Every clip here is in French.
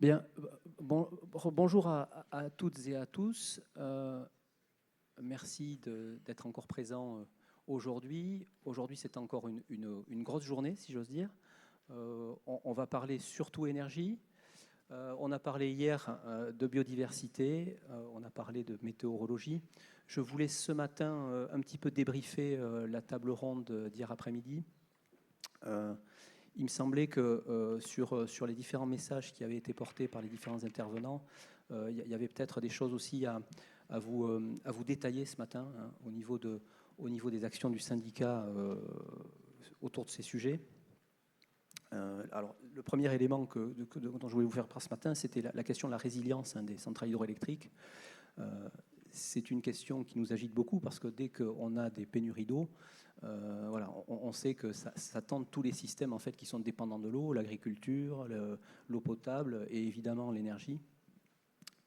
Bien, bonjour à toutes et à tous. Merci d'être encore présents aujourd'hui. Aujourd'hui, c'est encore une grosse journée, si j'ose dire. On va parler surtout énergie. On a parlé hier de biodiversité, on a parlé de météorologie. Je voulais ce matin un petit peu débriefer la table ronde d'hier après-midi. Il me semblait que sur les différents messages qui avaient été portés par les différents intervenants, il y avait peut-être des choses aussi à vous détailler ce matin, hein, au niveau des actions du syndicat autour de ces sujets. Alors, le premier élément dont je voulais vous faire part ce matin, c'était la question de la résilience, hein, des centrales hydroélectriques. C'est une question qui nous agite beaucoup parce que dès qu'on a des pénuries d'eau, voilà, on sait que ça tente tous les systèmes en fait, qui sont dépendants de l'eau, l'agriculture, l'eau potable et évidemment l'énergie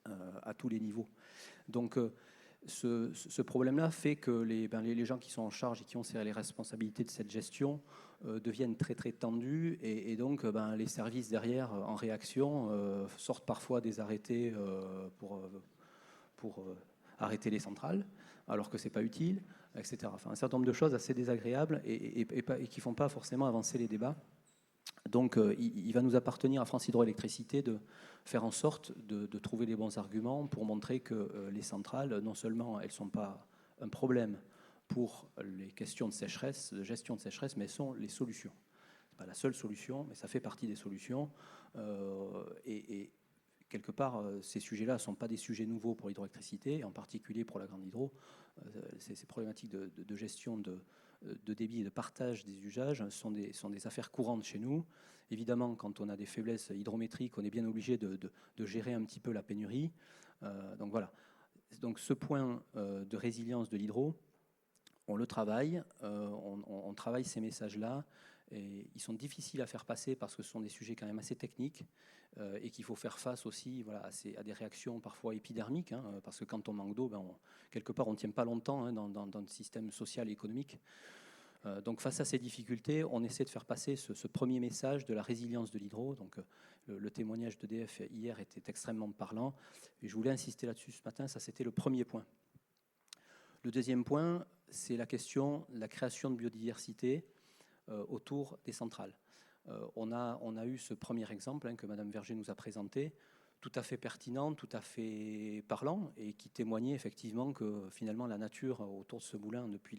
à tous les niveaux. Donc ce problème-là fait que les gens qui sont en charge et qui ont les responsabilités de cette gestion deviennent très très tendus et donc les services derrière en réaction sortent parfois des arrêtés pour arrêter les centrales alors que c'est pas utile, etc. Enfin, un certain nombre de choses assez désagréables et qui font pas forcément avancer les débats. Donc il va nous appartenir à France Hydroélectricité de faire en sorte de trouver les bons arguments pour montrer que les centrales, non seulement elles ne sont pas un problème pour les questions de sécheresse, de gestion de sécheresse, mais elles sont les solutions. Ce n'est pas la seule solution, mais ça fait partie des solutions. Et quelque part, ces sujets-là ne sont pas des sujets nouveaux pour l'hydroélectricité, en particulier pour la grande hydro. Ces problématiques de gestion de débit et de partage des usages sont des affaires courantes chez nous. Évidemment, quand on a des faiblesses hydrométriques, on est bien obligé de gérer un petit peu la pénurie. Donc voilà. Donc ce point de résilience de l'hydro, on le travaille, on travaille ces messages-là. Et ils sont difficiles à faire passer parce que ce sont des sujets quand même assez techniques et qu'il faut faire face aussi à des réactions parfois épidermiques, hein, parce que quand on manque d'eau, quelque part on ne tient pas longtemps, hein, dans le système social et économique. Donc face à ces difficultés, on essaie de faire passer ce premier message de la résilience de l'hydro. Donc le témoignage d'EDF hier était extrêmement parlant et je voulais insister là-dessus ce matin, ça c'était le premier point. Le deuxième point, c'est la question de la création de biodiversité autour des centrales. On a eu ce premier exemple, hein, que Madame Verger nous a présenté, tout à fait pertinent, tout à fait parlant, et qui témoignait effectivement que finalement la nature autour de ce moulin, depuis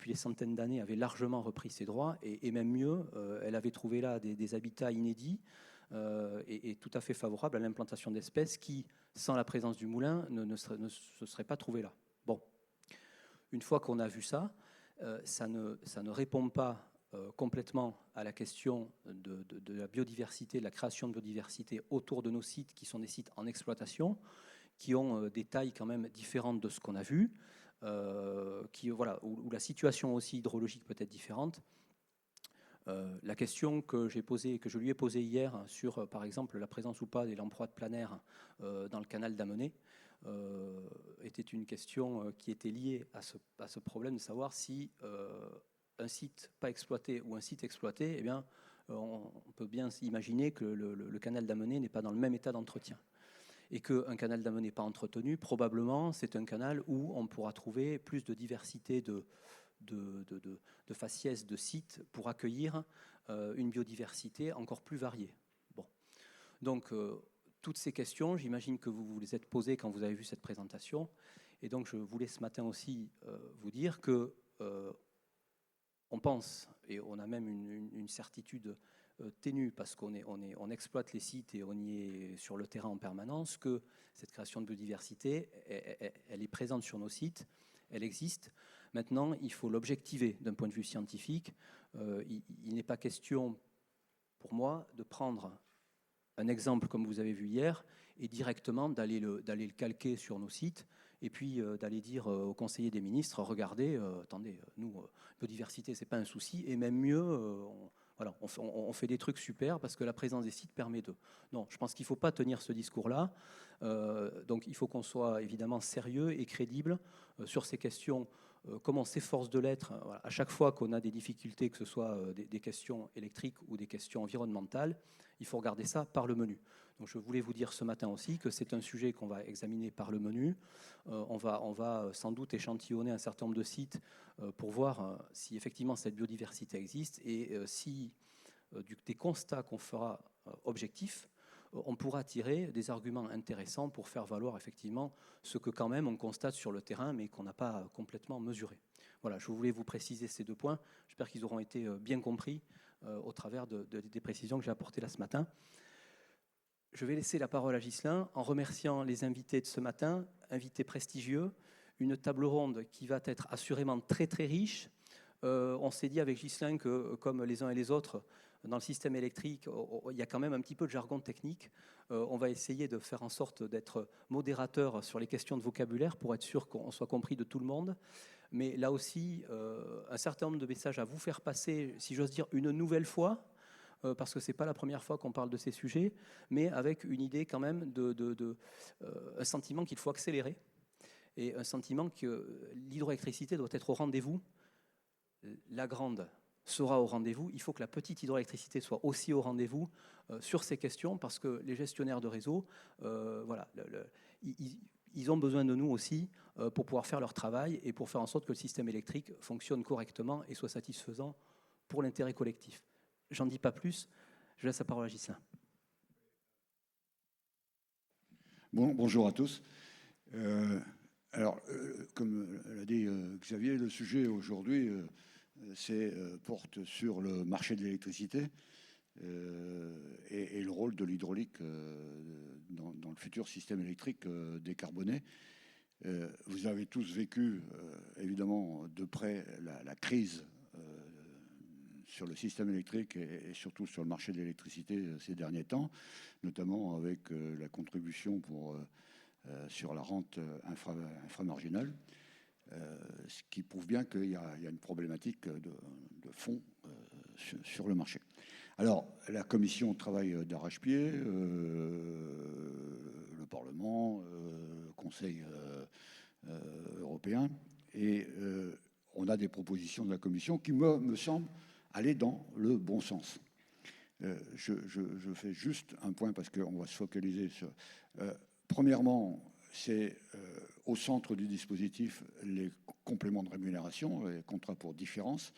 les centaines d'années, avait largement repris ses droits, et même mieux, elle avait trouvé là des habitats inédits et tout à fait favorables à l'implantation d'espèces qui, sans la présence du moulin, ne se seraient pas trouvées là. Bon, une fois qu'on a vu ça, ça ne répond pas complètement à la question de la biodiversité, de la création de biodiversité autour de nos sites qui sont des sites en exploitation, qui ont des tailles quand même différentes de ce qu'on a vu, où la situation aussi hydrologique peut être différente. La question que je lui ai posée hier sur, par exemple, la présence ou pas des lamproies de planaires dans le canal d'Amenet était une question qui était liée à ce problème de savoir si un site pas exploité ou un site exploité, eh bien, on peut bien imaginer que le canal d'Amenet n'est pas dans le même état d'entretien. Et qu'un canal d'Amenet pas entretenu, probablement, c'est un canal où on pourra trouver plus de diversité de faciès de sites pour accueillir une biodiversité encore plus variée. Bon. Donc, toutes ces questions, j'imagine que vous les êtes posées quand vous avez vu cette présentation. Et donc, je voulais ce matin aussi vous dire que on pense, et on a même une certitude ténue, parce qu'on exploite les sites et on y est sur le terrain en permanence, que cette création de biodiversité, elle est présente sur nos sites, elle existe. Maintenant, il faut l'objectiver d'un point de vue scientifique. Il n'est pas question, pour moi, de prendre un exemple comme vous avez vu hier et directement d'aller le calquer sur nos sites et puis d'aller dire aux conseillers des ministres, regardez, attendez, nous, biodiversité, c'est pas un souci, et même mieux, on fait des trucs super parce que la présence des sites permet de... Non, je pense qu'il ne faut pas tenir ce discours-là. Donc il faut qu'on soit évidemment sérieux et crédible sur ces questions comme on s'efforce de l'être, voilà, à chaque fois qu'on a des difficultés, que ce soit des questions électriques ou des questions environnementales, il faut regarder ça par le menu. Donc je voulais vous dire ce matin aussi que c'est un sujet qu'on va examiner par le menu. On va sans doute échantillonner un certain nombre de sites pour voir si effectivement cette biodiversité existe et si des constats qu'on fera objectifs, on pourra tirer des arguments intéressants pour faire valoir effectivement ce que quand même on constate sur le terrain, mais qu'on n'a pas complètement mesuré. Voilà, je voulais vous préciser ces 2 points. J'espère qu'ils auront été bien compris au travers des précisions que j'ai apportées là ce matin. Je vais laisser la parole à Ghislain en remerciant les invités de ce matin, invités prestigieux, une table ronde qui va être assurément très très riche. On s'est dit avec Ghislain que, comme les uns et les autres, dans le système électrique, il y a quand même un petit peu de jargon technique. On va essayer de faire en sorte d'être modérateur sur les questions de vocabulaire pour être sûr qu'on soit compris de tout le monde. Mais là aussi, un certain nombre de messages à vous faire passer, si j'ose dire, une nouvelle fois, parce que ce n'est pas la première fois qu'on parle de ces sujets, mais avec une idée quand même un sentiment qu'il faut accélérer et un sentiment que l'hydroélectricité doit être au rendez-vous. La grande sera au rendez-vous. Il faut que la petite hydroélectricité soit aussi au rendez-vous sur ces questions parce que les gestionnaires de réseau, voilà, ils ont besoin de nous aussi pour pouvoir faire leur travail et pour faire en sorte que le système électrique fonctionne correctement et soit satisfaisant pour l'intérêt collectif. J'en dis pas plus. Je laisse la parole à Ghislain. Bonjour à tous. Comme l'a dit Xavier, le sujet aujourd'hui porte sur le marché de l'électricité et le rôle de l'hydraulique dans le futur système électrique décarboné. Vous avez tous vécu, évidemment, de près la crise sur le système électrique et surtout sur le marché de l'électricité ces derniers temps, notamment avec la contribution sur la rente inframarginale, ce qui prouve bien qu'il y a une problématique de fond sur le marché. Alors, la Commission travaille d'arrache-pied, le Parlement, le Conseil européen, et on a des propositions de la Commission qui me semblent aller dans le bon sens. Je fais juste un point parce qu'on va se focaliser sur... premièrement, c'est au centre du dispositif les compléments de rémunération, les contrats pour différence.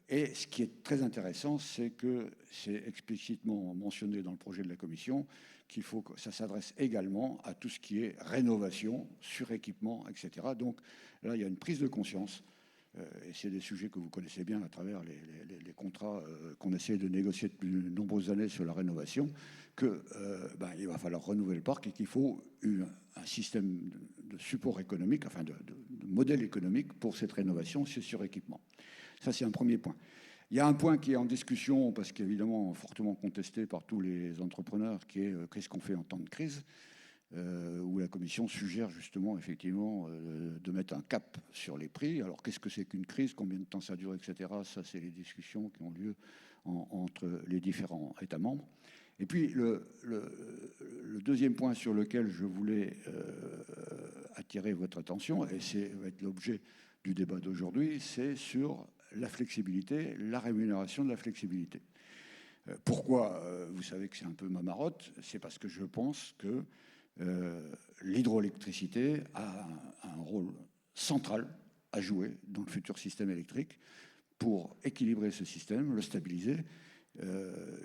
Et ce qui est très intéressant, c'est que c'est explicitement mentionné dans le projet de la Commission qu'il faut que ça s'adresse également à tout ce qui est rénovation, suréquipement, etc. Donc là, il y a une prise de conscience. Et c'est des sujets que vous connaissez bien à travers les contrats qu'on essaie de négocier depuis de nombreuses années sur la rénovation, qu'il va falloir renouveler le parc et qu'il faut un système de support économique, enfin de modèle économique pour cette rénovation, ce suréquipement. Ça, c'est un premier point. Il y a un point qui est en discussion, parce qu'évidemment fortement contesté par tous les entrepreneurs, qui est qu'est-ce qu'on fait en temps de crise, où la Commission suggère justement, effectivement, de mettre un cap sur les prix. Alors, qu'est-ce que c'est qu'une crise? Combien de temps ça dure, etc. Ça, c'est les discussions qui ont lieu entre les différents États membres. Et puis, le deuxième point sur lequel je voulais attirer votre attention, et c'est va être l'objet du débat d'aujourd'hui, c'est sur la flexibilité, la rémunération de la flexibilité. Pourquoi? Vous savez que c'est un peu ma marotte. C'est parce que je pense que l'hydroélectricité a un rôle central à jouer dans le futur système électrique pour équilibrer ce système, le stabiliser.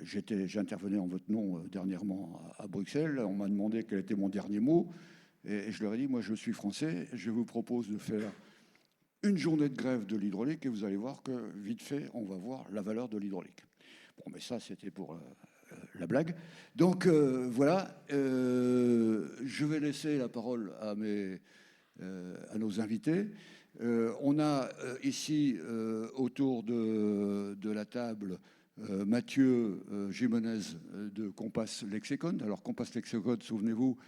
J'intervenais en votre nom dernièrement à Bruxelles. On m'a demandé quel était mon dernier mot. Et je leur ai dit, moi je suis français, je vous propose de faire une journée de grève de l'hydraulique et vous allez voir que vite fait, on va voir la valeur de l'hydraulique. Bon, mais ça, c'était pour la blague. Donc, voilà. Je vais laisser la parole à nos invités. On a ici, autour de la table, Mathieu Gimenez de Compass Lexicon. Alors, Compass Lexicon, souvenez-vous,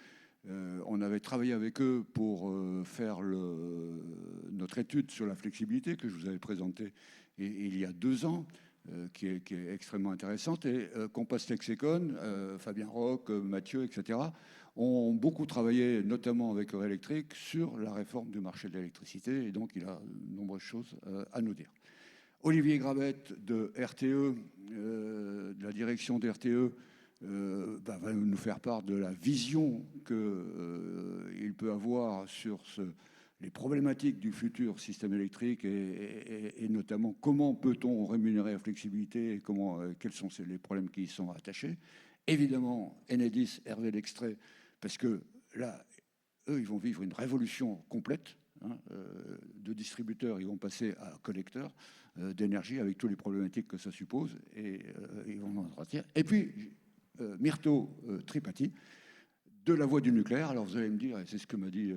on avait travaillé avec eux pour faire notre étude sur la flexibilité que je vous avais présentée il y a 2 ans. qui est extrêmement intéressante. Et Compass Lexecon, Fabien Roch, Mathieu, etc., ont beaucoup travaillé, notamment avec Eurélectrique, sur la réforme du marché de l'électricité. Et donc, il a de nombreuses choses à nous dire. Olivier Grabette de RTE, de la direction de RTE, va nous faire part de la vision qu'il peut avoir sur les problématiques du futur système électrique et notamment comment peut-on rémunérer la flexibilité et quels sont les problèmes qui y sont attachés. Évidemment, Enedis, Hervé Lextrait, parce que là, eux, ils vont vivre une révolution complète de distributeurs, ils vont passer à collecteurs d'énergie avec toutes les problématiques que ça suppose et ils vont en sortir. Et puis, Myrto Tripati, de la voie du nucléaire. Alors vous allez me dire, et c'est ce que m'a dit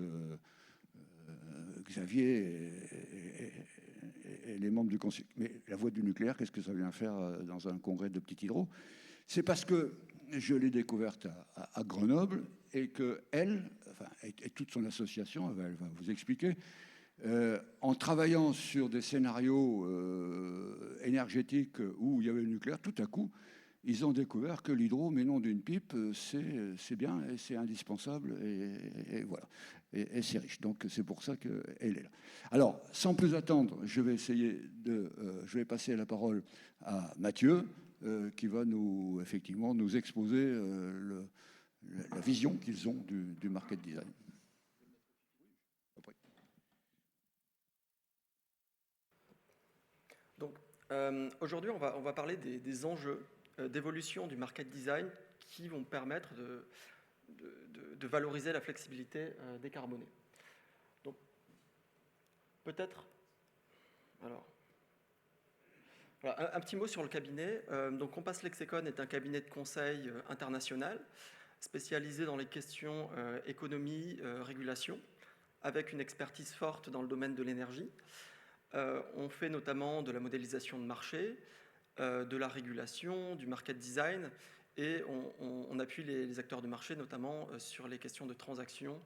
Xavier et les membres du conseil, mais la voie du nucléaire, qu'est-ce que ça vient faire dans un congrès de petit hydro? C'est parce que je l'ai découverte à Grenoble et qu'elle, enfin, et toute son association, elle va vous expliquer, en travaillant sur des scénarios énergétiques où il y avait le nucléaire, tout à coup, ils ont découvert que l'hydro, mais non d'une pipe, c'est bien et c'est indispensable et voilà. Et c'est riche. Donc c'est pour ça qu'elle est là. Alors, sans plus attendre, je vais passer la parole à Mathieu, qui va effectivement nous exposer la vision qu'ils ont du market design. Donc, aujourd'hui, on va parler des enjeux d'évolution du market design qui vont permettre de valoriser la flexibilité décarbonée. Donc, peut-être... Alors... Voilà, un petit mot sur le cabinet. Donc, Compass Lexecon est un cabinet de conseil international spécialisé dans les questions économie, régulation, avec une expertise forte dans le domaine de l'énergie. On fait notamment de la modélisation de marché, de la régulation, du market design, et on appuie les acteurs de marché, notamment sur les questions de transactions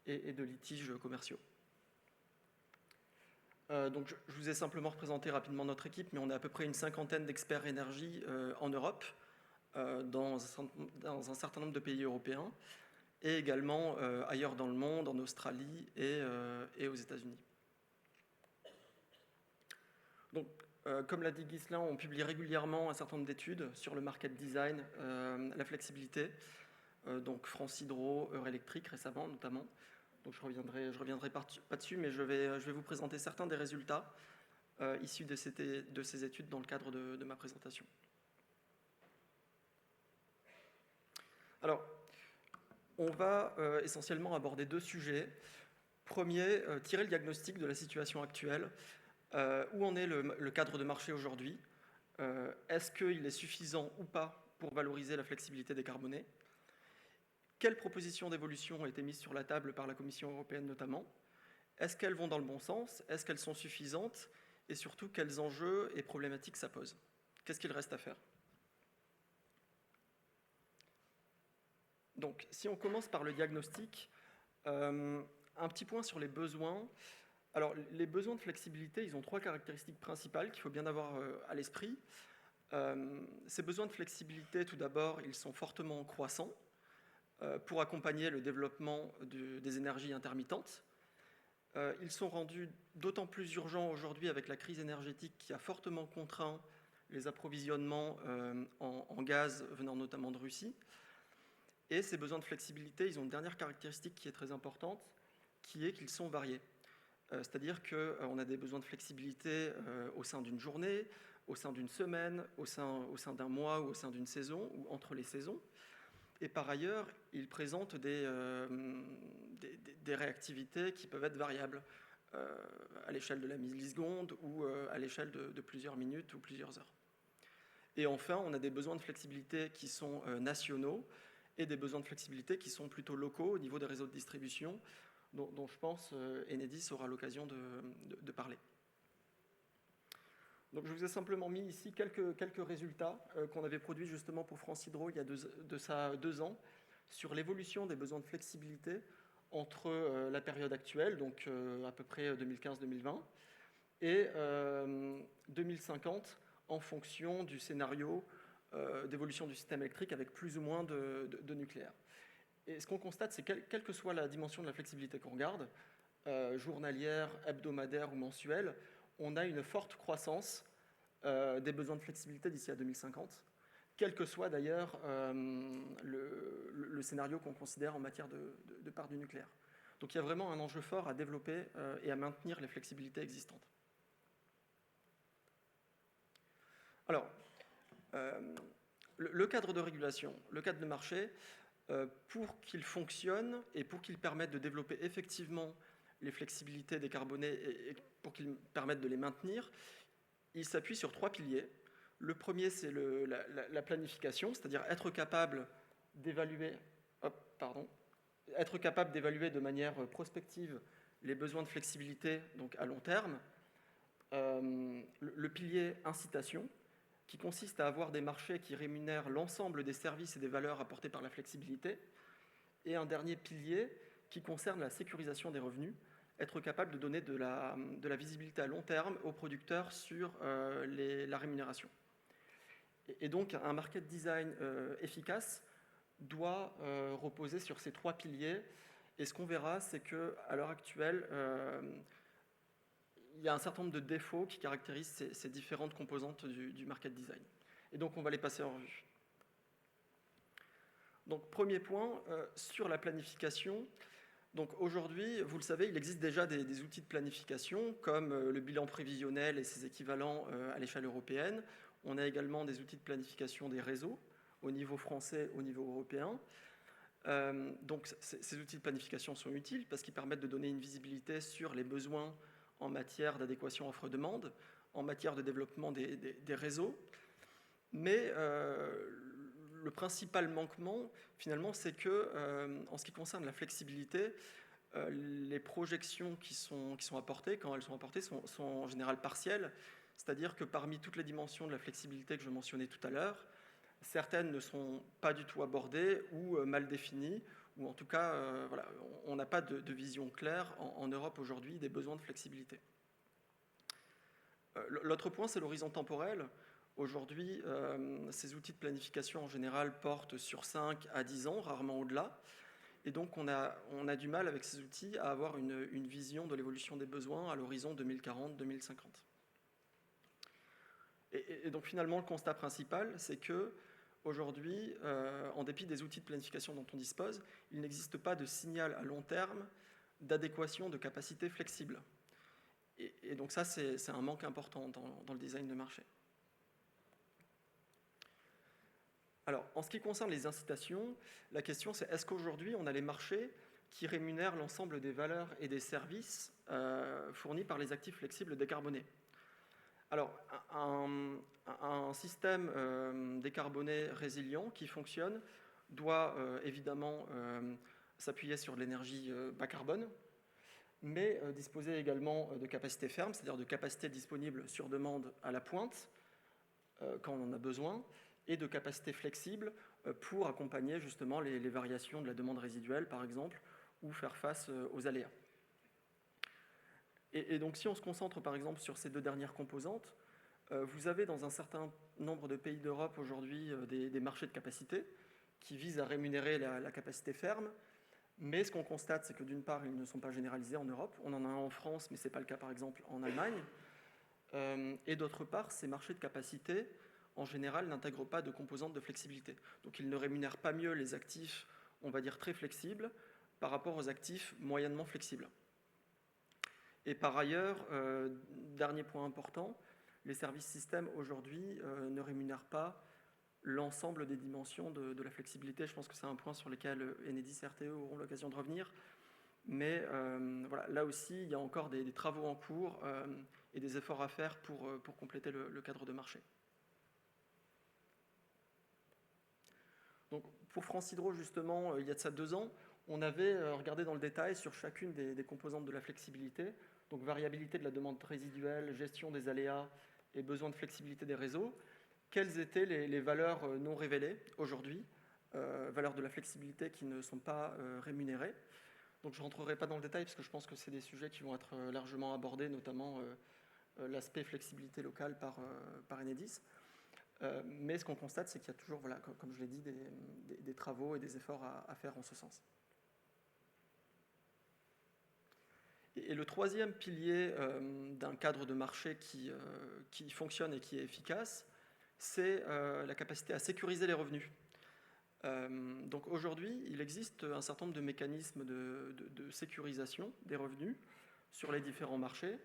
et de litiges commerciaux. Donc, je vous ai simplement représenté rapidement notre équipe, mais on a à peu près une cinquantaine d'experts énergie en Europe, dans un certain nombre de pays européens, et également ailleurs dans le monde, en Australie et aux États-Unis. Donc, comme l'a dit Ghislain, on publie régulièrement un certain nombre d'études sur le market design, la flexibilité, donc France Hydro, Eurélectrique récemment notamment. Donc je reviendrai pas dessus, mais je vais vous présenter certains des résultats issus de ces études dans le cadre de ma présentation. Alors, on va essentiellement aborder deux sujets. Premier, tirer le diagnostic de la situation actuelle. Où en est le cadre de marché aujourd'hui? Est-ce qu'il est suffisant ou pas pour valoriser la flexibilité décarbonée? Quelles propositions d'évolution ont été mises sur la table par la Commission européenne notamment? Est-ce qu'elles vont dans le bon sens? Est-ce qu'elles sont suffisantes? Et surtout, quels enjeux et problématiques ça pose? Qu'est-ce qu'il reste à faire? Donc, si on commence par le diagnostic, un petit point sur les besoins. Alors, les besoins de flexibilité, ils ont trois caractéristiques principales qu'il faut bien avoir à l'esprit. Ces besoins de flexibilité, tout d'abord, ils sont fortement croissants pour accompagner le développement des énergies intermittentes. Ils sont rendus d'autant plus urgents aujourd'hui avec la crise énergétique qui a fortement contraint les approvisionnements en gaz venant notamment de Russie. Et ces besoins de flexibilité, ils ont une dernière caractéristique qui est très importante, qui est qu'ils sont variés. C'est-à-dire qu'on a des besoins de flexibilité au sein d'une journée, au sein d'une semaine, au sein d'un mois ou au sein d'une saison ou entre les saisons. Et par ailleurs, ils présentent des réactivités qui peuvent être variables à l'échelle de la milliseconde ou à l'échelle de plusieurs minutes ou plusieurs heures. Et enfin, on a des besoins de flexibilité qui sont nationaux et des besoins de flexibilité qui sont plutôt locaux au niveau des réseaux de distribution, dont je pense Enedis aura l'occasion de parler. Donc je vous ai simplement mis ici quelques résultats qu'on avait produits justement pour France Hydro il y a de ça 2 ans sur l'évolution des besoins de flexibilité entre la période actuelle, donc à peu près 2015-2020, et 2050 en fonction du scénario d'évolution du système électrique avec plus ou moins de nucléaire. Et ce qu'on constate, c'est que quelle que soit la dimension de la flexibilité qu'on regarde, journalière, hebdomadaire ou mensuelle, on a une forte croissance des besoins de flexibilité d'ici à 2050, quel que soit d'ailleurs le scénario qu'on considère en matière de part du nucléaire. Donc il y a vraiment un enjeu fort à développer et à maintenir les flexibilités existantes. Alors, le cadre de régulation, le cadre de marché, pour qu'il fonctionne et pour qu'il permette de développer effectivement les flexibilités décarbonées et pour qu'il permette de les maintenir, il s'appuie sur 3 piliers. Le premier, c'est la planification, c'est-à-dire être capable d'évaluer de manière prospective les besoins de flexibilité donc à long terme. Le pilier incitation, qui consiste à avoir des marchés qui rémunèrent l'ensemble des services et des valeurs apportées par la flexibilité. Et un dernier pilier qui concerne la sécurisation des revenus, être capable de donner de la visibilité à long terme aux producteurs sur la rémunération. Et donc, un market design efficace doit reposer sur ces 3 piliers. Et ce qu'on verra, c'est qu'à l'heure actuelle, il y a un certain nombre de défauts qui caractérisent ces différentes composantes du market design. Et donc, on va les passer en revue. Donc, premier point, sur la planification. Donc, aujourd'hui, vous le savez, il existe déjà des outils de planification, comme le bilan prévisionnel et ses équivalents à l'échelle européenne. On a également des outils de planification des réseaux, au niveau français, au niveau européen. Donc, ces outils de planification sont utiles parce qu'ils permettent de donner une visibilité sur les besoins en matière d'adéquation offre-demande, en matière de développement des réseaux. Mais le principal manquement, finalement, c'est que, en ce qui concerne la flexibilité, les projections qui sont apportées, quand elles sont apportées, sont en général partielles. C'est-à-dire que parmi toutes les dimensions de la flexibilité que je mentionnais tout à l'heure, certaines ne sont pas du tout abordées ou mal définies, ou en tout cas, voilà, on n'a pas de vision claire en Europe aujourd'hui des besoins de flexibilité. L'autre point, c'est l'horizon temporel. Aujourd'hui, ces outils de planification en général portent sur 5 à 10 ans, rarement au-delà. Et donc, on a du mal avec ces outils à avoir une vision de l'évolution des besoins à l'horizon 2040-2050. Et donc, finalement, le constat principal, c'est que aujourd'hui, en dépit des outils de planification dont on dispose, il n'existe pas de signal à long terme d'adéquation de capacité flexible. Et donc ça, c'est un manque important dans le design de marché. Alors, en ce qui concerne les incitations, la question c'est est-ce qu'aujourd'hui, on a les marchés qui rémunèrent l'ensemble des valeurs et des services fournis par les actifs flexibles décarbonés? Alors, un système décarboné résilient qui fonctionne doit évidemment s'appuyer sur de l'énergie bas carbone, mais disposer également de capacités fermes, c'est-à-dire de capacités disponibles sur demande à la pointe, quand on en a besoin, et de capacités flexibles pour accompagner justement les variations de la demande résiduelle, par exemple, ou faire face aux aléas. Et donc, si on se concentre, par exemple, sur ces 2 dernières composantes, vous avez dans un certain nombre de pays d'Europe aujourd'hui des marchés de capacité qui visent à rémunérer la capacité ferme. Mais ce qu'on constate, c'est que d'une part, ils ne sont pas généralisés en Europe. On en a un en France, mais ce n'est pas le cas, par exemple, en Allemagne. Et d'autre part, ces marchés de capacité, en général, n'intègrent pas de composantes de flexibilité. Donc, ils ne rémunèrent pas mieux les actifs, on va dire, très flexibles par rapport aux actifs moyennement flexibles. Et par ailleurs, dernier point important, les services systèmes, aujourd'hui, ne rémunèrent pas l'ensemble des dimensions de la flexibilité. Je pense que c'est un point sur lequel Enedis et RTE auront l'occasion de revenir. Mais voilà, là aussi, il y a encore des travaux en cours et des efforts à faire pour compléter le cadre de marché. Donc, pour France Hydro, justement, il y a de ça 2 ans, on avait regardé dans le détail sur chacune des composantes de la flexibilité, donc variabilité de la demande résiduelle, gestion des aléas et besoin de flexibilité des réseaux, quelles étaient les valeurs non révélées aujourd'hui, valeurs de la flexibilité qui ne sont pas rémunérées. Donc je ne rentrerai pas dans le détail parce que je pense que c'est des sujets qui vont être largement abordés, notamment l'aspect flexibilité locale par Enedis. Mais ce qu'on constate, c'est qu'il y a toujours, voilà, comme je l'ai dit, des travaux et des efforts à faire en ce sens. Et le troisième pilier d'un cadre de marché qui fonctionne et qui est efficace, c'est la capacité à sécuriser les revenus. Donc aujourd'hui, il existe un certain nombre de mécanismes de sécurisation des revenus sur les différents marchés.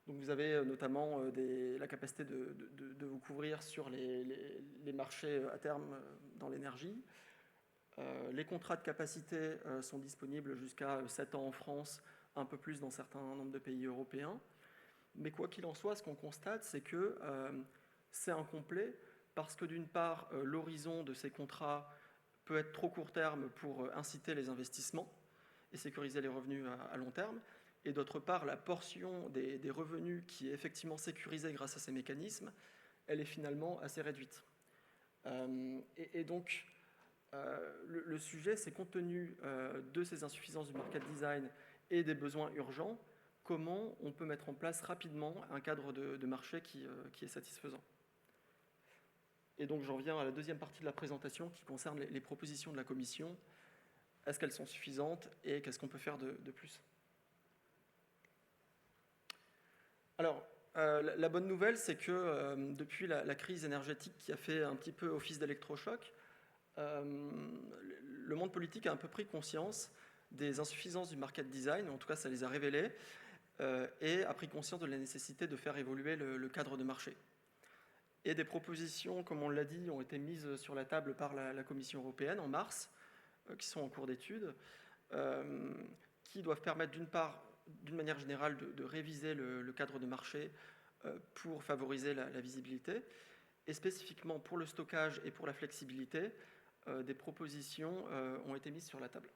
Donc vous avez notamment la capacité de vous couvrir sur les marchés à terme dans l'énergie. Les contrats de capacité sont disponibles jusqu'à 7 ans en France, un peu plus dans certains nombres de pays européens. Mais quoi qu'il en soit, ce qu'on constate, c'est que c'est incomplet parce que d'une part, l'horizon de ces contrats peut être trop court terme pour inciter les investissements et sécuriser les revenus à long terme. Et d'autre part, la portion des revenus qui est effectivement sécurisée grâce à ces mécanismes, elle est finalement assez réduite. Et donc, le sujet, c'est compte tenu de ces insuffisances du market design et des besoins urgents, comment on peut mettre en place rapidement un cadre de marché qui est satisfaisant. Et donc j'en viens à la deuxième partie de la présentation qui concerne les propositions de la Commission. Est-ce qu'elles sont suffisantes et qu'est-ce qu'on peut faire de plus ? Alors, la bonne nouvelle, c'est que depuis la crise énergétique qui a fait un petit peu office d'électrochoc, le monde politique a un peu pris conscience des insuffisances du market design, en tout cas ça les a révélées, et a pris conscience de la nécessité de faire évoluer le cadre de marché. Et des propositions, comme on l'a dit, ont été mises sur la table par la Commission européenne en mars, qui sont en cours d'étude, qui doivent permettre d'une part, d'une manière générale, de réviser le cadre de marché pour favoriser la visibilité, et spécifiquement pour le stockage et pour la flexibilité, des propositions ont été mises sur la table.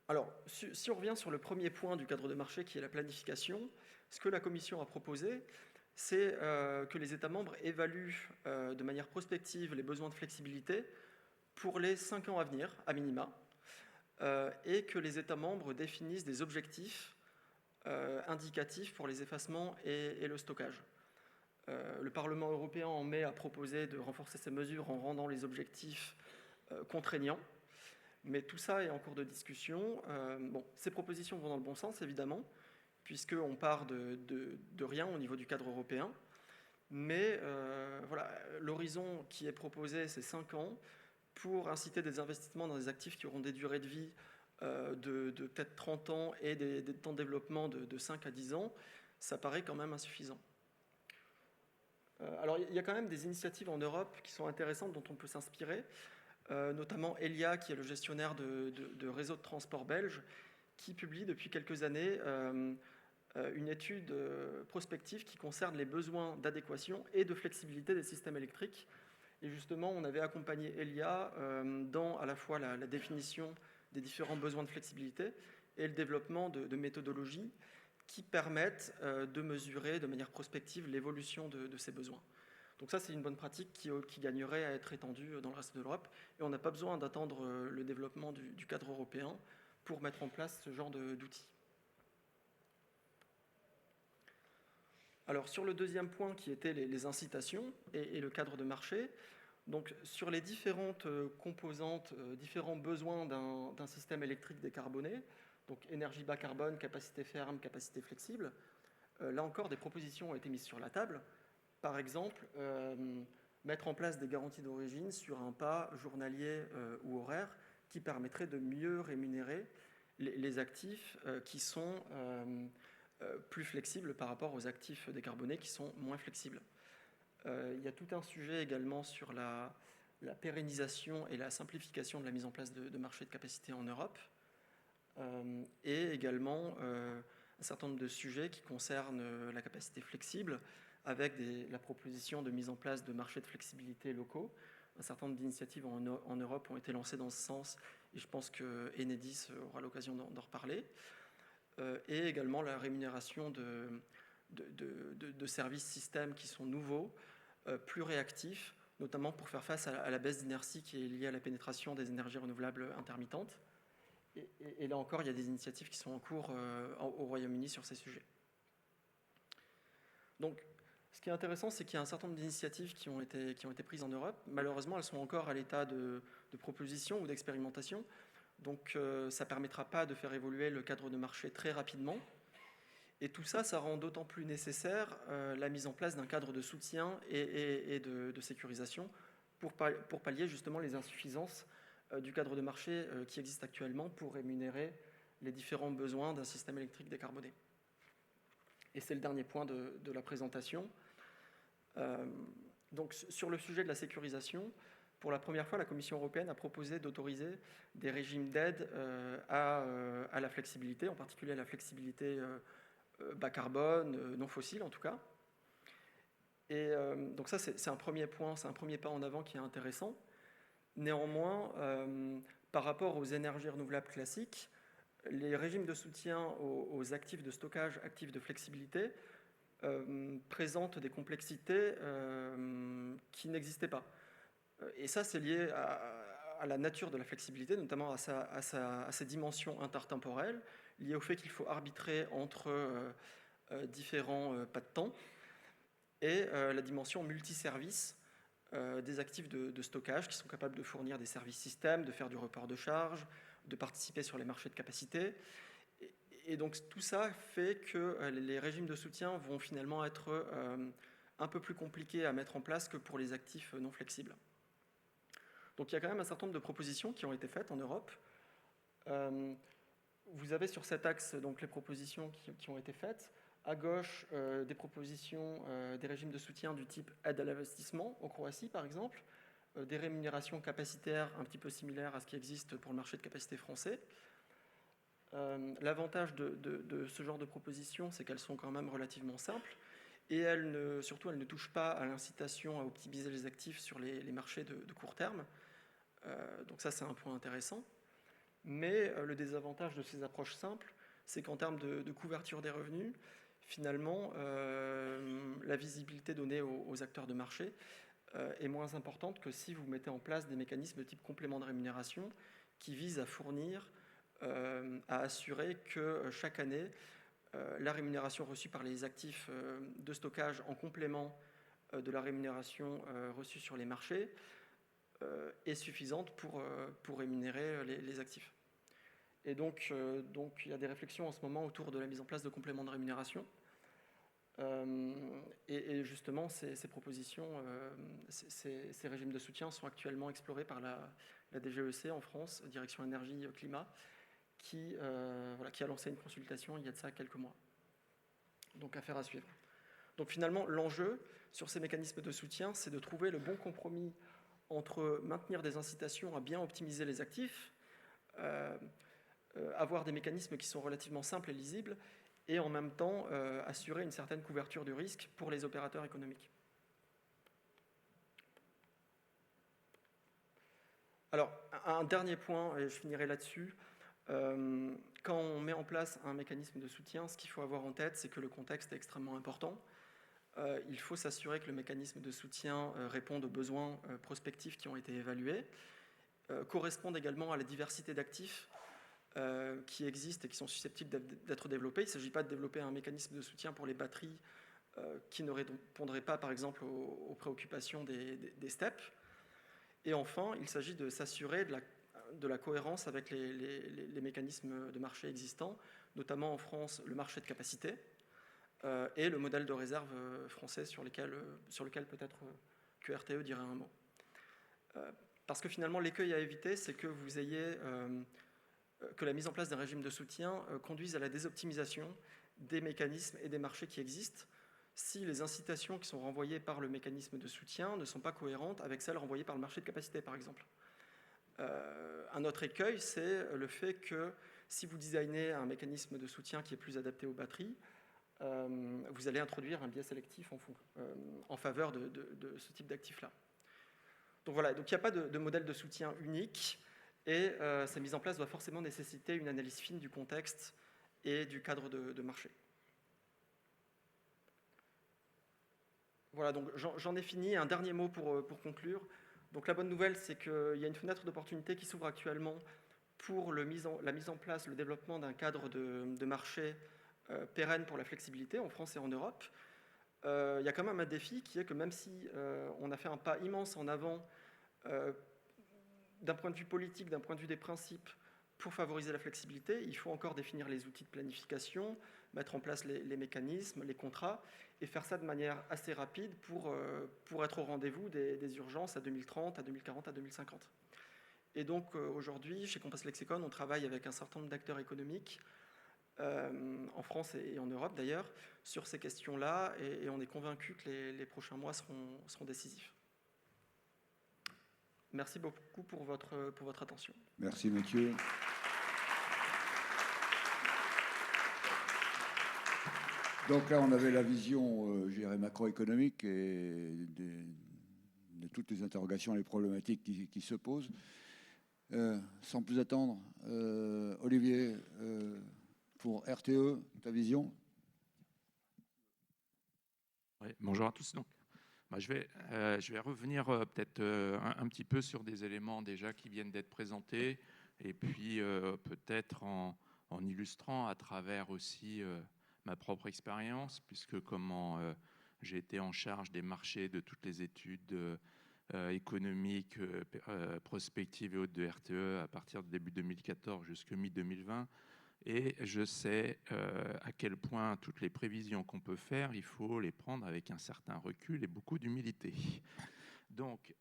Alors, si on revient sur le premier point du cadre de marché, qui est la planification, ce que la Commission a proposé, c'est que les États membres évaluent de manière prospective les besoins de flexibilité pour les 5 ans à venir, à minima, et que les États membres définissent des objectifs indicatifs pour les effacements et le stockage. Le Parlement européen en mai a proposé de renforcer ces mesures en rendant les objectifs contraignants. Mais tout ça est en cours de discussion. Ces propositions vont dans le bon sens, évidemment, puisqu'on part de rien au niveau du cadre européen. Mais voilà, l'horizon qui est proposé, c'est 5 ans, pour inciter des investissements dans des actifs qui auront des durées de vie de peut-être 30 ans et des temps de développement de 5 à 10 ans. Ça paraît quand même insuffisant. Alors, il y a quand même des initiatives en Europe qui sont intéressantes, dont on peut s'inspirer. Notamment Elia, qui est le gestionnaire de réseaux de transport belge, qui publie depuis quelques années une étude prospective qui concerne les besoins d'adéquation et de flexibilité des systèmes électriques. Et justement, on avait accompagné Elia dans à la fois la définition des différents besoins de flexibilité et le développement de méthodologies qui permettent de mesurer de manière prospective l'évolution de ces besoins. Donc ça, c'est une bonne pratique qui gagnerait à être étendue dans le reste de l'Europe. Et on n'a pas besoin d'attendre le développement du cadre européen pour mettre en place ce genre d'outils. Alors sur le deuxième point qui était les incitations et le cadre de marché, donc sur les différentes composantes, différents besoins d'un système électrique décarboné, donc énergie bas carbone, capacité ferme, capacité flexible, là encore des propositions ont été mises sur la table. Par exemple, mettre en place des garanties d'origine sur un pas journalier ou horaire qui permettrait de mieux rémunérer les actifs qui sont plus flexibles par rapport aux actifs décarbonés qui sont moins flexibles. Il y a tout un sujet également sur la pérennisation et la simplification de la mise en place de marchés de capacité en Europe, et également un certain nombre de sujets qui concernent la capacité flexible, avec la proposition de mise en place de marchés de flexibilité locaux. Un certain nombre d'initiatives en Europe ont été lancées dans ce sens, et je pense que Enedis aura l'occasion d'en reparler. Et également la rémunération de services systèmes qui sont nouveaux, plus réactifs, notamment pour faire face à la baisse d'inertie qui est liée à la pénétration des énergies renouvelables intermittentes. Et là encore, il y a des initiatives qui sont en cours au Royaume-Uni sur ces sujets. Donc, ce qui est intéressant, c'est qu'il y a un certain nombre d'initiatives qui ont été prises en Europe. Malheureusement, elles sont encore à l'état de proposition ou d'expérimentation. Donc, ça ne permettra pas de faire évoluer le cadre de marché très rapidement. Et tout ça, ça rend d'autant plus nécessaire la mise en place d'un cadre de soutien et de sécurisation pour pallier justement les insuffisances du cadre de marché qui existe actuellement pour rémunérer les différents besoins d'un système électrique décarboné. Et c'est le dernier point de la présentation. Donc, sur le sujet de la sécurisation, pour la première fois, la Commission européenne a proposé d'autoriser des régimes d'aide à la flexibilité, en particulier à la flexibilité bas carbone, non fossile en tout cas. Et donc ça, c'est un premier point, c'est un premier pas en avant qui est intéressant. Néanmoins, par rapport aux énergies renouvelables classiques, les régimes de soutien aux actifs de stockage, actifs de flexibilité, présentent des complexités qui n'existaient pas. Et ça, c'est lié à la nature de la flexibilité, notamment à sa dimension intertemporelle, liée au fait qu'il faut arbitrer entre différents pas de temps, et la dimension multiservice des actifs de stockage qui sont capables de fournir des services systèmes, de faire du report de charge, de participer sur les marchés de capacité. Et donc tout ça fait que les régimes de soutien vont finalement être un peu plus compliqués à mettre en place que pour les actifs non flexibles. Donc il y a quand même un certain nombre de propositions qui ont été faites en Europe. Vous avez sur cet axe donc, les propositions qui ont été faites. À gauche, des propositions des régimes de soutien du type aide à l'investissement, en Croatie par exemple, des rémunérations capacitaires un petit peu similaires à ce qui existe pour le marché de capacité français. L'avantage de ce genre de propositions, c'est qu'elles sont quand même relativement simples et surtout elles ne touchent pas à l'incitation à optimiser les actifs sur les marchés de court terme. Donc ça, c'est un point intéressant. Mais le désavantage de ces approches simples, c'est qu'en termes de couverture des revenus, finalement, la visibilité donnée aux acteurs de marché est moins importante que si vous mettez en place des mécanismes de type complément de rémunération qui visent à fournir, à assurer que chaque année, la rémunération reçue par les actifs de stockage en complément de la rémunération reçue sur les marchés est suffisante pour rémunérer les actifs. Et donc, il y a des réflexions en ce moment autour de la mise en place de compléments de rémunération. Et justement, ces propositions, ces régimes de soutien sont actuellement explorés par la DGEC en France, Direction Énergie Climat, qui a lancé une consultation il y a de ça quelques mois. Donc, affaire à suivre. Donc finalement, l'enjeu sur ces mécanismes de soutien, c'est de trouver le bon compromis entre maintenir des incitations à bien optimiser les actifs, avoir des mécanismes qui sont relativement simples et lisibles, et en même temps assurer une certaine couverture du risque pour les opérateurs économiques. Alors, un dernier point, et je finirai là-dessus. Quand on met en place un mécanisme de soutien, ce qu'il faut avoir en tête, c'est que le contexte est extrêmement important. Il faut s'assurer que le mécanisme de soutien réponde aux besoins prospectifs qui ont été évalués, corresponde également à la diversité d'actifs qui existent et qui sont susceptibles d'être développés. Il ne s'agit pas de développer un mécanisme de soutien pour les batteries qui ne répondraient pas, par exemple, aux préoccupations des STEP. Et enfin, il s'agit de s'assurer de la cohérence avec les mécanismes de marché existants, notamment en France, le marché de capacité, et le modèle de réserve français sur lequel peut-être que RTE dirait un mot. Parce que finalement, l'écueil à éviter, c'est que que la mise en place d'un régime de soutien conduise à la désoptimisation des mécanismes et des marchés qui existent si les incitations qui sont renvoyées par le mécanisme de soutien ne sont pas cohérentes avec celles renvoyées par le marché de capacité, par exemple. Un autre écueil, c'est le fait que si vous designez un mécanisme de soutien qui est plus adapté aux batteries, vous allez introduire un biais sélectif en faveur de ce type d'actifs-là. Donc voilà, donc il n'y a pas de modèle de soutien unique et sa mise en place doit forcément nécessiter une analyse fine du contexte et du cadre de marché. Voilà, donc j'en ai fini. Un dernier mot pour conclure. Donc la bonne nouvelle, c'est qu'il y a une fenêtre d'opportunité qui s'ouvre actuellement pour la mise en place, le développement d'un cadre de marché pérenne pour la flexibilité en France et en Europe. Il y a quand même un défi qui est que même si on a fait un pas immense en avant d'un point de vue politique, d'un point de vue des principes, pour favoriser la flexibilité, il faut encore définir les outils de planification, mettre en place les mécanismes, les contrats, et faire ça de manière assez rapide pour être au rendez-vous des urgences à 2030, à 2040, à 2050. Et donc aujourd'hui, chez Compass Lexicon, on travaille avec un certain nombre d'acteurs économiques, en France et en Europe d'ailleurs, sur ces questions-là, et on est convaincu que les prochains mois seront décisifs. Merci beaucoup pour votre attention. Merci Mathieu. Donc là, on avait la vision, je dirais, macroéconomique et de toutes les interrogations et les problématiques qui se posent. Sans plus attendre, Olivier, pour RTE, ta vision? Oui, bonjour à tous. Donc, je vais revenir peut-être un petit peu sur des éléments déjà qui viennent d'être présentés, et puis peut-être en illustrant à travers aussi ma propre expérience, puisque j'ai été en charge des marchés de toutes les études économiques, prospectives et autres de RTE à partir de début 2014 jusqu'à mi-2020. Et je sais à quel point toutes les prévisions qu'on peut faire, il faut les prendre avec un certain recul et beaucoup d'humilité. Donc,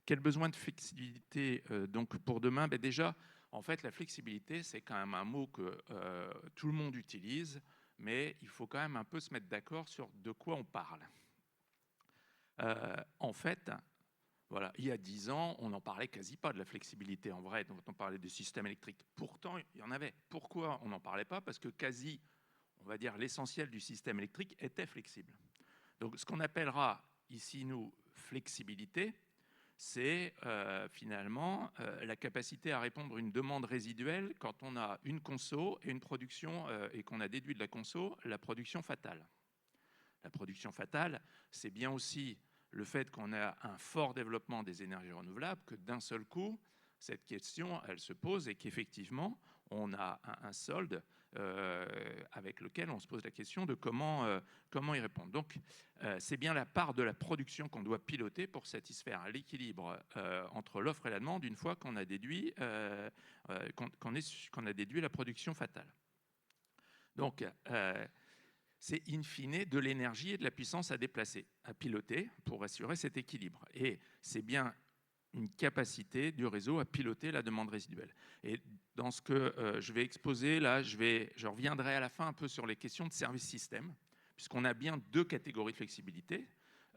quel besoin de flexibilité donc pour demain? Déjà, en fait, la flexibilité, c'est quand même un mot que tout le monde utilise, mais il faut quand même un peu se mettre d'accord sur de quoi on parle. En fait, voilà, il y a 10 ans, on n'en parlait quasi pas de la flexibilité en vrai, donc on parlait des systèmes électriques. Pourtant, il y en avait. Pourquoi on n'en parlait pas? Parce que quasi, on va dire, l'essentiel du système électrique était flexible. Donc ce qu'on appellera ici, nous, flexibilité, c'est finalement la capacité à répondre à une demande résiduelle quand on a une conso et une production, et qu'on a déduit de la conso la production fatale. La production fatale, c'est bien aussi le fait qu'on a un fort développement des énergies renouvelables, que d'un seul coup, cette question, elle se pose et qu'effectivement, on a un solde avec lequel on se pose la question de comment y répondre. Donc, c'est bien la part de la production qu'on doit piloter pour satisfaire l'équilibre entre l'offre et la demande une fois qu'on a déduit, qu'on a déduit la production fatale. Donc, c'est in fine de l'énergie et de la puissance à déplacer, à piloter pour assurer cet équilibre. Et c'est bien une capacité du réseau à piloter la demande résiduelle. Et dans ce que je vais exposer, là, je reviendrai à la fin un peu sur les questions de service système, puisqu'on a bien deux catégories de flexibilité.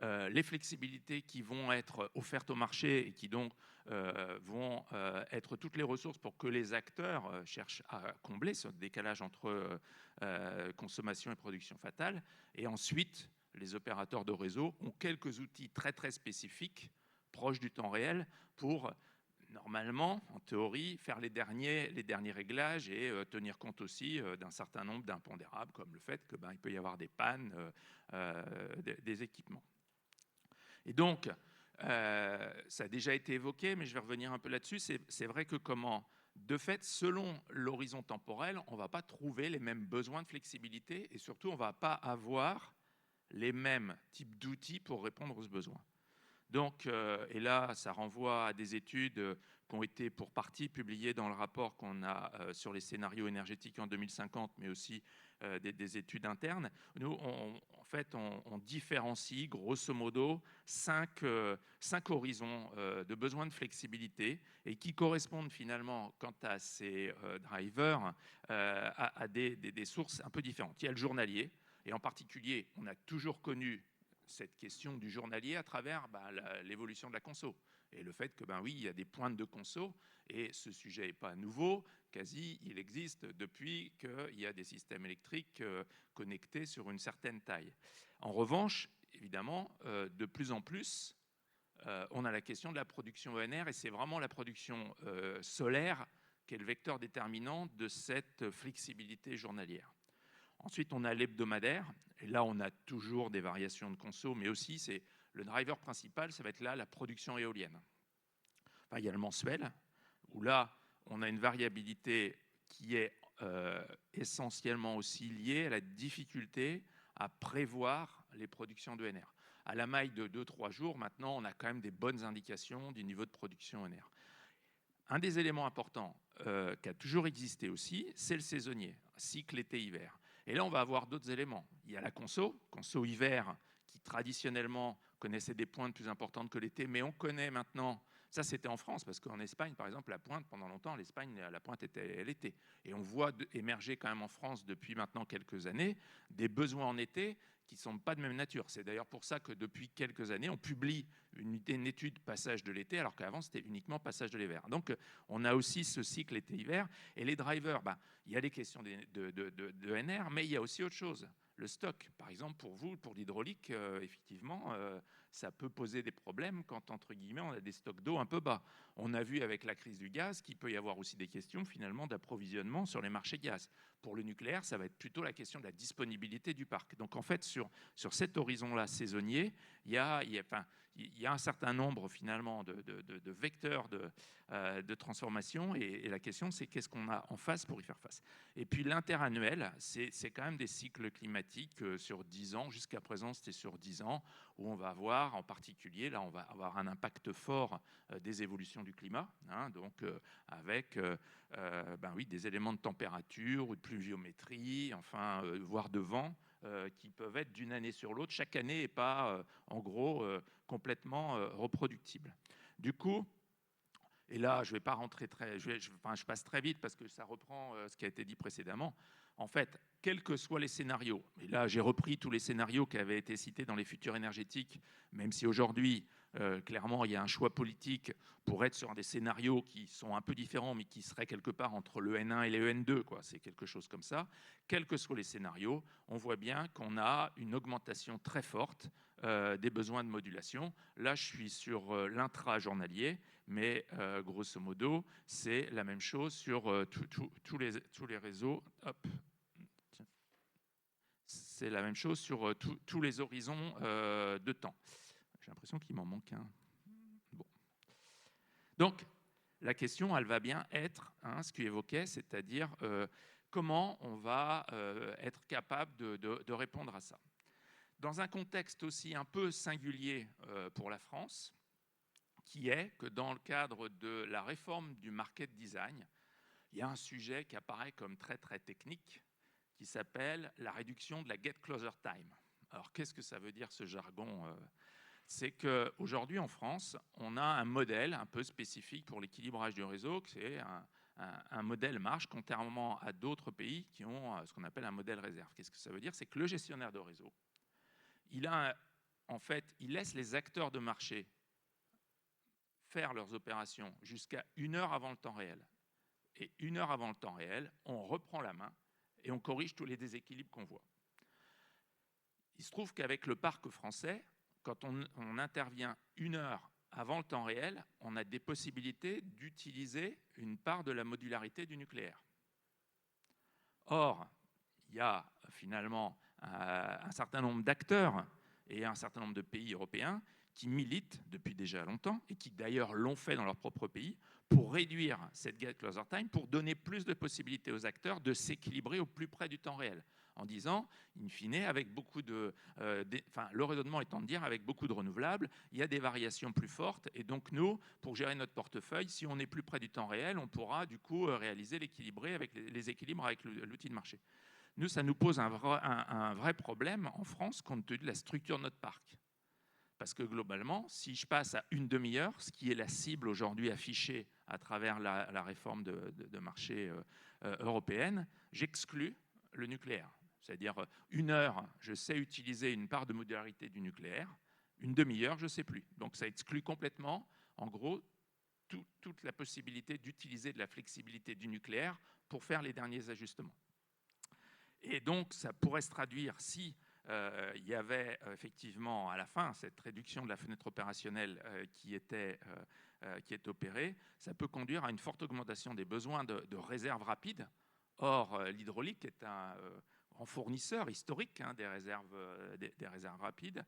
Les flexibilités qui vont être offertes au marché et qui donc vont être toutes les ressources pour que les acteurs cherchent à combler ce décalage entre consommation et production fatale. Et ensuite, les opérateurs de réseau ont quelques outils très très spécifiques, proches du temps réel, pour normalement, en théorie, faire les derniers réglages et tenir compte aussi d'un certain nombre d'impondérables, comme le fait qu'il peut y avoir des pannes des équipements. Et donc, ça a déjà été évoqué, mais je vais revenir un peu là-dessus. C'est vrai que de fait, selon l'horizon temporel, on ne va pas trouver les mêmes besoins de flexibilité et surtout, on ne va pas avoir les mêmes types d'outils pour répondre aux besoins. Donc, et là, ça renvoie à des études qui ont été pour partie publiées dans le rapport qu'on a sur les scénarios énergétiques en 2050, mais aussi des études internes. Nous, on différencie grosso modo 5 horizons de besoins de flexibilité et qui correspondent finalement, quant à ces drivers, à des sources un peu différentes. Il y a le journalier, et en particulier, on a toujours connu cette question du journalier à travers l'évolution de la conso et le fait que oui, il y a des pointes de conso et ce sujet n'est pas nouveau, quasi il existe depuis qu'il y a des systèmes électriques connectés sur une certaine taille. En revanche, évidemment, de plus en plus, on a la question de la production ENR et c'est vraiment la production solaire qui est le vecteur déterminant de cette flexibilité journalière. Ensuite, on a l'hebdomadaire, et là, on a toujours des variations de conso, mais aussi, c'est le driver principal, ça va être là la production éolienne. Enfin, il y a le mensuel, où là, on a une variabilité qui est essentiellement aussi liée à la difficulté à prévoir les productions d'ENR. À la maille de 2-3 jours, maintenant, on a quand même des bonnes indications du niveau de production ENR. Un des éléments importants qui a toujours existé aussi, c'est le saisonnier, cycle été-hiver. Et là, on va avoir d'autres éléments. Il y a la conso hiver, qui traditionnellement connaissait des pointes plus importantes que l'été, mais on connaît maintenant, ça c'était en France, parce qu'en Espagne, par exemple, la pointe, pendant longtemps, l'Espagne, la pointe était l'été. Et on voit émerger quand même en France, depuis maintenant quelques années, des besoins en été qui ne sont pas de même nature. C'est d'ailleurs pour ça que depuis quelques années, on publie une étude passage de l'été, alors qu'avant, c'était uniquement passage de l'hiver. Donc, on a aussi ce cycle été-hiver. Et les drivers, il y a les questions de NR, mais il y a aussi autre chose. Le stock, par exemple, pour vous, pour l'hydraulique, effectivement, ça peut poser des problèmes quand, entre guillemets, on a des stocks d'eau un peu bas. On a vu avec la crise du gaz qu'il peut y avoir aussi des questions, finalement, d'approvisionnement sur les marchés gaz. Pour le nucléaire, ça va être plutôt la question de la disponibilité du parc. Donc, en fait, sur cet horizon-là saisonnier, il y a un certain nombre, finalement, de vecteurs de transformation. Et la question, c'est qu'est-ce qu'on a en face pour y faire face. Et puis, l'interannuel, c'est quand même des cycles climatiques sur 10 ans. Jusqu'à présent, c'était sur 10 ans, où on va avoir, en particulier, là, on va avoir un impact fort des évolutions du climat, hein, donc avec des éléments de température ou de pluviométrie, enfin, voire de vent, qui peuvent être d'une année sur l'autre. Chaque année n'est pas, en gros, complètement reproductible. Du coup, et là, je vais pas rentrer je passe très vite parce que ça reprend ce qui a été dit précédemment. En fait, quels que soient les scénarios, et là j'ai repris tous les scénarios qui avaient été cités dans les futurs énergétiques, même si aujourd'hui, clairement, il y a un choix politique pour être sur des scénarios qui sont un peu différents, mais qui seraient quelque part entre le N1 et le N2, quoi. C'est quelque chose comme ça. Quels que soient les scénarios, on voit bien qu'on a une augmentation très forte des besoins de modulation. Là, je suis sur l'intra-journalier, mais grosso modo, c'est la même chose sur tous les réseaux. Hop. C'est la même chose sur tous les horizons de temps. J'ai l'impression qu'il m'en manque un. Bon. Donc, la question, elle va bien être ce qu'il évoquait, c'est-à-dire comment on va être capable de répondre à ça. Dans un contexte aussi un peu singulier pour la France, qui est que dans le cadre de la réforme du market design, il y a un sujet qui apparaît comme très très technique, qui s'appelle la réduction de la get closer time. Alors qu'est-ce que ça veut dire ce jargon ? C'est qu'aujourd'hui en France, on a un modèle un peu spécifique pour l'équilibrage du réseau, c'est un modèle marge, contrairement à d'autres pays qui ont ce qu'on appelle un modèle réserve. Qu'est-ce que ça veut dire ? C'est que le gestionnaire de réseau, il laisse les acteurs de marché faire leurs opérations jusqu'à 1 heure avant le temps réel. Et 1 heure avant le temps réel, on reprend la main et on corrige tous les déséquilibres qu'on voit. Il se trouve qu'avec le parc français, quand on intervient 1 heure avant le temps réel, on a des possibilités d'utiliser une part de la modularité du nucléaire. Or, il y a finalement un certain nombre d'acteurs et un certain nombre de pays européens qui militent depuis déjà longtemps et qui d'ailleurs l'ont fait dans leur propre pays pour réduire cette get closer time, pour donner plus de possibilités aux acteurs de s'équilibrer au plus près du temps réel, en disant, in fine, avec beaucoup le raisonnement étant de dire, avec beaucoup de renouvelables, il y a des variations plus fortes, et donc nous, pour gérer notre portefeuille, si on est plus près du temps réel, on pourra du coup réaliser l'équilibré avec les équilibres avec l'outil de marché. Nous, ça nous pose un vrai problème en France compte tenu de la structure de notre parc. Parce que globalement, si je passe à une demi-heure, ce qui est la cible aujourd'hui affichée à travers la réforme de marché européenne, j'exclus le nucléaire. C'est-à-dire 1 heure, je sais utiliser une part de modularité du nucléaire, 1 demi-heure, je ne sais plus. Donc ça exclut complètement, en gros, toute la possibilité d'utiliser de la flexibilité du nucléaire pour faire les derniers ajustements. Et donc ça pourrait se traduire si il y avait effectivement à la fin cette réduction de la fenêtre opérationnelle qui est opérée, ça peut conduire à une forte augmentation des besoins de réserve rapide. Or, l'hydraulique est grand fournisseur historique des réserves rapides.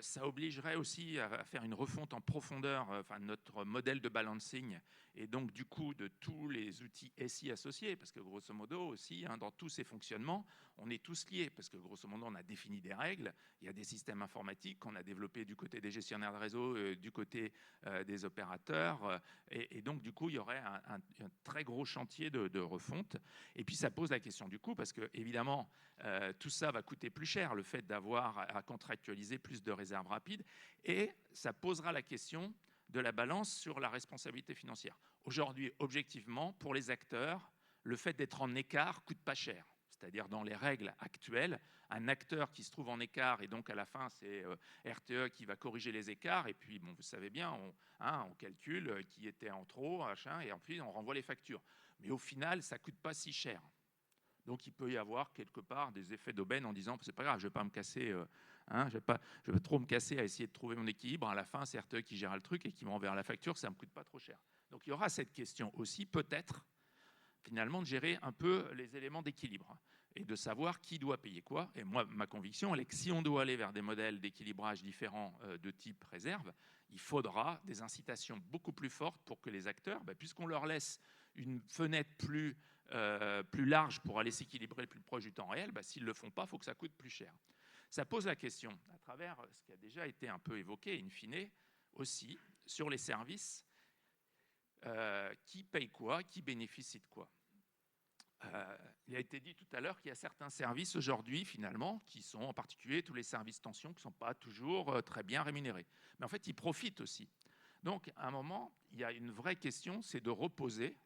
Ça obligerait aussi à faire une refonte en profondeur de notre modèle de balancing et donc du coup de tous les outils SI associés, parce que grosso modo aussi, dans tous ces fonctionnements, on est tous liés, parce que grosso modo on a défini des règles, il y a des systèmes informatiques qu'on a développés du côté des gestionnaires de réseau, du côté des opérateurs, et donc du coup il y aurait un très gros chantier de refonte. Et puis ça pose la question du coût, parce que évidemment tout ça va coûter plus cher, le fait d'avoir à contractualiser plus de réserves rapides, et ça posera la question de la balance sur la responsabilité financière. Aujourd'hui, objectivement, pour les acteurs, le fait d'être en écart ne coûte pas cher. C'est-à-dire dans les règles actuelles, un acteur qui se trouve en écart, et donc à la fin, c'est RTE qui va corriger les écarts, et puis, bon, vous savez bien, on calcule qui était en trop, machin, et ensuite on renvoie les factures. Mais au final, ça ne coûte pas si cher. Donc il peut y avoir quelque part des effets d'aubaine en disant c'est pas grave, je ne vais pas me casser, je vais trop me casser à essayer de trouver mon équilibre. À la fin, c'est RTE qui gère le truc et qui m'enverra la facture, ça ne me coûte pas trop cher. Donc il y aura cette question aussi, peut-être, finalement, de gérer un peu les éléments d'équilibre et de savoir qui doit payer quoi. Et moi, ma conviction, elle est que si on doit aller vers des modèles d'équilibrage différents de type réserve, il faudra des incitations beaucoup plus fortes pour que les acteurs, puisqu'on leur laisse une fenêtre plus large pour aller s'équilibrer le plus proche du temps réel, s'ils ne le font pas, il faut que ça coûte plus cher. Ça pose la question, à travers ce qui a déjà été un peu évoqué, in fine, aussi, sur les services, qui paye quoi, qui bénéficie de quoi. Il a été dit tout à l'heure qu'il y a certains services aujourd'hui, finalement, qui sont en particulier tous les services tension, qui ne sont pas toujours très bien rémunérés. Mais en fait, ils profitent aussi. Donc, à un moment, il y a une vraie question, c'est de reposer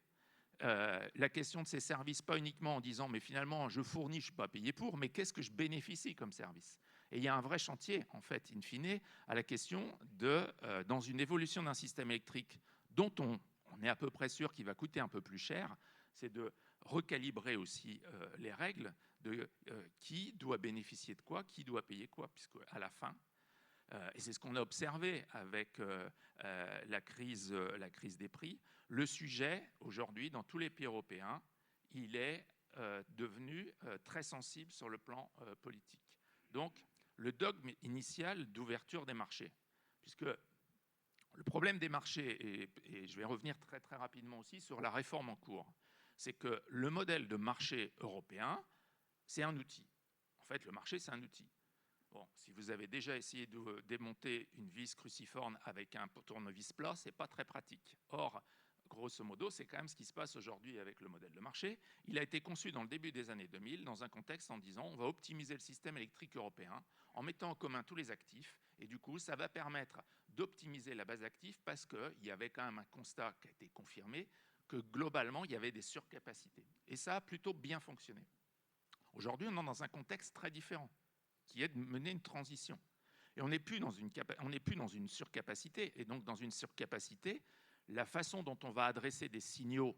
la question de ces services, pas uniquement en disant mais finalement je fournis, je ne suis pas payé pour, mais qu'est-ce que je bénéficie comme service? Et il y a un vrai chantier, en fait, in fine, à la question de, dans une évolution d'un système électrique dont on est à peu près sûr qu'il va coûter un peu plus cher, c'est de recalibrer aussi les règles de qui doit bénéficier de quoi, qui doit payer quoi, puisque à la fin, et c'est ce qu'on a observé avec la crise des prix. Le sujet, aujourd'hui, dans tous les pays européens, il est devenu très sensible sur le plan politique. Donc, le dogme initial d'ouverture des marchés, puisque le problème des marchés, et je vais revenir très, très rapidement aussi sur la réforme en cours, c'est que le modèle de marché européen, c'est un outil. En fait, le marché, c'est un outil. Bon, si vous avez déjà essayé de démonter une vis cruciforme avec un tournevis plat, ce n'est pas très pratique. Or, grosso modo, c'est quand même ce qui se passe aujourd'hui avec le modèle de marché. Il a été conçu dans le début des années 2000 dans un contexte en disant on va optimiser le système électrique européen en mettant en commun tous les actifs et du coup, ça va permettre d'optimiser la base d'actifs parce qu'il y avait quand même un constat qui a été confirmé que globalement, il y avait des surcapacités. Et ça a plutôt bien fonctionné. Aujourd'hui, on est dans un contexte très différent qui est de mener une transition. Et on n'est plus dans une surcapacité. Et donc, dans une surcapacité, la façon dont on va adresser des signaux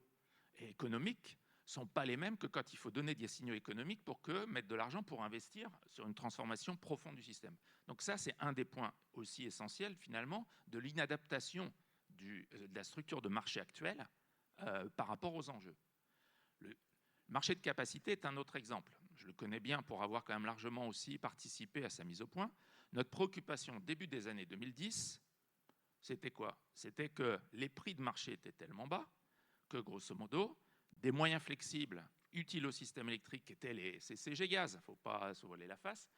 économiques ne sont pas les mêmes que quand il faut donner des signaux économiques pour mettre de l'argent pour investir sur une transformation profonde du système. Donc ça, c'est un des points aussi essentiels, finalement, de l'inadaptation de la structure de marché actuelle par rapport aux enjeux. Le marché de capacité est un autre exemple. Je le connais bien pour avoir quand même largement aussi participé à sa mise au point. Notre préoccupation début des années 2010, c'était quoi? C'était que les prix de marché étaient tellement bas que, grosso modo, des moyens flexibles utiles au système électrique, qui étaient les CCG gaz, il ne faut pas se voiler la face,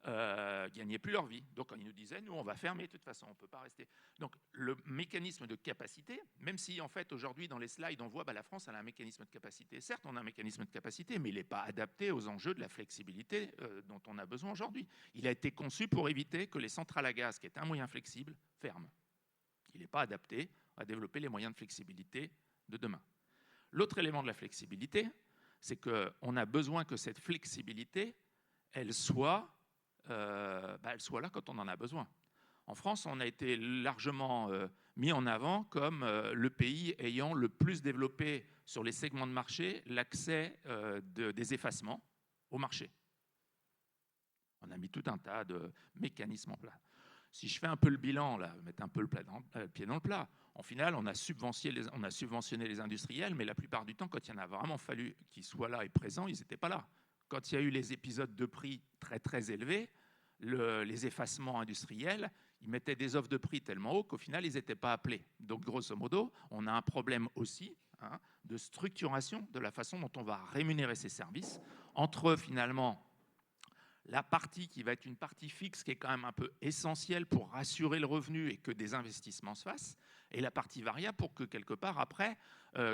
gagnaient plus leur vie. Donc, ils nous disaient, nous, on va fermer, de toute façon, on ne peut pas rester. Donc, le mécanisme de capacité, même si, en fait, aujourd'hui, dans les slides, on voit la France, elle a un mécanisme de capacité. Certes, on a un mécanisme de capacité, mais il n'est pas adapté aux enjeux de la flexibilité dont on a besoin aujourd'hui. Il a été conçu pour éviter que les centrales à gaz, qui est un moyen flexible, ferment. Il n'est pas adapté à développer les moyens de flexibilité de demain. L'autre élément de la flexibilité, c'est qu'on a besoin que cette flexibilité, elle soit là quand on en a besoin. En France, on a été largement mis en avant comme le pays ayant le plus développé sur les segments de marché l'accès des effacements au marché. On a mis tout un tas de mécanismes en place. Si je fais un peu le bilan, là, mettre un peu le pied dans le plat, en final, on a subventionné les industriels, mais la plupart du temps, quand il y en a vraiment fallu qu'ils soient là et présents, ils n'étaient pas là. quand il y a eu les épisodes de prix très très élevés, les effacements industriels, ils mettaient des offres de prix tellement haut qu'au final, ils n'étaient pas appelés. Donc, grosso modo, on a un problème aussi de structuration de la façon dont on va rémunérer ces services entre finalement la partie qui va être une partie fixe qui est quand même un peu essentielle pour rassurer le revenu et que des investissements se fassent, et la partie variable pour que quelque part après,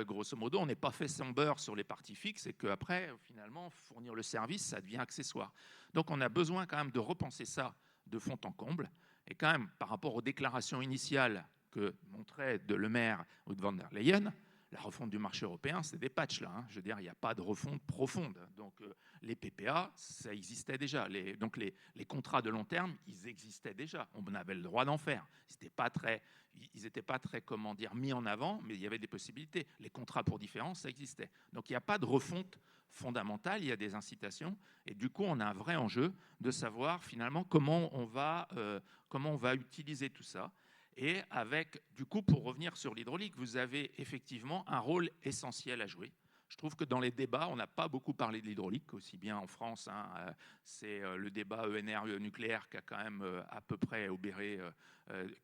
grosso modo, on n'ait pas fait son beurre sur les parties fixes et qu'après, finalement, fournir le service, ça devient accessoire. Donc on a besoin quand même de repenser ça de fond en comble, et quand même par rapport aux déclarations initiales que montraient de Le Maire ou de Van der Leyen, la refonte du marché européen, c'est des patchs là. Je veux dire, il n'y a pas de refonte profonde. Donc, les PPA, ça existait déjà. Donc, les contrats de long terme, ils existaient déjà. On avait le droit d'en faire. Ils n'étaient pas très, comment dire, mis en avant, mais il y avait des possibilités. Les contrats pour différence, ça existait. Donc, il n'y a pas de refonte fondamentale. Il y a des incitations. Et du coup, on a un vrai enjeu de savoir finalement comment on va utiliser tout ça. Et avec, du coup, pour revenir sur l'hydraulique, vous avez effectivement un rôle essentiel à jouer. Je trouve que dans les débats, on n'a pas beaucoup parlé de l'hydraulique, aussi bien en France. C'est le débat ENR nucléaire qui a quand même à peu près obéré,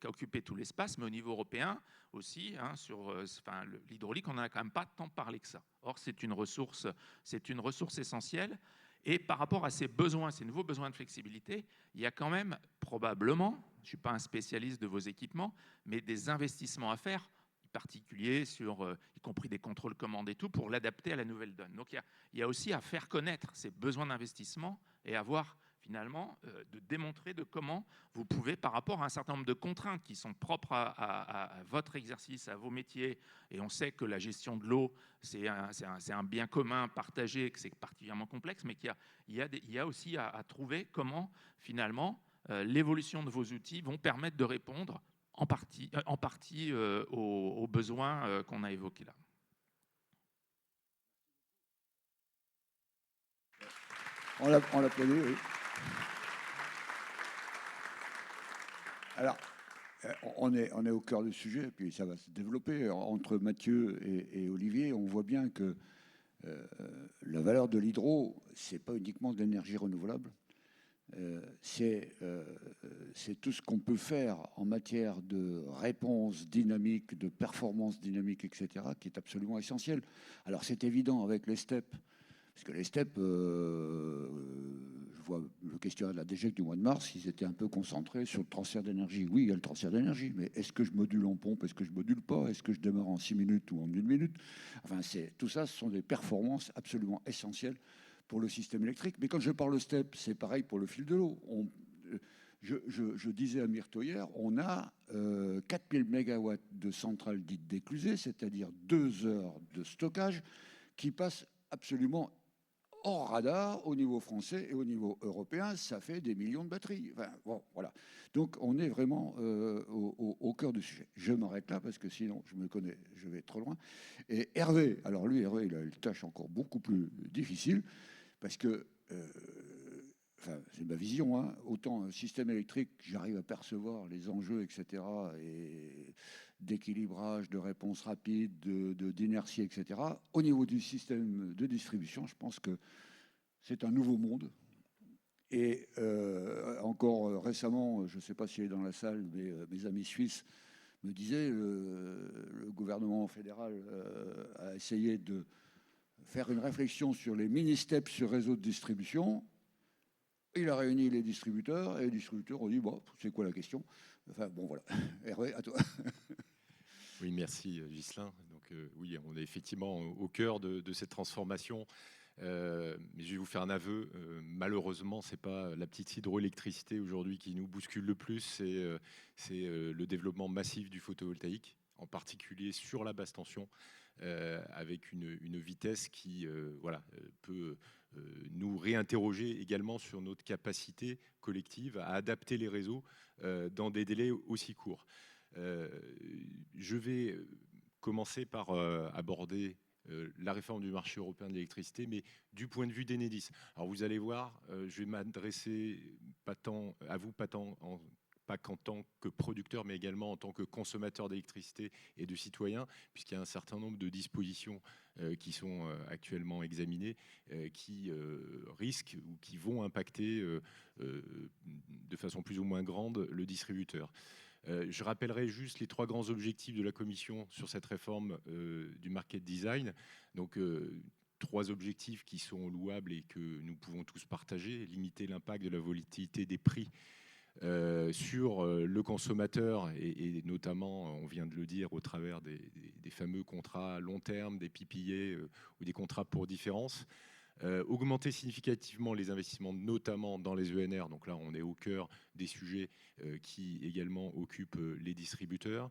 qui a occupé tout l'espace, mais au niveau européen aussi, sur l'hydraulique, on n'en a quand même pas tant parlé que ça. Or, c'est une ressource essentielle. Et par rapport à ces besoins, ces nouveaux besoins de flexibilité, il y a quand même probablement, je ne suis pas un spécialiste de vos équipements, mais des investissements à faire, en particulier sur, y compris des contrôles commandes et tout, pour l'adapter à la nouvelle donne. Donc il y a aussi à faire connaître ces besoins d'investissement et avoir finalement de démontrer de comment vous pouvez, par rapport à un certain nombre de contraintes qui sont propres à votre exercice, à vos métiers, et on sait que la gestion de l'eau, c'est un bien commun partagé, que c'est particulièrement complexe, mais qu'il y a aussi à trouver comment finalement l'évolution de vos outils vont permettre de répondre en partie aux besoins qu'on a évoqués là. On l'applaudit, oui. Alors, on est au cœur du sujet, puis ça va se développer. Entre Mathieu et Olivier, on voit bien que la valeur de l'hydro, ce n'est pas uniquement de l'énergie renouvelable. C'est tout ce qu'on peut faire en matière de réponse dynamique, de performance dynamique, etc., qui est absolument essentiel. Alors, c'est évident avec les STEP, parce que les STEP, je vois le questionnaire de la DGEC du mois de mars, ils étaient un peu concentrés sur le transfert d'énergie. Oui, il y a le transfert d'énergie, mais est-ce que je module en pompe, est-ce que je module pas, est-ce que je démarre en 6 minutes ou en 1 minute? Enfin, tout ça, ce sont des performances absolument essentielles pour le système électrique. Mais quand je parle de STEP, c'est pareil pour le fil de l'eau. Je disais à Myrto hier, on a 4000 MW de centrales dites d'éclusées, c'est-à-dire 2 heures de stockage qui passent absolument hors radar au niveau français et au niveau européen. Ça fait des millions de batteries. Enfin, bon, voilà. Donc on est vraiment au cœur du sujet. Je m'arrête là parce que sinon je me connais, je vais trop loin. Et Hervé, alors lui, Hervé, il a une tâche encore beaucoup plus difficile parce que enfin, c'est ma vision, hein. Autant un système électrique, j'arrive à percevoir les enjeux, etc., et d'équilibrage, de réponse rapide, d'inertie, etc. Au niveau du système de distribution, je pense que c'est un nouveau monde. Et encore récemment, je ne sais pas s'il est dans la salle, mais mes amis suisses me disaient le gouvernement fédéral a essayé de faire une réflexion sur les mini-steps sur réseau de distribution. Il a réuni les distributeurs et les distributeurs ont dit bon, c'est quoi la question? Enfin bon, voilà. Hervé, à toi. Oui, merci Ghislain. Donc oui, on est effectivement au cœur de cette transformation. Mais je vais vous faire un aveu. Malheureusement, c'est pas la petite hydroélectricité aujourd'hui qui nous bouscule le plus. C'est le développement massif du photovoltaïque, en particulier sur la basse tension, avec une vitesse qui peut nous réinterroger également sur notre capacité collective à adapter les réseaux dans des délais aussi courts. Je vais commencer par aborder la réforme du marché européen de l'électricité, mais du point de vue d'Enedis. Alors vous allez voir, je vais m'adresser pas tant à vous, pas tant en pas qu'en tant que producteur, mais également en tant que consommateur d'électricité et de citoyen, puisqu'il y a un certain nombre de dispositions qui sont actuellement examinées, qui risquent ou qui vont impacter de façon plus ou moins grande le distributeur. Je rappellerai juste les 3 grands objectifs de la Commission sur cette réforme du market design. Donc, 3 objectifs qui sont louables et que nous pouvons tous partager: limiter l'impact de la volatilité des prix sur le consommateur et notamment, on vient de le dire, au travers des fameux contrats à long terme, des PPA ou des contrats pour différence. Augmenter significativement les investissements, notamment dans les ENR. Donc là, on est au cœur des sujets qui également occupent les distributeurs.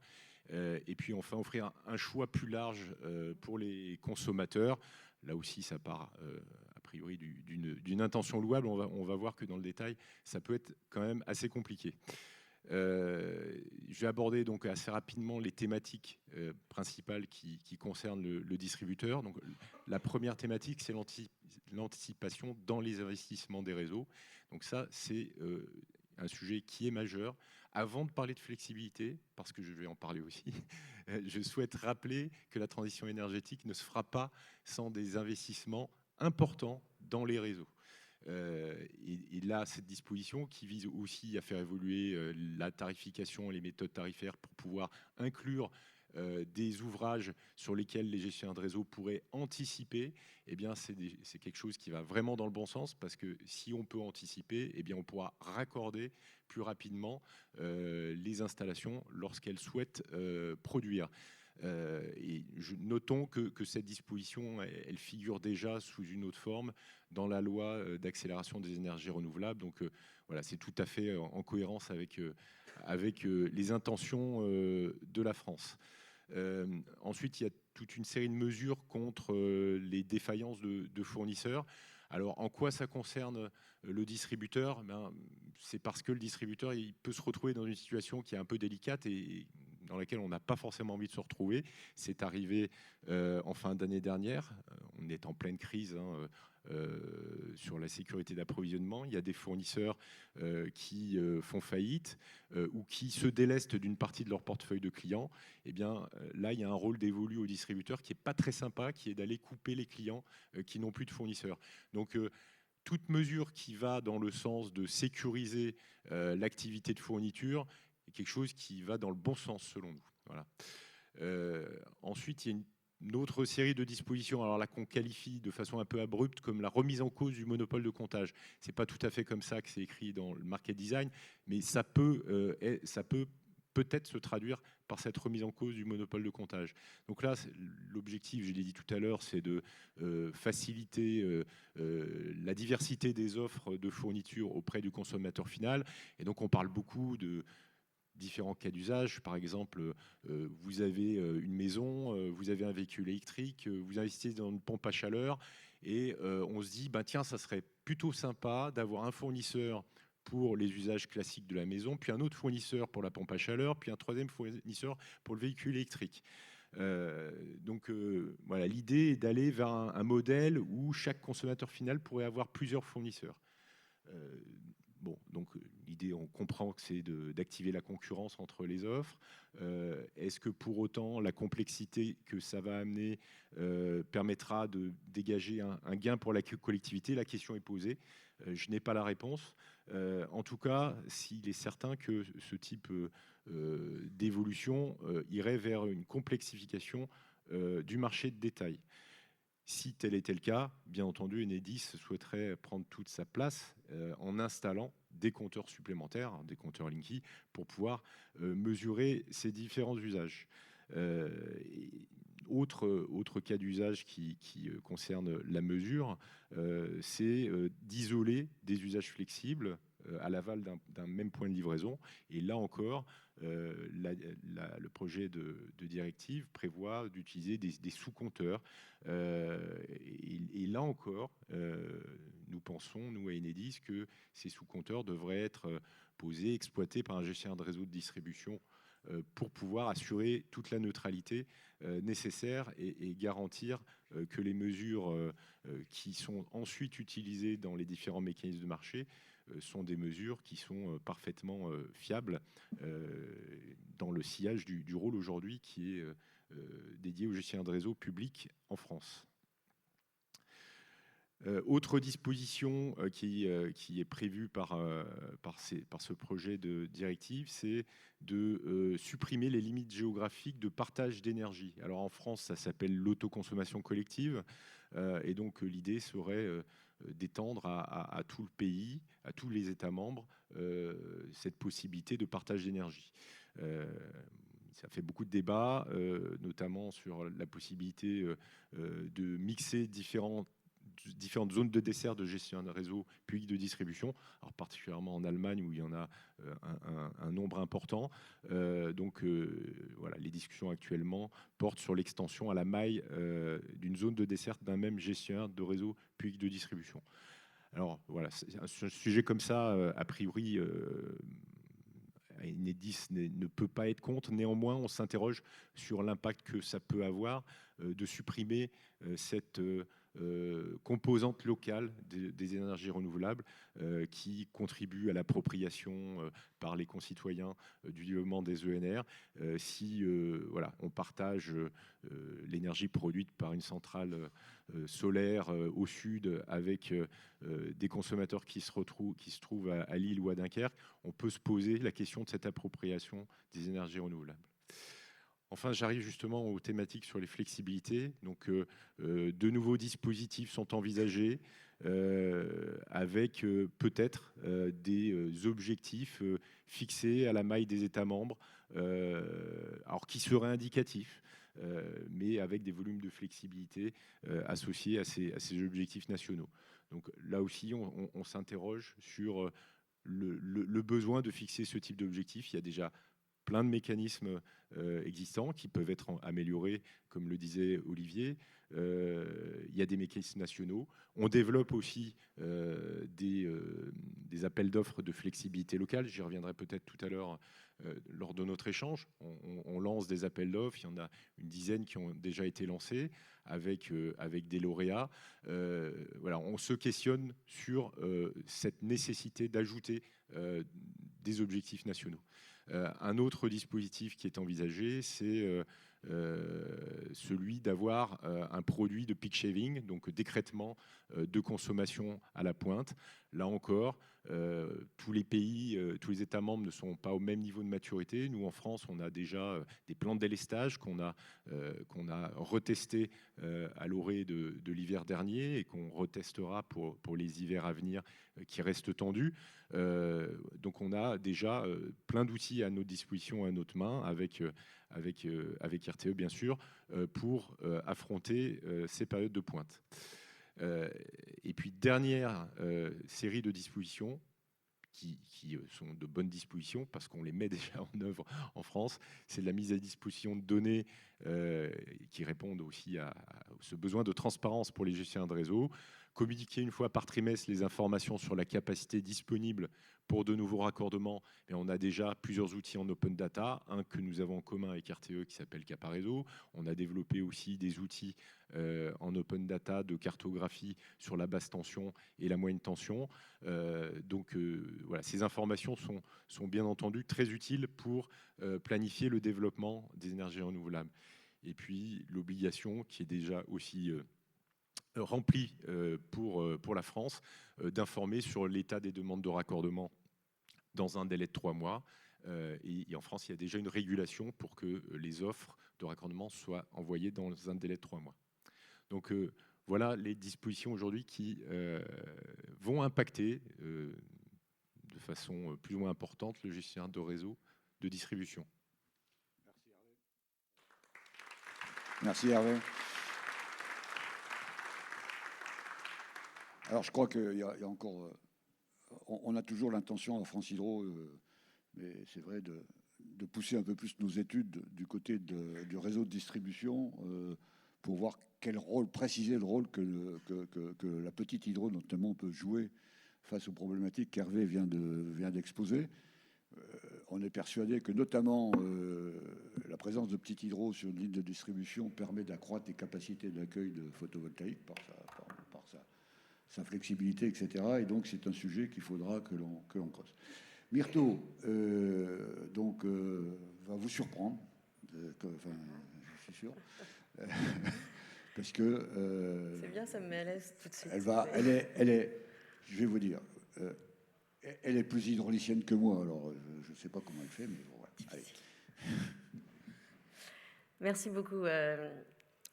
Et puis enfin, offrir un choix plus large pour les consommateurs. Là aussi, ça part a priori d'une intention louable. On va voir que dans le détail, ça peut être quand même assez compliqué. Je vais aborder donc assez rapidement les thématiques principales qui concernent le distributeur. Donc, la première thématique, c'est l'anticipation dans les investissements des réseaux. Donc ça, c'est un sujet qui est majeur. Avant de parler de flexibilité, parce que je vais en parler aussi, je souhaite rappeler que la transition énergétique ne se fera pas sans des investissements importants dans les réseaux. Et là, cette disposition qui vise aussi à faire évoluer la tarification et les méthodes tarifaires pour pouvoir inclure des ouvrages sur lesquels les gestionnaires de réseau pourraient anticiper, eh bien, c'est quelque chose qui va vraiment dans le bon sens, parce que si on peut anticiper, eh bien, on pourra raccorder plus rapidement les installations lorsqu'elles souhaitent produire. Et notons que cette disposition, elle figure déjà sous une autre forme dans la loi d'accélération des énergies renouvelables. Donc voilà, c'est tout à fait en cohérence avec les intentions de la France. Ensuite, il y a toute une série de mesures contre les défaillances de fournisseurs. Alors, en quoi ça concerne le distributeur? C'est parce que le distributeur, il peut se retrouver dans une situation qui est un peu délicate et dans laquelle on n'a pas forcément envie de se retrouver. C'est arrivé en fin d'année dernière. On est en pleine crise sur la sécurité d'approvisionnement. Il y a des fournisseurs qui font faillite ou qui se délestent d'une partie de leur portefeuille de clients. Eh bien, là, il y a un rôle dévolu aux distributeurs qui n'est pas très sympa, qui est d'aller couper les clients qui n'ont plus de fournisseurs. Donc, toute mesure qui va dans le sens de sécuriser l'activité de fourniture est quelque chose qui va dans le bon sens, selon nous. Voilà. Ensuite, il y a une autre série de dispositions, alors là qu'on qualifie de façon un peu abrupte comme la remise en cause du monopole de comptage. C'est pas tout à fait comme ça que c'est écrit dans le market design, mais ça peut peut-être se traduire par cette remise en cause du monopole de comptage. Donc là, l'objectif, je l'ai dit tout à l'heure, c'est de faciliter la diversité des offres de fourniture auprès du consommateur final. Et donc on parle beaucoup de différents cas d'usage. Par exemple, vous avez une maison, vous avez un véhicule électrique, vous investissez dans une pompe à chaleur et on se dit, tiens, ça serait plutôt sympa d'avoir un fournisseur pour les usages classiques de la maison, puis un autre fournisseur pour la pompe à chaleur, puis un troisième fournisseur pour le véhicule électrique. Donc voilà, l'idée est d'aller vers un modèle où chaque consommateur final pourrait avoir plusieurs fournisseurs. Bon, donc l'idée, on comprend que c'est d'activer la concurrence entre les offres. Est-ce que pour autant, la complexité que ça va amener permettra de dégager un gain pour la collectivité? La question est posée. Je n'ai pas la réponse. En tout cas, s'il est certain que ce type d'évolution irait vers une complexification du marché de détail. Si tel était le cas, bien entendu, Enedis souhaiterait prendre toute sa place en installant des compteurs supplémentaires, des compteurs Linky, pour pouvoir mesurer ces différents usages. Autre cas d'usage qui concerne la mesure, c'est d'isoler des usages flexibles à l'aval d'un même point de livraison. Et là encore, le projet de directive prévoit d'utiliser des sous-compteurs. Et là encore, nous pensons, nous à Enedis, que ces sous-compteurs devraient être posés, exploités par un gestionnaire de réseau de distribution pour pouvoir assurer toute la neutralité nécessaire et garantir que les mesures qui sont ensuite utilisées dans les différents mécanismes de marché sont des mesures qui sont parfaitement fiables dans le sillage du rôle aujourd'hui qui est dédié aux gestionnaires de réseau publics en France. Autre disposition qui est prévue par ce projet de directive, c'est de supprimer les limites géographiques de partage d'énergie. Alors en France, ça s'appelle l'autoconsommation collective, et donc l'idée serait d'étendre à tout le pays, à tous les États membres, cette possibilité de partage d'énergie. Ça fait beaucoup de débats, notamment sur la possibilité de mixer différentes zones de dessert de gestion de réseau public de distribution, alors particulièrement en Allemagne où il y en a un nombre important. Voilà, les discussions actuellement portent sur l'extension à la maille d'une zone de dessert d'un même gestionnaire de réseau public de distribution. Alors voilà, c'est un sujet comme ça, a priori, Enedis ne peut pas être contre. Néanmoins, on s'interroge sur l'impact que ça peut avoir de supprimer cette composante locale des énergies renouvelables qui contribue à l'appropriation par les concitoyens du développement des ENR. Si voilà, on partage l'énergie produite par une centrale solaire au sud avec des consommateurs qui se trouvent à Lille ou à Dunkerque, on peut se poser la question de cette appropriation des énergies renouvelables. Enfin, j'arrive justement aux thématiques sur les flexibilités. Donc, de nouveaux dispositifs sont envisagés avec peut-être des objectifs fixés à la maille des États membres, alors qui seraient indicatifs, mais avec des volumes de flexibilité associés à ces objectifs nationaux. Donc là aussi, on s'interroge sur le besoin de fixer ce type d'objectif. Il y a déjà plein de mécanismes existants qui peuvent être améliorés, comme le disait Olivier. Il y a des mécanismes nationaux. On développe aussi des appels d'offres de flexibilité locale. J'y reviendrai peut-être tout à l'heure lors de notre échange. On lance des appels d'offres. Il y en a une dizaine qui ont déjà été lancés avec des lauréats. Voilà, on se questionne sur cette nécessité d'ajouter des objectifs nationaux. Un autre dispositif qui est envisagé, c'est celui d'avoir un produit de peak shaving, donc d'écrêtement de consommation à la pointe. Là encore, tous les pays, tous les États membres ne sont pas au même niveau de maturité. Nous, en France, on a déjà des plans de délestage qu'on a retestés à l'orée de l'hiver dernier et qu'on retestera pour les hivers à venir qui restent tendus. Donc on a déjà plein d'outils à notre disposition, à notre main, avec RTE bien sûr, pour affronter ces périodes de pointe. Et puis dernière série de dispositions qui sont de bonnes dispositions parce qu'on les met déjà en œuvre en France, c'est la mise à disposition de données qui répondent aussi à ce besoin de transparence pour les gestionnaires de réseau. Communiquer une fois par trimestre les informations sur la capacité disponible pour de nouveaux raccordements. Et on a déjà plusieurs outils en open data, un que nous avons en commun avec RTE qui s'appelle Caparezo. On a développé aussi des outils en open data de cartographie sur la basse tension et la moyenne tension. Voilà, ces informations sont bien entendu très utiles pour planifier le développement des énergies renouvelables. Et puis l'obligation qui est déjà aussi rempli pour la France, d'informer sur l'état des demandes de raccordement dans un délai de 3 mois. Et en France, il y a déjà une régulation pour que les offres de raccordement soient envoyées dans un délai de 3 mois. Donc voilà les dispositions aujourd'hui qui vont impacter de façon plus ou moins importante le gestionnaire de réseau de distribution. Merci Hervé. Alors, je crois qu'il y a encore... on a toujours l'intention à France Hydro, mais c'est vrai, de pousser un peu plus nos études du côté du réseau de distribution pour voir quel rôle, préciser le rôle que la petite hydro, notamment, peut jouer face aux problématiques qu'Hervé vient d'exposer. On est persuadé que, notamment, la présence de petite hydro sur une ligne de distribution permet d'accroître les capacités d'accueil de photovoltaïque par sa flexibilité, etc. Et donc, c'est un sujet qu'il faudra que l'on creuse. Myrto, va vous surprendre, je suis sûr, parce que... c'est bien, ça me met à l'aise tout de suite. Elle est, je vais vous dire, elle est plus hydraulicienne que moi, alors je ne sais pas comment elle fait, mais bon, voilà. Allez. Merci beaucoup,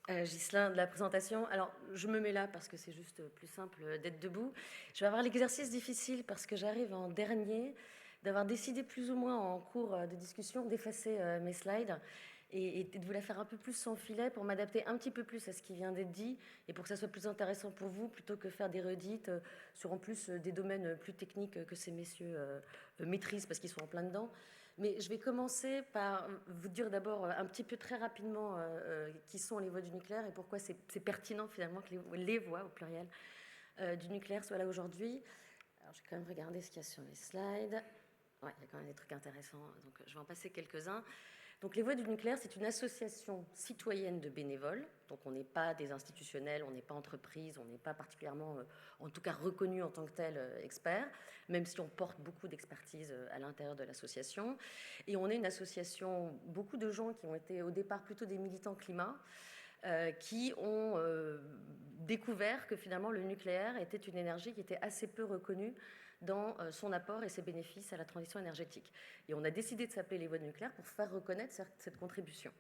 Ghislain, de la présentation. Alors, je me mets là parce que c'est juste plus simple d'être debout. Je vais avoir l'exercice difficile parce que j'arrive en dernier, d'avoir décidé plus ou moins en cours de discussion d'effacer mes slides et de vous la faire un peu plus sans filet pour m'adapter un petit peu plus à ce qui vient d'être dit et pour que ça soit plus intéressant pour vous plutôt que faire des redites sur en plus des domaines plus techniques que ces messieurs maîtrisent parce qu'ils sont en plein dedans. Mais je vais commencer par vous dire d'abord un petit peu très rapidement qui sont les voies du nucléaire et pourquoi c'est pertinent finalement que les voies au pluriel du nucléaire soient là aujourd'hui. Alors je vais quand même regarder ce qu'il y a sur les slides. Ouais, il y a quand même des trucs intéressants, donc je vais en passer quelques-uns. Donc les Voix du nucléaire, c'est une association citoyenne de bénévoles. Donc on n'est pas des institutionnels, on n'est pas entreprise, on n'est pas particulièrement, en tout cas reconnu en tant que tel expert, même si on porte beaucoup d'expertise à l'intérieur de l'association. Et on est une association, beaucoup de gens qui ont été au départ plutôt des militants climat, qui ont découvert que finalement le nucléaire était une énergie qui était assez peu reconnue dans son apport et ses bénéfices à la transition énergétique. Et on a décidé de s'appeler les Voix du nucléaire pour faire reconnaître cette contribution.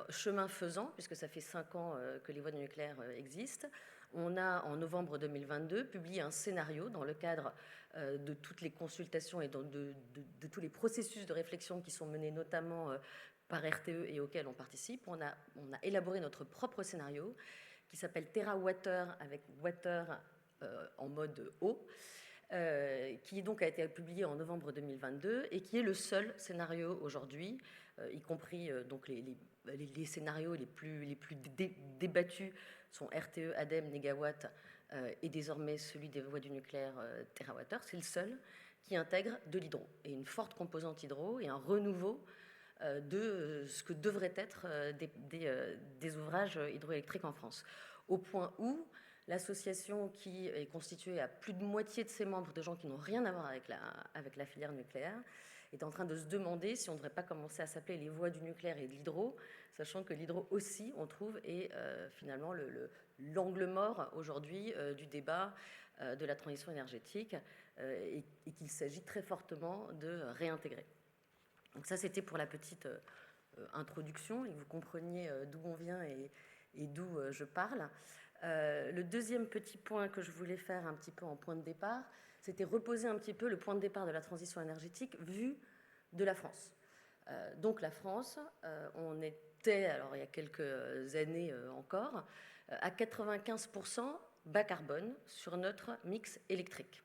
Chemin faisant, puisque ça fait 5 ans que les Voix du nucléaire existent, on a en novembre 2022 publié un scénario dans le cadre de toutes les consultations et de tous les processus de réflexion qui sont menés notamment par RTE et auxquels on participe. On a élaboré notre propre scénario qui s'appelle TerraWater avec water en mode eau. Qui donc a été publié en novembre 2022 et qui est le seul scénario aujourd'hui, y compris donc les scénarios les plus débattus sont RTE, ADEME, Négawatt et désormais celui des voies du nucléaire TerraWater. C'est le seul qui intègre de l'hydro et une forte composante hydro et un renouveau de ce que devraient être des ouvrages hydroélectriques en France. Au point où l'association, qui est constituée à plus de moitié de ses membres de gens qui n'ont rien à voir avec la filière nucléaire, est en train de se demander si on ne devrait pas commencer à s'appeler les voies du nucléaire et de l'hydro, sachant que l'hydro aussi, on trouve, est finalement l'angle mort aujourd'hui du débat de la transition énergétique et qu'il s'agit très fortement de réintégrer. Donc ça, c'était pour la petite introduction et que vous compreniez d'où on vient et d'où je parle. Le deuxième petit point que je voulais faire un petit peu en point de départ, c'était reposer un petit peu le point de départ de la transition énergétique vu de la France. Donc la France, on était, alors il y a quelques années encore, à 95% bas carbone sur notre mix électrique.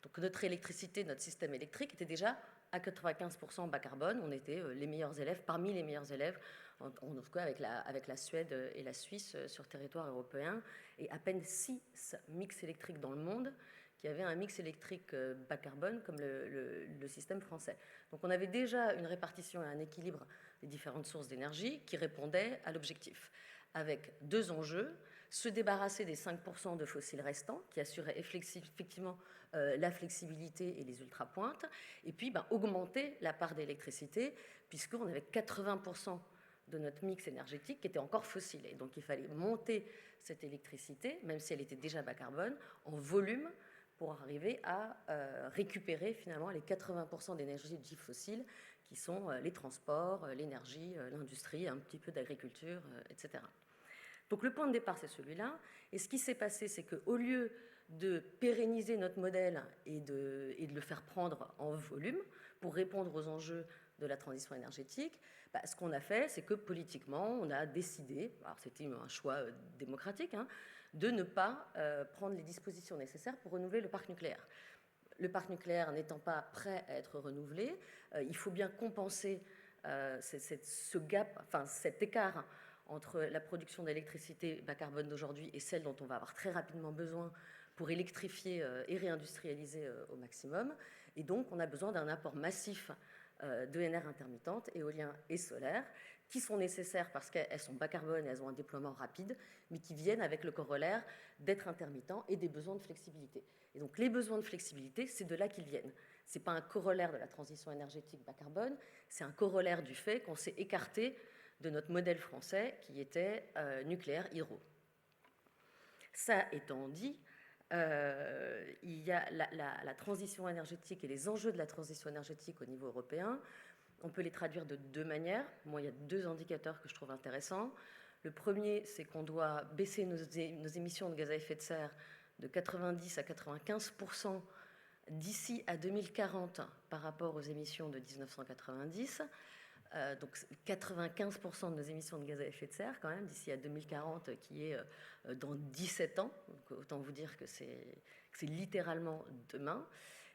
Donc notre électricité, notre système électrique était déjà à 95% bas carbone. On était les meilleurs élèves, parmi les meilleurs élèves, en tout cas avec la Suède et la Suisse sur territoire européen, et à peine 6 mix électriques dans le monde qui avaient un mix électrique bas carbone comme le système français. Donc on avait déjà une répartition et un équilibre des différentes sources d'énergie qui répondaient à l'objectif, avec 2 enjeux: se débarrasser des 5% de fossiles restants qui assuraient effectivement la flexibilité et les ultrapointes, et puis augmenter la part d'électricité, puisqu'on avait 80% de notre mix énergétique qui était encore fossile. Et donc il fallait monter cette électricité, même si elle était déjà bas carbone, en volume pour arriver à récupérer finalement les 80% d'énergie dite fossile qui sont les transports, l'énergie, l'industrie, un petit peu d'agriculture, etc. Donc le point de départ, c'est celui-là. Et ce qui s'est passé, c'est qu'au lieu de pérenniser notre modèle et de le faire prendre en volume pour répondre aux enjeux de la transition énergétique, ce qu'on a fait, c'est que politiquement, on a décidé, alors c'était un choix démocratique, de ne pas prendre les dispositions nécessaires pour renouveler le parc nucléaire. Le parc nucléaire n'étant pas prêt à être renouvelé, il faut bien compenser ce gap, enfin cet écart entre la production d'électricité bas carbone d'aujourd'hui et celle dont on va avoir très rapidement besoin pour électrifier et réindustrialiser au maximum. Et donc, on a besoin d'un apport massif d'ENR intermittentes, éolien et solaire, qui sont nécessaires parce qu'elles sont bas carbone et elles ont un déploiement rapide, mais qui viennent avec le corollaire d'être intermittents et des besoins de flexibilité. Et donc les besoins de flexibilité, c'est de là qu'ils viennent. Ce n'est pas un corollaire de la transition énergétique bas carbone, c'est un corollaire du fait qu'on s'est écarté de notre modèle français qui était nucléaire hydro. Ça étant dit, il y a la transition énergétique et les enjeux de la transition énergétique au niveau européen. On peut les traduire de deux manières. Moi, il y a deux indicateurs que je trouve intéressants. Le premier, c'est qu'on doit baisser nos émissions de gaz à effet de serre de 90 à 95% d'ici à 2040 par rapport aux émissions de 1990. Donc 95% de nos émissions de gaz à effet de serre quand même d'ici à 2040, qui est dans 17 ans. Donc, autant vous dire que c'est littéralement demain.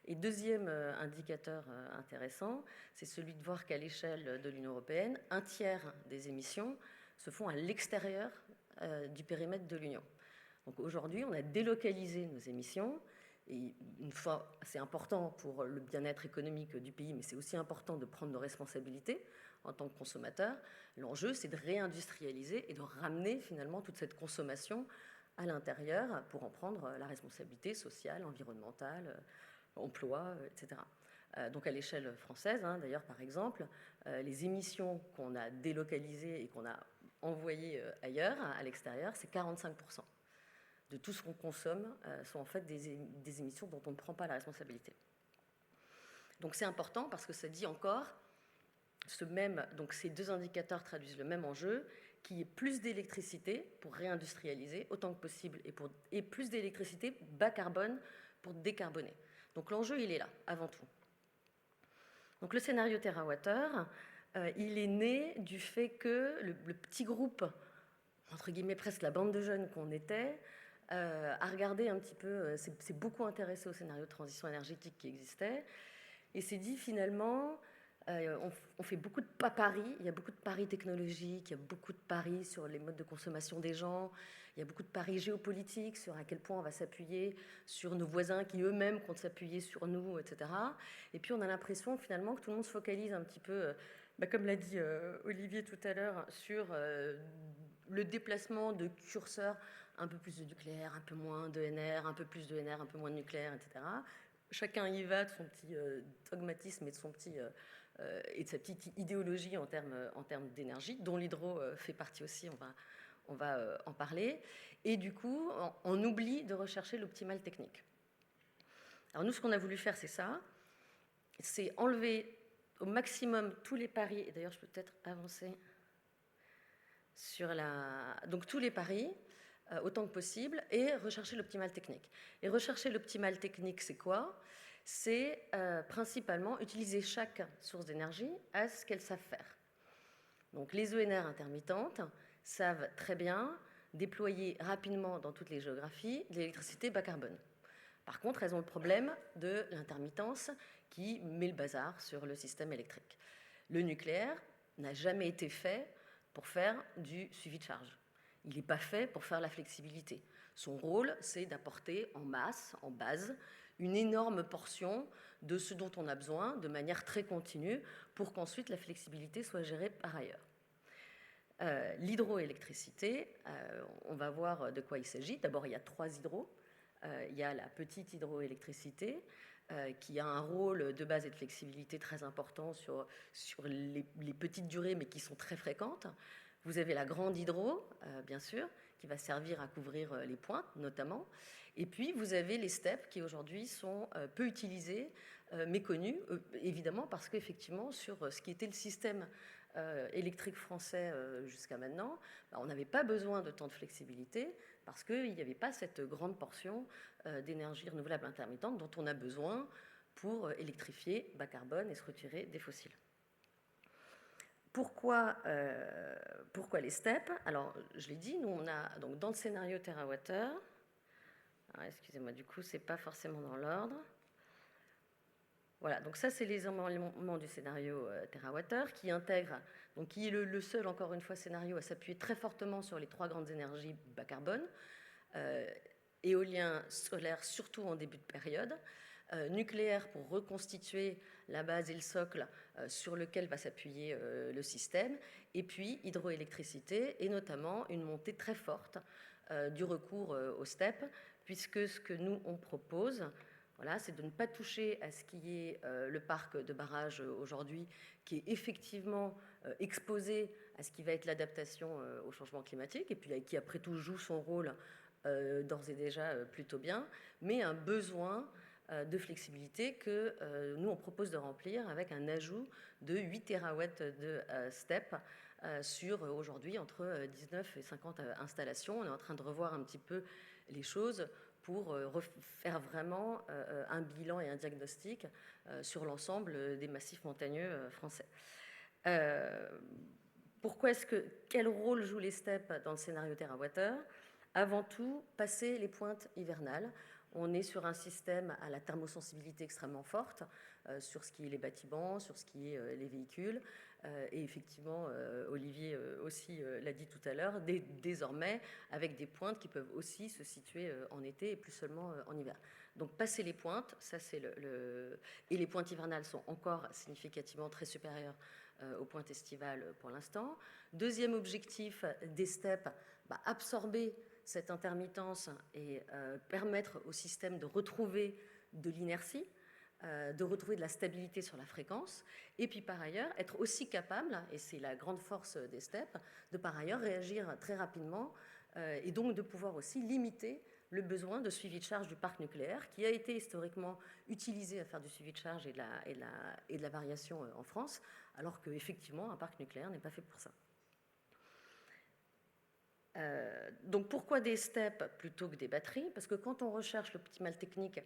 Et deuxième indicateur intéressant, c'est celui de voir qu'à l'échelle de l'Union européenne, un tiers des émissions se font à l'extérieur du périmètre de l'Union. Donc aujourd'hui, on a délocalisé nos émissions. Et une fois, c'est important pour le bien-être économique du pays, mais c'est aussi important de prendre nos responsabilités en tant que consommateurs. L'enjeu, c'est de réindustrialiser et de ramener finalement toute cette consommation à l'intérieur pour en prendre la responsabilité sociale, environnementale, emploi, etc. Donc à l'échelle française, d'ailleurs, par exemple, les émissions qu'on a délocalisées et qu'on a envoyées ailleurs, à l'extérieur, c'est 45%. De tout ce qu'on consomme sont en fait des émissions dont on ne prend pas la responsabilité. Donc c'est important parce que ça dit encore, donc ces deux indicateurs traduisent le même enjeu, qui est plus d'électricité pour réindustrialiser autant que possible et plus d'électricité bas carbone pour décarboner. Donc l'enjeu, il est là, avant tout. Donc le scénario TWh, il est né du fait que le petit groupe, entre guillemets presque la bande de jeunes qu'on était, a regardé un petit peu, s'est beaucoup intéressé au scénario de transition énergétique qui existait, et s'est dit finalement, on fait beaucoup de paris, il y a beaucoup de paris technologiques, il y a beaucoup de paris sur les modes de consommation des gens, il y a beaucoup de paris géopolitiques sur à quel point on va s'appuyer sur nos voisins qui eux-mêmes comptent s'appuyer sur nous, etc. Et puis on a l'impression finalement que tout le monde se focalise un petit peu, comme l'a dit Olivier tout à l'heure, sur le déplacement de curseurs, un peu plus de nucléaire, un peu moins d'ENR, un peu plus d'ENR, un peu moins de nucléaire, etc. Chacun y va de son petit dogmatisme et de de sa petite idéologie en termes d'énergie, dont l'hydro fait partie aussi, on va en parler. Et du coup, on oublie de rechercher l'optimal technique. Alors nous, ce qu'on a voulu faire, c'est ça, c'est enlever au maximum tous les paris, et d'ailleurs je peux peut-être avancer sur donc tous les paris, autant que possible, et rechercher l'optimal technique. Et rechercher l'optimal technique, c'est quoi ? C'est principalement utiliser chaque source d'énergie à ce qu'elles savent faire. Donc les ENR intermittentes savent très bien déployer rapidement dans toutes les géographies de l'électricité bas carbone. Par contre, elles ont le problème de l'intermittence qui met le bazar sur le système électrique. Le nucléaire n'a jamais été fait pour faire du suivi de charge. Il n'est pas fait pour faire la flexibilité. Son rôle, c'est d'apporter en masse, en base, une énorme portion de ce dont on a besoin de manière très continue pour qu'ensuite la flexibilité soit gérée par ailleurs. L'hydroélectricité, on va voir de quoi il s'agit. D'abord, il y a 3 hydros. Il y a la petite hydroélectricité qui a un rôle de base et de flexibilité très important sur les petites durées, mais qui sont très fréquentes. Vous avez la grande hydro, bien sûr, qui va servir à couvrir les pointes, notamment. Et puis, vous avez les steppes qui, aujourd'hui, sont peu utilisées, méconnues, évidemment, parce qu'effectivement, sur ce qui était le système électrique français jusqu'à maintenant, on n'avait pas besoin de tant de flexibilité, parce qu'il n'y avait pas cette grande portion d'énergie renouvelable intermittente dont on a besoin pour électrifier bas carbone et se retirer des fossiles. Pourquoi les steppes ? Alors, je l'ai dit, nous, on a donc dans le scénario TWh, excusez-moi, du coup, ce n'est pas forcément dans l'ordre. Voilà, donc ça, c'est les éléments du scénario TWh qui intègre, donc qui est le seul, encore une fois, scénario à s'appuyer très fortement sur les 3 grandes énergies bas carbone, éolien, solaire, surtout en début de période, nucléaire pour reconstituer la base et le socle sur lequel va s'appuyer le système, et puis hydroélectricité, et notamment une montée très forte du recours aux steppes, puisque ce que nous, on propose, voilà, c'est de ne pas toucher à ce qui est le parc de barrages aujourd'hui, qui est effectivement exposé à ce qui va être l'adaptation au changement climatique, et puis qui après tout joue son rôle d'ores et déjà plutôt bien, mais un besoin de flexibilité que nous, on propose de remplir avec un ajout de 8 TW de STEP sur aujourd'hui entre 19 et 50 installations. On est en train de revoir un petit peu les choses pour faire vraiment un bilan et un diagnostic sur l'ensemble des massifs montagneux français. Quel rôle jouent les steppes dans le scénario TerraWater ? Avant tout, passer les pointes hivernales. On est sur un système à la thermosensibilité extrêmement forte, sur ce qui est les bâtiments, sur ce qui est les véhicules. Et effectivement, Olivier aussi l'a dit tout à l'heure, désormais avec des pointes qui peuvent aussi se situer en été et plus seulement en hiver. Donc passer les pointes, ça c'est et les pointes hivernales sont encore significativement très supérieures aux pointes estivales pour l'instant. Deuxième objectif des steppes, absorber cette intermittence et permettre au système de retrouver de l'inertie, de retrouver de la stabilité sur la fréquence, et puis par ailleurs être aussi capable, et c'est la grande force des steppes, de par ailleurs réagir très rapidement et donc de pouvoir aussi limiter le besoin de suivi de charge du parc nucléaire qui a été historiquement utilisé à faire du suivi de charge et de la variation en France, alors qu'effectivement un parc nucléaire n'est pas fait pour ça. Donc pourquoi des steppes plutôt que des batteries ? Parce que quand on recherche l'optimal technique,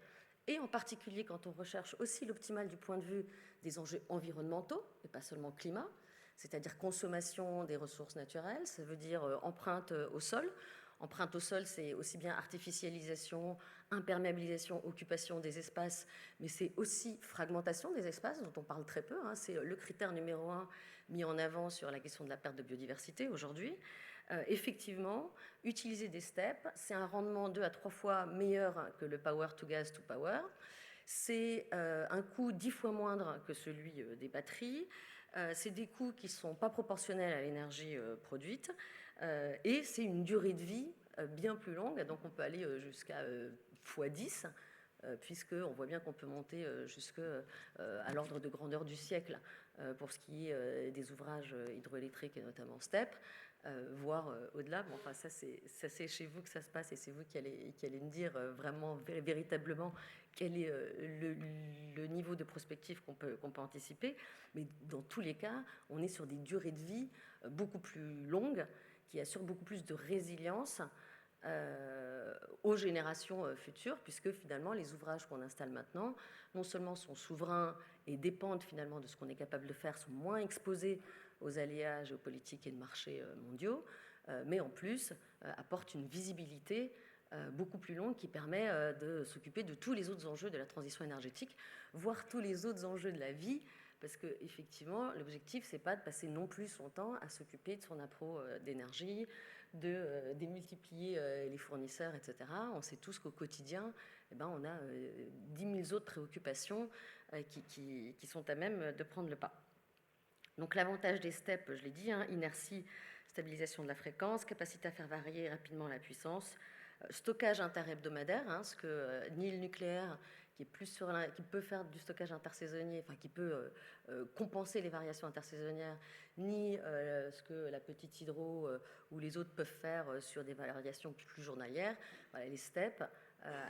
et en particulier quand on recherche aussi l'optimal du point de vue des enjeux environnementaux, et pas seulement climat, c'est-à-dire consommation des ressources naturelles, ça veut dire empreinte au sol. Empreinte au sol, c'est aussi bien artificialisation, imperméabilisation, occupation des espaces, mais c'est aussi fragmentation des espaces, dont on parle très peu. C'est le critère numéro 1 mis en avant sur la question de la perte de biodiversité aujourd'hui. Effectivement, utiliser des steppes, c'est un rendement 2 à 3 fois meilleur que le power to gas to power. C'est un coût 10 fois moindre que celui des batteries. C'est des coûts qui ne sont pas proportionnels à l'énergie produite. Et c'est une durée de vie bien plus longue. Donc on peut aller jusqu'à x10, puisqu'on voit bien qu'on peut monter jusqu'à l'ordre de grandeur du siècle pour ce qui est des ouvrages hydroélectriques et notamment STEP. Voire au-delà. Bon, enfin, ça c'est chez vous que ça se passe et c'est vous qui allez me dire vraiment, véritablement, quel est le niveau de prospective qu'on peut anticiper. Mais dans tous les cas, on est sur des durées de vie beaucoup plus longues qui assurent beaucoup plus de résilience aux générations futures, puisque finalement les ouvrages qu'on installe maintenant, non seulement sont souverains et dépendent finalement de ce qu'on est capable de faire, sont moins exposés aux aléas géopolitiques et de marchés mondiaux, mais en plus apportent une visibilité beaucoup plus longue qui permet de s'occuper de tous les autres enjeux de la transition énergétique, voire tous les autres enjeux de la vie, parce qu'effectivement, l'objectif, c'est pas de passer non plus son temps à s'occuper de son appro d'énergie, de démultiplier les fournisseurs, etc. On sait tous qu'au quotidien, on a 10 000 autres préoccupations qui sont à même de prendre le pas. Donc l'avantage des steppes, je l'ai dit, inertie, stabilisation de la fréquence, capacité à faire varier rapidement la puissance, stockage interhebdomadaire, ce que ni le nucléaire, qui peut faire du stockage intersaisonnier, enfin qui peut compenser les variations intersaisonnières, ni ce que la petite hydro ou les autres peuvent faire sur des variations plus journalières. Voilà, les steppes,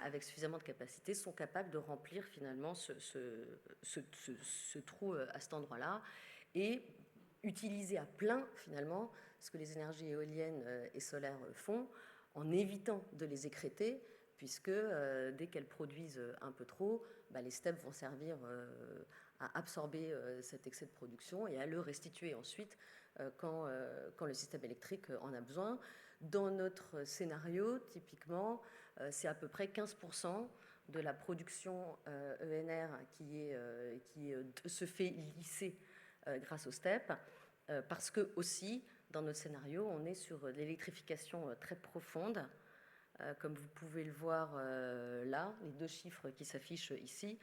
avec suffisamment de capacité, sont capables de remplir finalement ce trou à cet endroit-là et utiliser à plein finalement ce que les énergies éoliennes et solaires font, en évitant de les écréter, puisque dès qu'elles produisent un peu trop, les steppes vont servir à absorber cet excès de production et à le restituer ensuite quand le système électrique en a besoin. Dans notre scénario, typiquement, c'est à peu près 15% de la production ENR qui se fait lisser grâce aux steppes, parce que aussi, dans notre scénario, on est sur l'électrification très profonde. Comme vous pouvez le voir là, les deux chiffres qui s'affichent ici,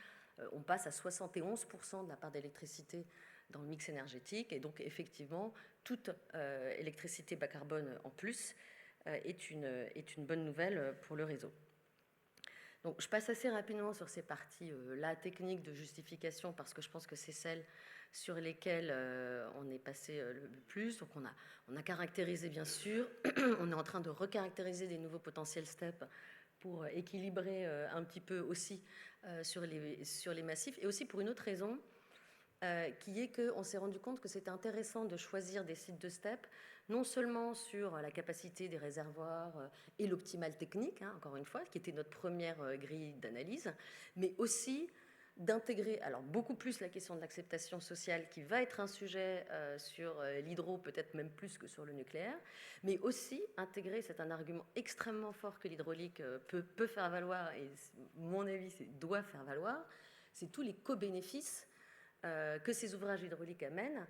on passe à 71% de la part d'électricité dans le mix énergétique. Et donc, effectivement, toute électricité bas carbone en plus est une bonne nouvelle pour le réseau. Donc, je passe assez rapidement sur ces parties-là techniques de justification parce que je pense que c'est celles sur lesquelles on est passé le plus. Donc, on a caractérisé, bien sûr. On est en train de recaractériser des nouveaux potentiels STEP pour équilibrer un petit peu aussi sur les massifs. Et aussi pour une autre raison, qui est qu'on s'est rendu compte que c'était intéressant de choisir des sites de STEP, non seulement sur la capacité des réservoirs et l'optimal technique, encore une fois, qui était notre première grille d'analyse, mais aussi d'intégrer, alors beaucoup plus la question de l'acceptation sociale, qui va être un sujet sur l'hydro, peut-être même plus que sur le nucléaire, mais aussi intégrer, c'est un argument extrêmement fort que l'hydraulique peut faire valoir, et mon avis, doit faire valoir, c'est tous les co-bénéfices que ces ouvrages hydrauliques amènent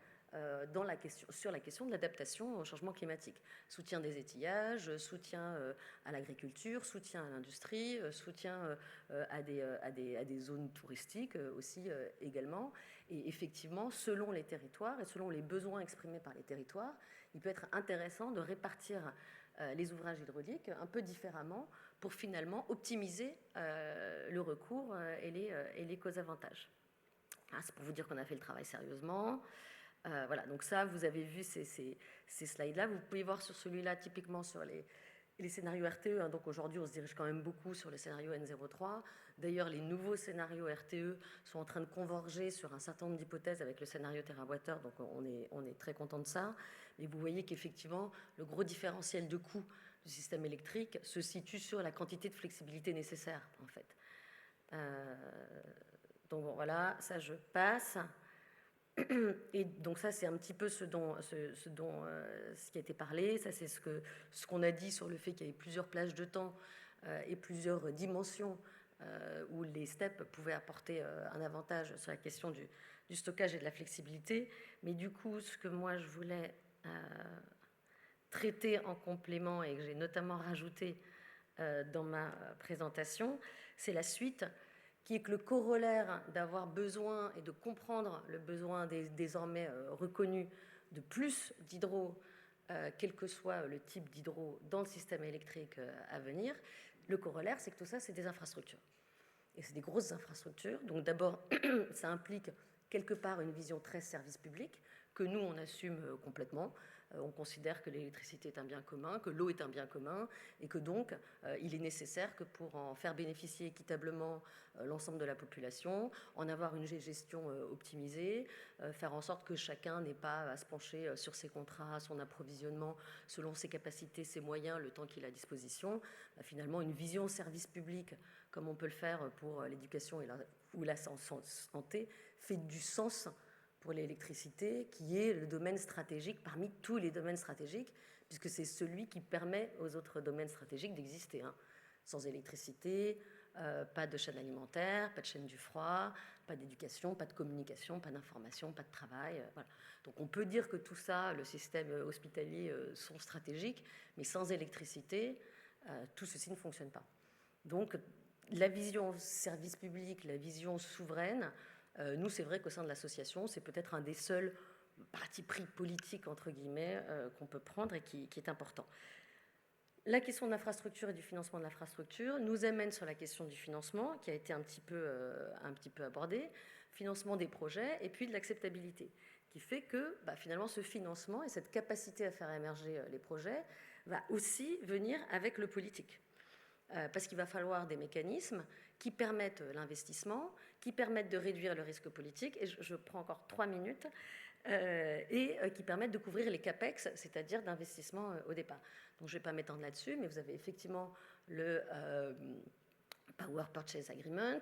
sur la question de l'adaptation au changement climatique. Soutien des étillages, soutien à l'agriculture, soutien à l'industrie, soutien à des zones touristiques aussi également. Et effectivement, selon les territoires et selon les besoins exprimés par les territoires, il peut être intéressant de répartir les ouvrages hydrauliques un peu différemment pour finalement optimiser le recours et les causes-avantages. C'est pour vous dire qu'on a fait le travail sérieusement. Voilà, donc ça, vous avez vu ces slides-là. Vous pouvez voir sur celui-là, typiquement sur les scénarios RTE. Donc aujourd'hui, on se dirige quand même beaucoup sur le scénario N03. D'ailleurs, les nouveaux scénarios RTE sont en train de converger sur un certain nombre d'hypothèses avec le scénario TWh. Donc on est très content de ça. Mais vous voyez qu'effectivement, le gros différentiel de coût du système électrique se situe sur la quantité de flexibilité nécessaire, en fait. Donc bon, voilà, ça je passe. Et donc ça, c'est un petit peu ce qui a été parlé. Ça, c'est ce qu'on a dit sur le fait qu'il y avait plusieurs plages de temps et plusieurs dimensions où les STEP pouvaient apporter un avantage sur la question du stockage et de la flexibilité. Mais du coup, ce que moi, je voulais traiter en complément et que j'ai notamment rajouté dans ma présentation, c'est la suite, qui est que le corollaire d'avoir besoin et de comprendre le besoin désormais reconnu de plus d'hydro, quel que soit le type d'hydro dans le système électrique à venir, le corollaire, c'est que tout ça, c'est des infrastructures. Et c'est des grosses infrastructures. Donc d'abord, ça implique quelque part une vision très service public, que nous, on assume complètement. On considère que l'électricité est un bien commun, que l'eau est un bien commun, et que donc, il est nécessaire que pour en faire bénéficier équitablement l'ensemble de la population, en avoir une gestion optimisée, faire en sorte que chacun n'ait pas à se pencher sur ses contrats, son approvisionnement, selon ses capacités, ses moyens, le temps qu'il a à disposition. Finalement, une vision service public, comme on peut le faire pour l'éducation ou la santé, fait du sens pour l'électricité, qui est le domaine stratégique parmi tous les domaines stratégiques, puisque c'est celui qui permet aux autres domaines stratégiques d'exister. Sans électricité, pas de chaîne alimentaire, pas de chaîne du froid, pas d'éducation, pas de communication, pas d'information, pas de travail. Voilà. Donc on peut dire que tout ça, le système hospitalier, sont stratégiques, mais sans électricité, tout ceci ne fonctionne pas. Donc la vision service public, la vision souveraine, nous, c'est vrai qu'au sein de l'association, c'est peut-être un des seuls partis pris politiques, entre guillemets, qu'on peut prendre et qui est important. La question de l'infrastructure et du financement de l'infrastructure nous amène sur la question du financement, qui a été un petit peu abordée, financement des projets et puis de l'acceptabilité, qui fait que finalement ce financement et cette capacité à faire émerger les projets va aussi venir avec le politique. Parce qu'il va falloir des mécanismes qui permettent l'investissement, qui permettent de réduire le risque politique, et je prends encore 3 minutes, et qui permettent de couvrir les CAPEX, c'est-à-dire d'investissement au départ. Donc je ne vais pas m'étendre là-dessus, mais vous avez effectivement le Power Purchase Agreement,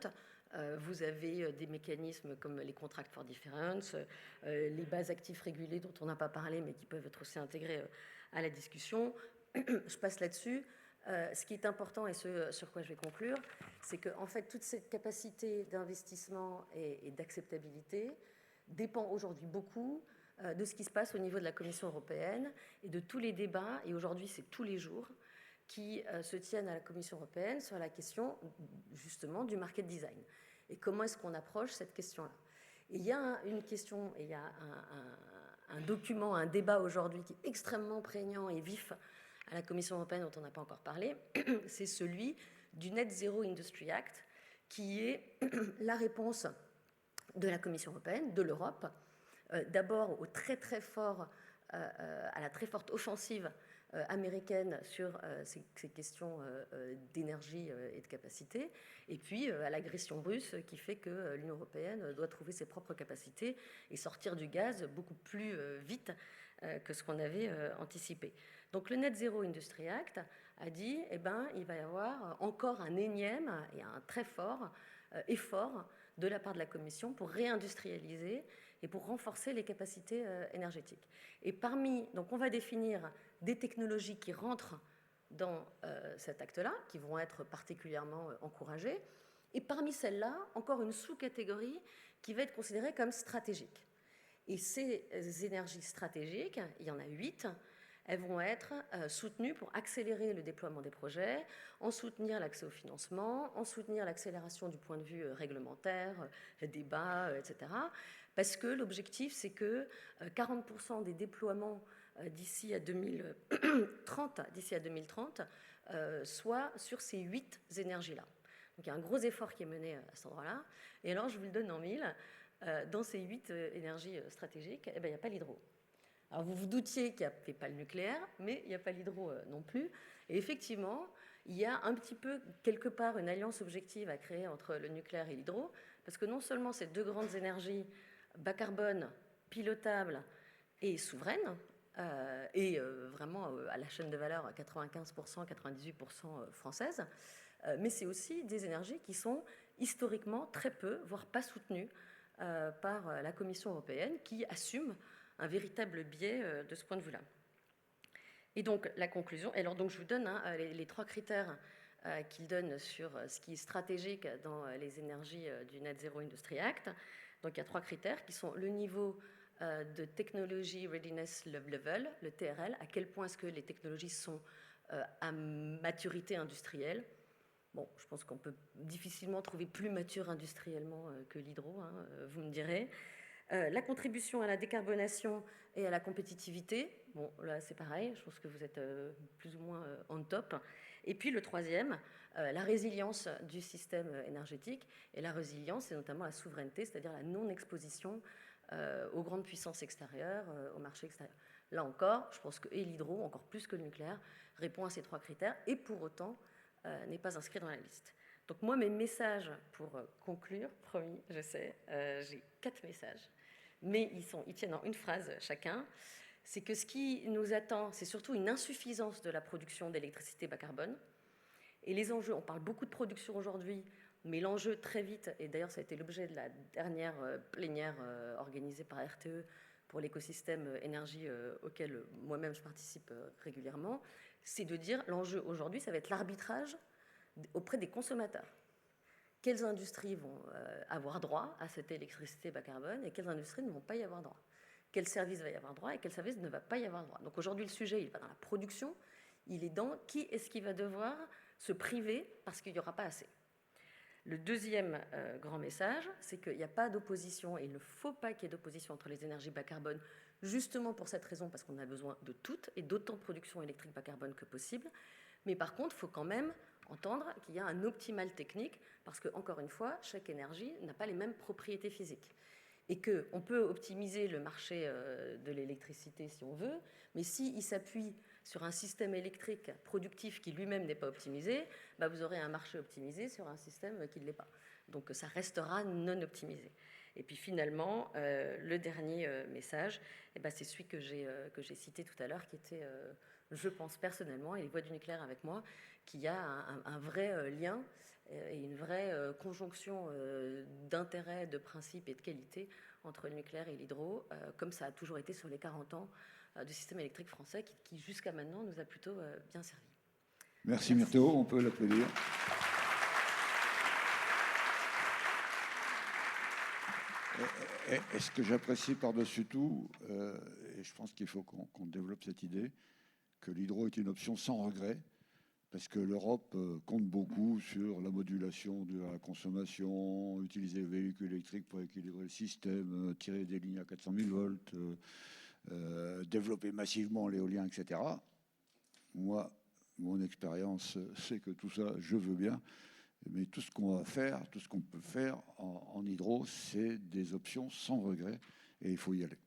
vous avez des mécanismes comme les Contracts for Difference, les bases actifs régulées dont on n'a pas parlé, mais qui peuvent être aussi intégrées à la discussion. Je passe là-dessus. Ce qui est important et ce sur quoi je vais conclure, c'est que en fait, toute cette capacité d'investissement et d'acceptabilité dépend aujourd'hui beaucoup de ce qui se passe au niveau de la Commission européenne et de tous les débats, et aujourd'hui c'est tous les jours, qui se tiennent à la Commission européenne sur la question justement du market design. et comment est-ce qu'on approche cette question-là. Et il y a une question, et il y a un document, un débat aujourd'hui qui est extrêmement prégnant et vif à la Commission européenne dont on n'a pas encore parlé, c'est celui du Net Zero Industry Act, qui est la réponse de la Commission européenne, de l'Europe, d'abord au très très fort, à la très forte offensive américaine sur ces questions d'énergie et de capacité, et puis à l'agression russe qui fait que l'Union européenne doit trouver ses propres capacités et sortir du gaz beaucoup plus vite que ce qu'on avait anticipé. Donc le Net Zero Industry Act a dit, eh ben, il va y avoir encore un énième et un très fort effort de la part de la Commission pour réindustrialiser et pour renforcer les capacités énergétiques. Et donc on va définir des technologies qui rentrent dans cet acte-là, qui vont être particulièrement encouragées, et parmi celles-là, encore une sous-catégorie qui va être considérée comme stratégique. Et ces énergies stratégiques, il y en a 8, elles vont être soutenues pour accélérer le déploiement des projets, en soutenir l'accès au financement, en soutenir l'accélération du point de vue réglementaire, les débats, etc. Parce que l'objectif, c'est que 40% des déploiements d'ici à 2030 soient sur ces 8 énergies-là. Donc il y a un gros effort qui est mené à cet endroit-là. Et alors, je vous le donne en mille, dans ces 8 énergies stratégiques, eh ben, il n'y a pas l'hydro. Alors vous vous doutiez qu'il n'y avait pas le nucléaire, mais il n'y a pas l'hydro non plus. Et effectivement, il y a un petit peu, quelque part, une alliance objective à créer entre le nucléaire et l'hydro, parce que non seulement ces deux grandes énergies bas carbone, pilotables et souveraines, et vraiment à la chaîne de valeur à 95%, 98% françaises, mais c'est aussi des énergies qui sont historiquement très peu, voire pas soutenues par la Commission européenne, qui assume un véritable biais de ce point de vue-là. Et donc, la conclusion, alors donc je vous donne les 3 critères qu'il donne sur ce qui est stratégique dans les énergies du Net Zero Industry Act. Donc, il y a 3 critères qui sont le niveau de Technology Readiness Level, le TRL, à quel point est-ce que les technologies sont à maturité industrielle. Bon, je pense qu'on peut difficilement trouver plus mature industriellement que l'hydro, hein, vous me direz. La contribution à la décarbonation et à la compétitivité, bon là c'est pareil, je pense que vous êtes plus ou moins on top. Et puis le troisième, la résilience du système énergétique. Et la résilience, c'est notamment la souveraineté, c'est-à-dire la non-exposition aux grandes puissances extérieures, au marché extérieur. Là encore, je pense que l'hydro, encore plus que le nucléaire, répond à ces 3 critères et pour autant n'est pas inscrit dans la liste. Donc moi, mes messages pour conclure, promis, je sais, j'ai 4 messages. Mais ils tiennent en une phrase chacun, c'est que ce qui nous attend, c'est surtout une insuffisance de la production d'électricité bas carbone. Et les enjeux, on parle beaucoup de production aujourd'hui, mais l'enjeu très vite, et d'ailleurs ça a été l'objet de la dernière plénière organisée par RTE pour l'écosystème énergie auquel moi-même je participe régulièrement, c'est de dire l'enjeu aujourd'hui, ça va être l'arbitrage auprès des consommateurs. Quelles industries vont avoir droit à cette électricité bas carbone et quelles industries ne vont pas y avoir droit? Quel service va y avoir droit et quel service ne va pas y avoir droit? Donc aujourd'hui, le sujet, il n'est pas dans la production, il est dans qui est-ce qui va devoir se priver parce qu'il n'y aura pas assez. Le deuxième grand message, c'est qu'il n'y a pas d'opposition et il ne faut pas qu'il y ait d'opposition entre les énergies bas carbone, justement pour cette raison, parce qu'on a besoin de toutes et d'autant de production électrique bas carbone que possible. Mais par contre, il faut quand même entendre qu'il y a un optimal technique, parce que, encore une fois, chaque énergie n'a pas les mêmes propriétés physiques. Et qu'on peut optimiser le marché de l'électricité si on veut, mais s'il s'appuie sur un système électrique productif qui lui-même n'est pas optimisé, bah vous aurez un marché optimisé sur un système qui ne l'est pas. Donc ça restera non optimisé. Et puis finalement, le dernier message, c'est celui que j'ai cité tout à l'heure, qui était, je pense personnellement, et les voix du nucléaire avec moi, qu'il y a un vrai lien et une vraie conjonction d'intérêts, de principes et de qualité entre le nucléaire et l'hydro, comme ça a toujours été sur les 40 ans du système électrique français, qui jusqu'à maintenant nous a plutôt bien servi. Merci Myrtho, on peut l'applaudir. Et ce que j'apprécie par-dessus tout, et je pense qu'il faut qu'on développe cette idée, que l'hydro est une option sans regret, parce que l'Europe compte beaucoup sur la modulation de la consommation, utiliser les véhicules électriques pour équilibrer le système, tirer des lignes à 400 000 volts, développer massivement l'éolien, etc. Moi, mon expérience, c'est que tout ça, je veux bien, mais tout ce qu'on va faire, tout ce qu'on peut faire en hydro, c'est des options sans regret, et il faut y aller.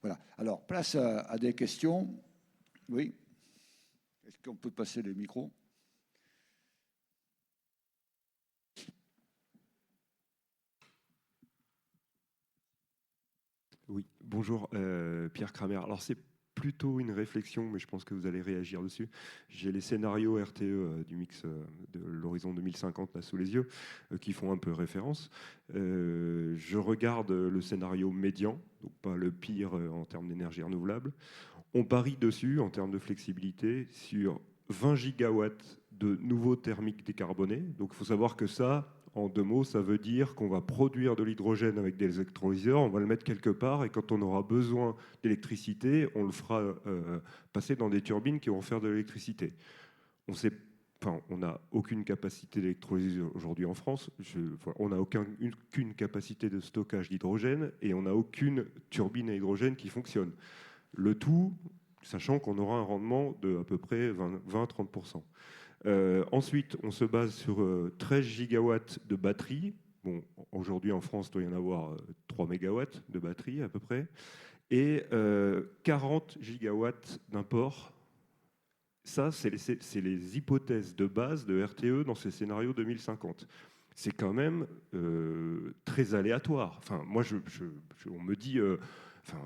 Voilà. Alors, place à des questions. Oui. Est-ce qu'on peut passer les micros ? Oui, bonjour, Pierre Kramer. Alors, c'est plutôt une réflexion, mais je pense que vous allez réagir dessus. J'ai les scénarios RTE du mix de l'horizon 2050 là sous les yeux, qui font un peu référence. Je regarde le scénario médian, donc pas le pire en termes d'énergie renouvelable. On parie dessus, en termes de flexibilité, sur 20 gigawatts de nouveaux thermiques décarbonés. Donc il faut savoir que ça, en 2 mots, ça veut dire qu'on va produire de l'hydrogène avec des électrolyseurs, on va le mettre quelque part, et quand on aura besoin d'électricité, on le fera passer dans des turbines qui vont faire de l'électricité. On n'a aucune capacité d'électrolyse aujourd'hui en France, on n'a aucune capacité de stockage d'hydrogène, et on n'a aucune turbine à hydrogène qui fonctionne. Le tout, sachant qu'on aura un rendement de à peu près 20-30%. Ensuite, on se base sur 13 gigawatts de batterie. Bon, aujourd'hui en France, il doit y en avoir 3 mégawatts de batterie à peu près. Et 40 gigawatts d'import. Ça, c'est les hypothèses de base de RTE dans ces scénarios 2050. C'est quand même très aléatoire. Enfin, moi, on me dit...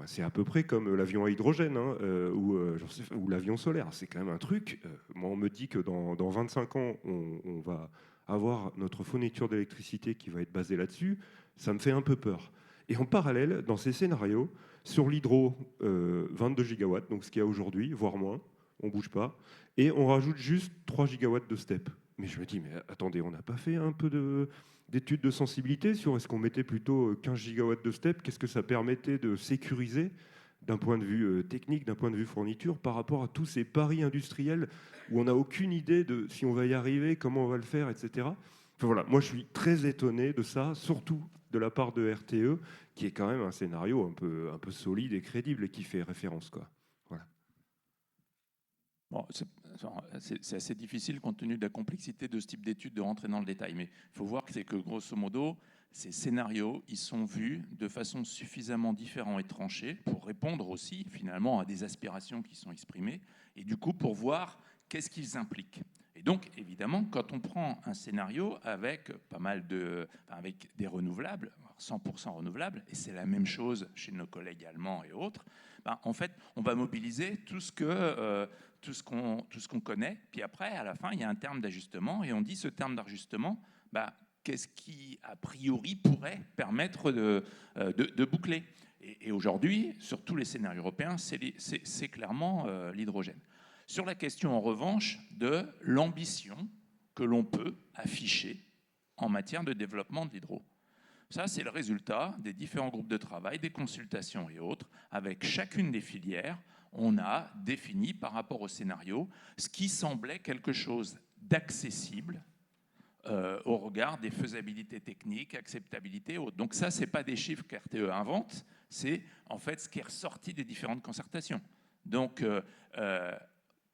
c'est à peu près comme l'avion à hydrogène ou l'avion solaire. C'est quand même un truc. Moi, on me dit que dans 25 ans, on va avoir notre fourniture d'électricité qui va être basée là-dessus. Ça me fait un peu peur. Et en parallèle, dans ces scénarios, sur l'hydro, 22 gigawatts, donc ce qu'il y a aujourd'hui, voire moins, on ne bouge pas. Et on rajoute juste 3 gigawatts de STEP. Mais je me dis, mais attendez, on n'a pas fait un peu d'études de sensibilité sur est-ce qu'on mettait plutôt 15 gigawatts de STEP, qu'est-ce que ça permettait de sécuriser d'un point de vue technique, d'un point de vue fourniture, par rapport à tous ces paris industriels où on n'a aucune idée de si on va y arriver, comment on va le faire, etc. Enfin, voilà, moi je suis très étonné de ça, surtout de la part de RTE, qui est quand même un scénario un peu solide et crédible et qui fait référence, quoi. Voilà. Bon, c'est assez difficile compte tenu de la complexité de ce type d'études de rentrer dans le détail, mais il faut voir que c'est que grosso modo, ces scénarios, ils sont vus de façon suffisamment différente et tranchée pour répondre aussi finalement à des aspirations qui sont exprimées et du coup pour voir qu'est-ce qu'ils impliquent. Et donc évidemment, quand on prend un scénario avec pas mal avec des renouvelables, 100% renouvelables, et c'est la même chose chez nos collègues allemands et autres, en fait, on va mobiliser tout ce qu'on connaît, puis après, à la fin, il y a un terme d'ajustement, et on dit ce terme d'ajustement, qu'est-ce qui, a priori, pourrait permettre de boucler. Et aujourd'hui, sur tous les scénarios européens, c'est clairement l'hydrogène. Sur la question, en revanche, de l'ambition que l'on peut afficher en matière de développement de l'hydro. Ça, c'est le résultat des différents groupes de travail, des consultations et autres. Avec chacune des filières, on a défini par rapport au scénario ce qui semblait quelque chose d'accessible au regard des faisabilités techniques, acceptabilité et autres. Donc ça, ce n'est pas des chiffres qu'RTE invente, c'est en fait ce qui est ressorti des différentes concertations. Donc,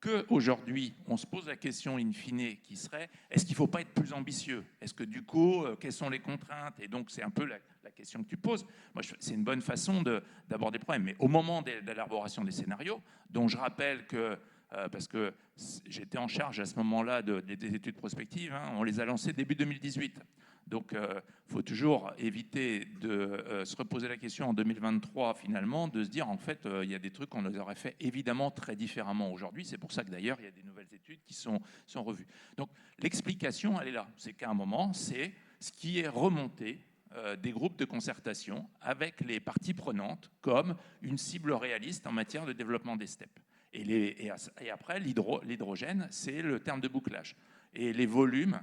qu'aujourd'hui, on se pose la question in fine qui serait, est-ce qu'il ne faut pas être plus ambitieux? Est-ce que du coup, quelles sont les contraintes? Et donc, c'est un peu la question que tu poses. Moi, c'est une bonne façon d'aborder le problème. Mais au moment de l'élaboration des scénarios, dont je rappelle que, parce que j'étais en charge à ce moment-là des études prospectives, on les a lancées début 2018. Donc, il faut toujours éviter de se reposer la question en 2023, finalement, de se dire, en fait, il y a des trucs qu'on aurait fait évidemment très différemment aujourd'hui. C'est pour ça que, d'ailleurs, il y a des nouvelles études qui sont revues. Donc, l'explication, elle est là. C'est qu'à un moment, c'est ce qui est remonté des groupes de concertation avec les parties prenantes comme une cible réaliste en matière de développement des steppes. Et après, l'hydrogène, c'est le terme de bouclage. Et les volumes,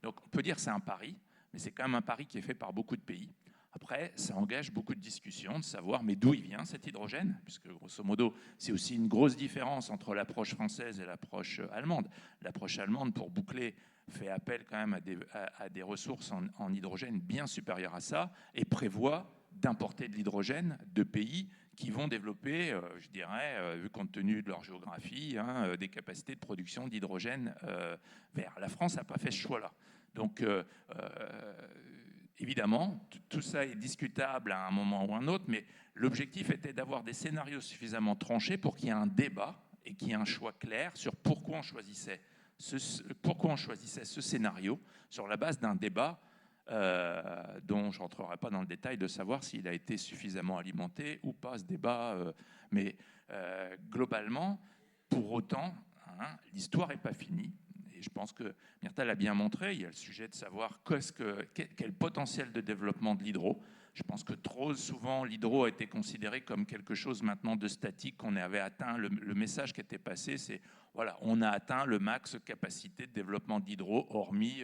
donc on peut dire que c'est un pari, mais c'est quand même un pari qui est fait par beaucoup de pays. Après, ça engage beaucoup de discussions, de savoir mais d'où il vient cet hydrogène, puisque grosso modo, c'est aussi une grosse différence entre l'approche française et l'approche allemande. L'approche allemande, pour boucler, fait appel quand même à des ressources en hydrogène bien supérieures à ça et prévoit d'importer de l'hydrogène de pays qui vont développer, je dirais, vu compte tenu de leur géographie, des capacités de production d'hydrogène vert. La France n'a pas fait ce choix-là. Donc, évidemment, tout ça est discutable à un moment ou un autre, mais l'objectif était d'avoir des scénarios suffisamment tranchés pour qu'il y ait un débat et qu'il y ait un choix clair sur pourquoi on choisissait ce scénario sur la base d'un débat dont je ne rentrerai pas dans le détail de savoir s'il a été suffisamment alimenté ou pas, ce débat. Mais globalement, pour autant, l'histoire n'est pas finie. Et je pense que Myrta l'a bien montré. Il y a le sujet de savoir quel potentiel de développement de l'hydro. Je pense que trop souvent, l'hydro a été considéré comme quelque chose maintenant de statique, qu'on avait atteint. Le message qui était passé, c'est voilà, on a atteint le max capacité de développement d'hydro, hormis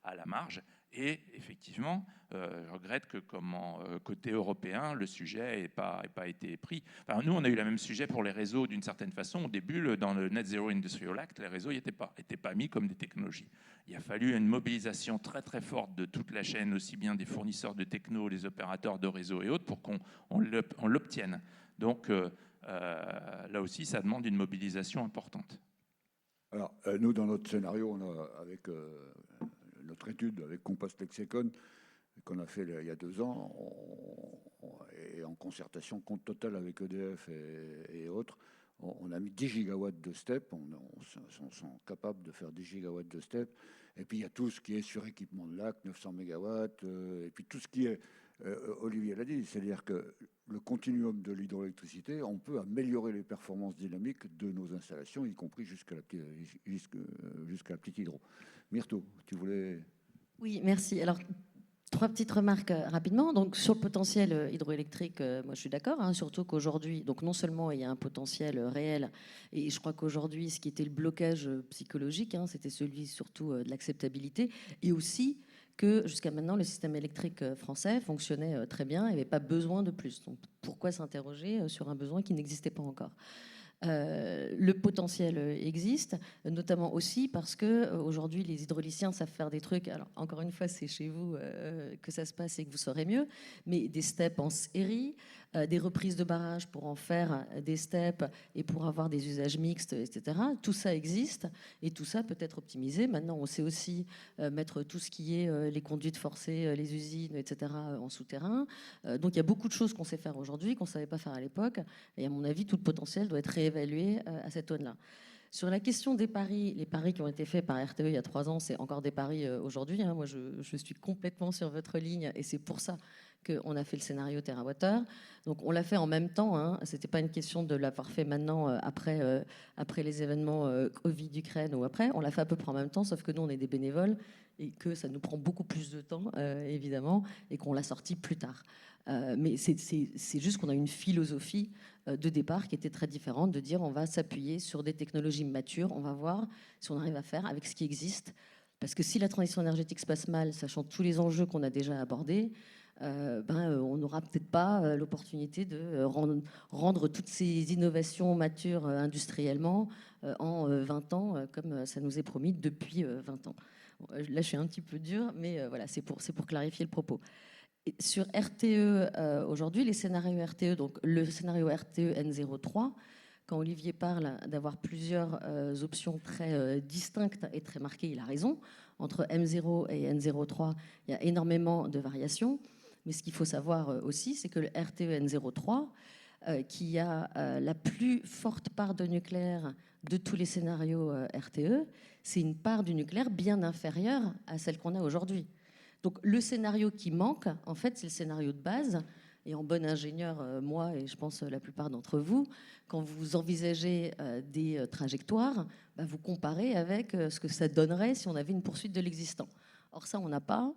à la marge. Et effectivement, je regrette que, côté européen, le sujet n'ait pas été pris. Enfin, nous, on a eu le même sujet pour les réseaux d'une certaine façon. Au début, dans le Net Zero Industrial Act, les réseaux n'étaient pas mis comme des technologies. Il a fallu une mobilisation très très forte de toute la chaîne, aussi bien des fournisseurs de techno, les opérateurs de réseau et autres, pour qu'on l'obtienne. Donc, là aussi, ça demande une mobilisation importante. Alors, nous, dans notre scénario, on a, avec notre étude avec Compass Lexecon, qu'on a fait il y a 2 ans, et en concertation compte totale avec EDF et autres, on a mis 10 gigawatts de STEP, on sont capables de faire 10 gigawatts de STEP, et puis il y a tout ce qui est sur équipement de lac, 900 mégawatts, et puis tout ce qui est, Olivier l'a dit, c'est-à-dire que le continuum de l'hydroélectricité, on peut améliorer les performances dynamiques de nos installations, y compris jusqu'à la petite hydro. Myrto, tu voulais... Oui, merci. Alors, 3 petites remarques rapidement. Donc, sur le potentiel hydroélectrique, moi je suis d'accord, surtout qu'aujourd'hui, donc non seulement il y a un potentiel réel, et je crois qu'aujourd'hui, ce qui était le blocage psychologique, c'était celui surtout de l'acceptabilité, et aussi que jusqu'à maintenant, le système électrique français fonctionnait très bien, il n'y avait pas besoin de plus. Donc, pourquoi s'interroger sur un besoin qui n'existait pas encore ? Le potentiel existe, notamment aussi parce que aujourd'hui les hydrauliciens savent faire des trucs. Alors encore une fois, c'est chez vous que ça se passe et que vous saurez mieux. Mais des steps en série, des reprises de barrages pour en faire des steps et pour avoir des usages mixtes, etc. Tout ça existe et tout ça peut être optimisé. Maintenant, on sait aussi mettre tout ce qui est les conduites forcées, les usines, etc. en souterrain. Donc il y a beaucoup de choses qu'on sait faire aujourd'hui qu'on ne savait pas faire à l'époque. Et à mon avis, tout le potentiel doit être réévalué à cette aune-là. Sur la question des paris, les paris qui ont été faits par RTE il y a 3 ans, c'est encore des paris aujourd'hui. Moi, je suis complètement sur votre ligne et c'est pour ça qu'on a fait le scénario TWh. Donc, on l'a fait en même temps. Ce n'était pas une question de l'avoir fait maintenant, après les événements Covid d'Ukraine ou après. On l'a fait à peu près en même temps, sauf que nous, on est des bénévoles et que ça nous prend beaucoup plus de temps, évidemment, et qu'on l'a sorti plus tard. Mais c'est juste qu'on a une philosophie de départ qui était très différente, de dire on va s'appuyer sur des technologies matures, on va voir si on arrive à faire avec ce qui existe. Parce que si la transition énergétique se passe mal, sachant tous les enjeux qu'on a déjà abordés, on n'aura peut-être pas l'opportunité de rendre toutes ces innovations matures industriellement en 20 ans, comme ça nous est promis depuis 20 ans. Là, je suis un petit peu dure, mais voilà, c'est pour clarifier le propos. Et sur RTE, aujourd'hui, les scénarios RTE, donc le scénario RTE N03, quand Olivier parle d'avoir plusieurs options très distinctes et très marquées, il a raison. Entre M0 et N03, il y a énormément de variations. Mais ce qu'il faut savoir aussi, c'est que le RTE N03, qui a la plus forte part de nucléaire de tous les scénarios RTE, c'est une part du nucléaire bien inférieure à celle qu'on a aujourd'hui. Donc le scénario qui manque, en fait, c'est le scénario de base. Et en bon ingénieur, moi et je pense la plupart d'entre vous, quand vous envisagez des trajectoires, vous comparez avec ce que ça donnerait si on avait une poursuite de l'existant. Or ça, on n'a pas.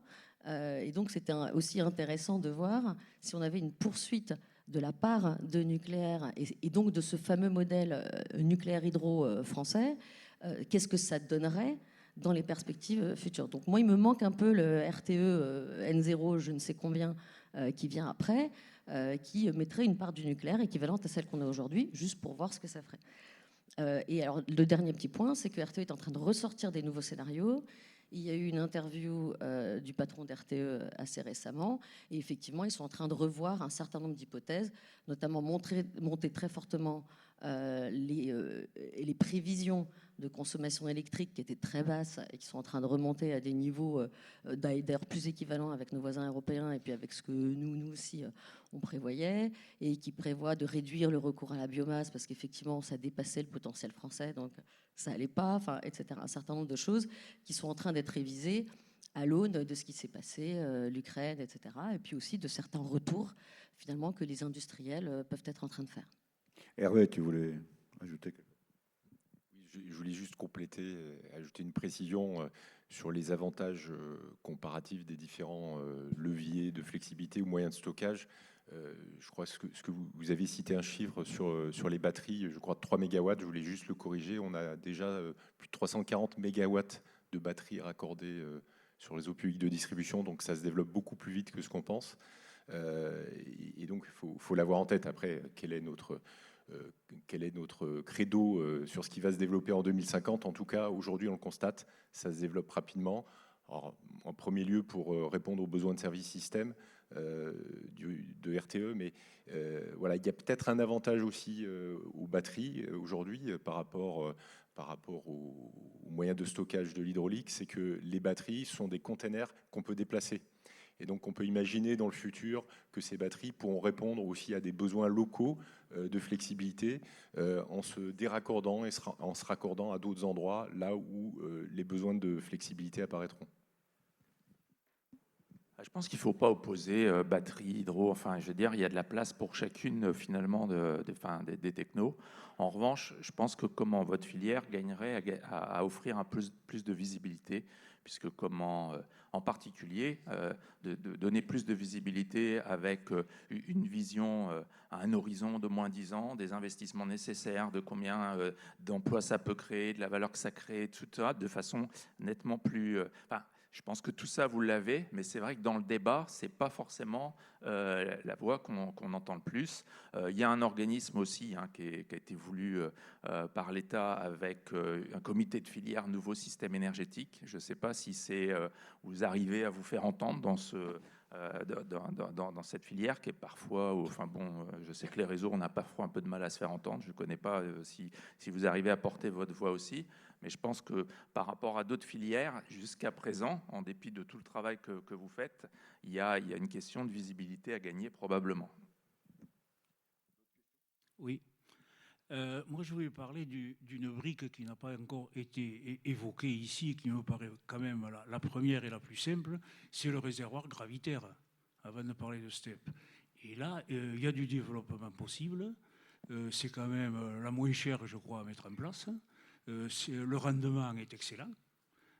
Et donc c'était aussi intéressant de voir si on avait une poursuite de la part de nucléaire et donc de ce fameux modèle nucléaire hydro français, qu'est-ce que ça donnerait dans les perspectives futures. Donc moi, il me manque un peu le RTE N0, je ne sais combien, qui vient après, qui mettrait une part du nucléaire équivalente à celle qu'on a aujourd'hui, juste pour voir ce que ça ferait. Et alors, le dernier petit point, c'est que RTE est en train de ressortir des nouveaux scénarios. Il y a eu une interview du patron d'RTE assez récemment, et effectivement, ils sont en train de revoir un certain nombre d'hypothèses, notamment monter très fortement les prévisions de consommation électrique qui étaient très basses et qui sont en train de remonter à des niveaux d'ailleurs plus équivalents avec nos voisins européens et puis avec ce que nous aussi on prévoyait, et qui prévoit de réduire le recours à la biomasse parce qu'effectivement ça dépassait le potentiel français, donc ça allait pas, enfin, etc. Un certain nombre de choses qui sont en train d'être révisées à l'aune de ce qui s'est passé, l'Ukraine, etc. Et puis aussi de certains retours finalement que les industriels peuvent être en train de faire. Hervé, tu voulais ajouter quelque chose? Je voulais juste compléter, ajouter une précision sur les avantages comparatifs des différents leviers de flexibilité ou moyens de stockage. Je crois que vous avez cité un chiffre sur les batteries, je crois 3 mégawatts, je voulais juste le corriger. On a déjà plus de 340 mégawatts de batteries raccordées sur les réseaux publics de distribution, donc ça se développe beaucoup plus vite que ce qu'on pense. Et donc il faut l'avoir en tête. Après, quel est notre credo sur ce qui va se développer en 2050. En tout cas, aujourd'hui, on le constate, ça se développe rapidement. Alors, en premier lieu, pour répondre aux besoins de service système de RTE, mais voilà, il y a peut-être un avantage aussi aux batteries aujourd'hui par rapport aux moyens de stockage de l'hydraulique, c'est que les batteries sont des containers qu'on peut déplacer. Et donc, on peut imaginer dans le futur que ces batteries pourront répondre aussi à des besoins locaux de flexibilité en se déraccordant et en se raccordant à d'autres endroits là où les besoins de flexibilité apparaîtront. Je pense qu'il ne faut pas opposer batterie, hydro. Enfin, je veux dire, il y a de la place pour chacune finalement des technos. En revanche, je pense que votre filière gagnerait à offrir plus de visibilité, puisque en particulier de donner plus de visibilité avec une vision à un horizon de moins 10 ans, des investissements nécessaires, de combien d'emplois ça peut créer, de la valeur que ça crée, tout ça, de façon nettement plus... je pense que tout ça, vous l'avez, mais c'est vrai que dans le débat, ce n'est pas forcément la voix qu'on entend le plus. Il y a un organisme aussi qui a été voulu par l'État avec un comité de filière nouveau système énergétique. Je ne sais pas si vous arrivez à vous faire entendre dans cette filière qui est parfois... je sais que les réseaux, on a parfois un peu de mal à se faire entendre. Je ne connais pas si vous arrivez à porter votre voix aussi. Mais je pense que par rapport à d'autres filières, jusqu'à présent, en dépit de tout le travail que vous faites, il y a une question de visibilité à gagner probablement. Oui. Moi, je voulais parler d'une brique qui n'a pas encore été évoquée ici, qui me paraît quand même la première et la plus simple, c'est le réservoir gravitaire, avant de parler de STEP. Et là, il y a du développement possible. C'est quand même la moins chère, je crois, à mettre en place. Le rendement est excellent.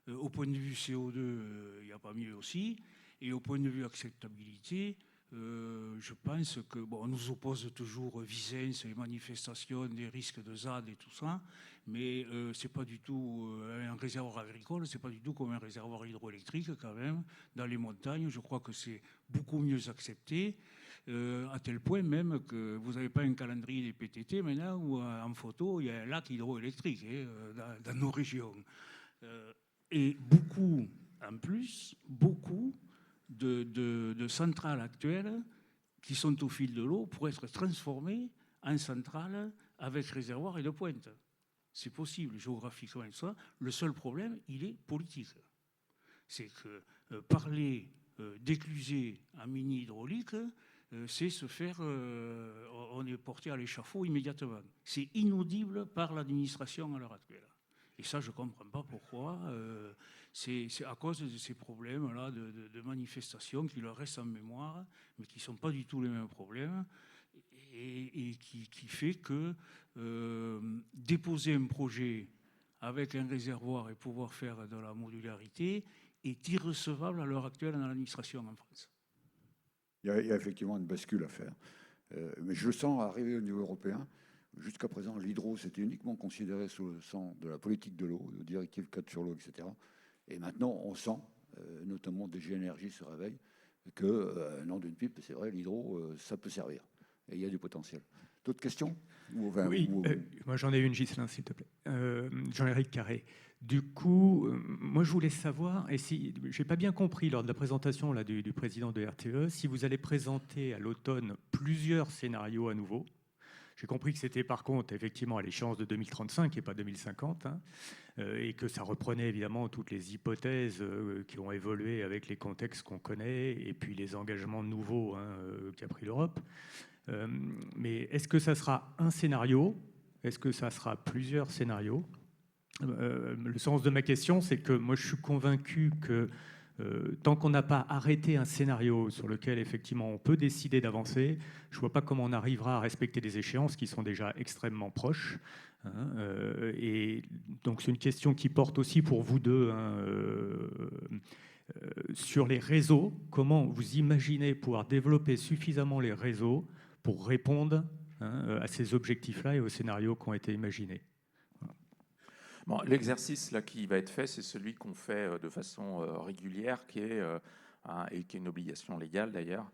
Au point de vue CO2, il n'y a pas mieux aussi. Et au point de vue acceptabilité, je pense que on nous oppose toujours Visence, les manifestations, des risques de ZAD et tout ça, mais c'est pas du tout un réservoir agricole, c'est pas du tout comme un réservoir hydroélectrique quand même. Dans les montagnes, je crois que c'est beaucoup mieux accepté. À tel point même que vous n'avez pas un calendrier des PTT maintenant où en photo il y a un lac hydroélectrique dans nos régions. Et beaucoup, en plus, de centrales actuelles qui sont au fil de l'eau pour être transformées en centrales avec réservoir et de pointe. C'est possible géographiquement et tout ça. Le seul problème, il est politique. C'est que parler d'écluser en mini hydraulique, c'est se faire... on est porté à l'échafaud immédiatement. C'est inaudible par l'administration à l'heure actuelle. Et ça, je ne comprends pas pourquoi. C'est à cause de ces problèmes-là de manifestations qui leur restent en mémoire, mais qui ne sont pas du tout les mêmes problèmes, et qui fait que déposer un projet avec un réservoir et pouvoir faire de la modularité est irrecevable à l'heure actuelle dans l'administration en France. Il y a effectivement une bascule à faire. Mais je le sens arriver au niveau européen. Jusqu'à présent, l'hydro, c'était uniquement considéré sous le sang de la politique de l'eau, de directive 4 sur l'eau, etc. Et maintenant, on sent, notamment DG Énergie se réveille, que non d'une pipe, c'est vrai, l'hydro, ça peut servir. Et il y a du potentiel. D'autres questions? Oui, moi j'en ai une, Ghislain, s'il te plaît. Jean-Éric Carré. Du coup, moi je voulais savoir, et si je n'ai pas bien compris lors de la présentation là, du président de RTE, si vous allez présenter à l'automne plusieurs scénarios à nouveau. J'ai compris que c'était par contre effectivement à l'échéance de 2035 et pas 2050, hein, et que ça reprenait évidemment toutes les hypothèses qui ont évolué avec les contextes qu'on connaît et puis les engagements nouveaux qu'a pris l'Europe. Mais est-ce que ça sera un scénario? Est-ce que ça sera plusieurs scénarios? Le sens de ma question, c'est que moi je suis convaincu que tant qu'on n'a pas arrêté un scénario sur lequel effectivement on peut décider d'avancer, je ne vois pas comment on arrivera à respecter des échéances qui sont déjà extrêmement proches. Et donc c'est une question qui porte aussi pour vous deux sur les réseaux. Comment vous imaginez pouvoir développer suffisamment les réseaux pour répondre à ces objectifs-là et aux scénarios qui ont été imaginés? Bon, l'exercice là qui va être fait, c'est celui qu'on fait de façon régulière, qui est et qui est une obligation légale d'ailleurs.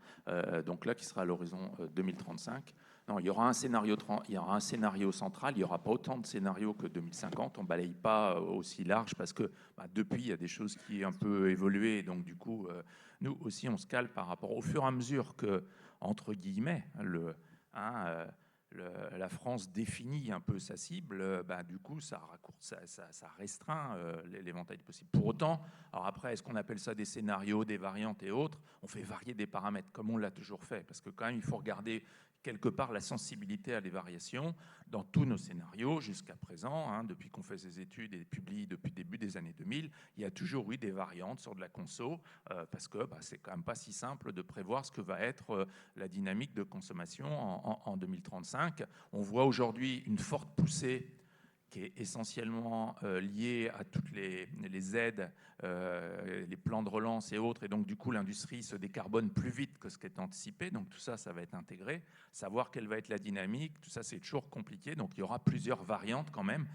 Donc là, qui sera à l'horizon 2035. Non, il y aura un scénario central. Il n'y aura pas autant de scénarios que 2050. On balaye pas aussi large parce que depuis, il y a des choses qui ont un peu évolué. Et donc du coup, nous aussi, on se cale par rapport au fur et à mesure que, entre guillemets, la France définit un peu sa cible, du coup, ça restreint l'éventail possible. Pour autant, alors après, est-ce qu'on appelle ça des scénarios, des variantes et autres? On fait varier des paramètres, comme on l'a toujours fait, parce que quand même, il faut regarder quelque part la sensibilité à des variations dans tous nos scénarios jusqu'à présent, depuis qu'on fait ces études et publie depuis le début des années 2000, il y a toujours eu des variantes sur de la conso, parce que c'est quand même pas si simple de prévoir ce que va être la dynamique de consommation en 2035. On voit aujourd'hui une forte poussée qui est essentiellement liée à toutes les aides, les plans de relance et autres. Et donc, du coup, l'industrie se décarbone plus vite que ce qui est anticipé. Donc, tout ça, ça va être intégré. Savoir quelle va être la dynamique, tout ça, c'est toujours compliqué. Donc, il y aura plusieurs variantes quand même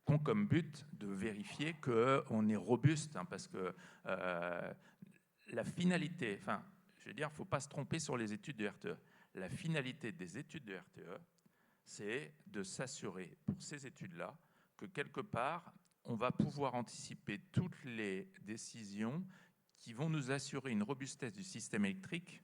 qui ont comme but de vérifier qu'on est robuste. Parce que la finalité, je veux dire, il ne faut pas se tromper sur les études de RTE. La finalité des études de RTE, c'est de s'assurer, pour ces études-là, que quelque part, on va pouvoir anticiper toutes les décisions qui vont nous assurer une robustesse du système électrique,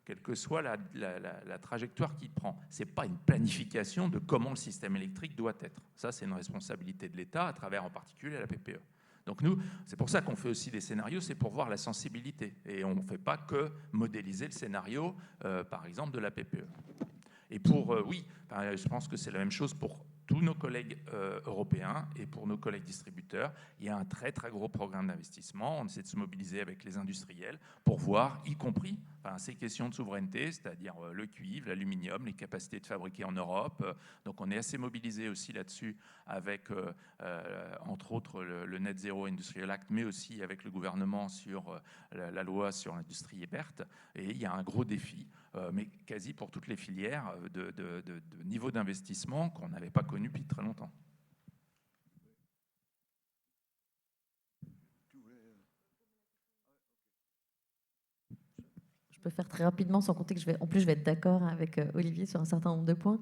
quelle que soit la trajectoire qu'il prend. Ce n'est pas une planification de comment le système électrique doit être. Ça, c'est une responsabilité de l'État, à travers en particulier la PPE. Donc nous, c'est pour ça qu'on fait aussi des scénarios, c'est pour voir la sensibilité. Et on ne fait pas que modéliser le scénario, par exemple, de la PPE. Et je pense que c'est la même chose pour tous nos collègues européens et pour nos collègues distributeurs. Il y a un très très gros programme d'investissement. On essaie de se mobiliser avec les industriels pour voir, y compris ces questions de souveraineté, c'est-à-dire le cuivre, l'aluminium, les capacités de fabriquer en Europe. Donc on est assez mobilisé aussi là-dessus avec, entre autres, le Net Zero Industrial Act, mais aussi avec le gouvernement sur la loi sur l'industrie verte. Et il y a un gros défi, mais quasi pour toutes les filières, de niveau d'investissement qu'on n'avait pas connu depuis très longtemps. Je peux faire très rapidement, sans compter que je vais être d'accord avec Olivier sur un certain nombre de points.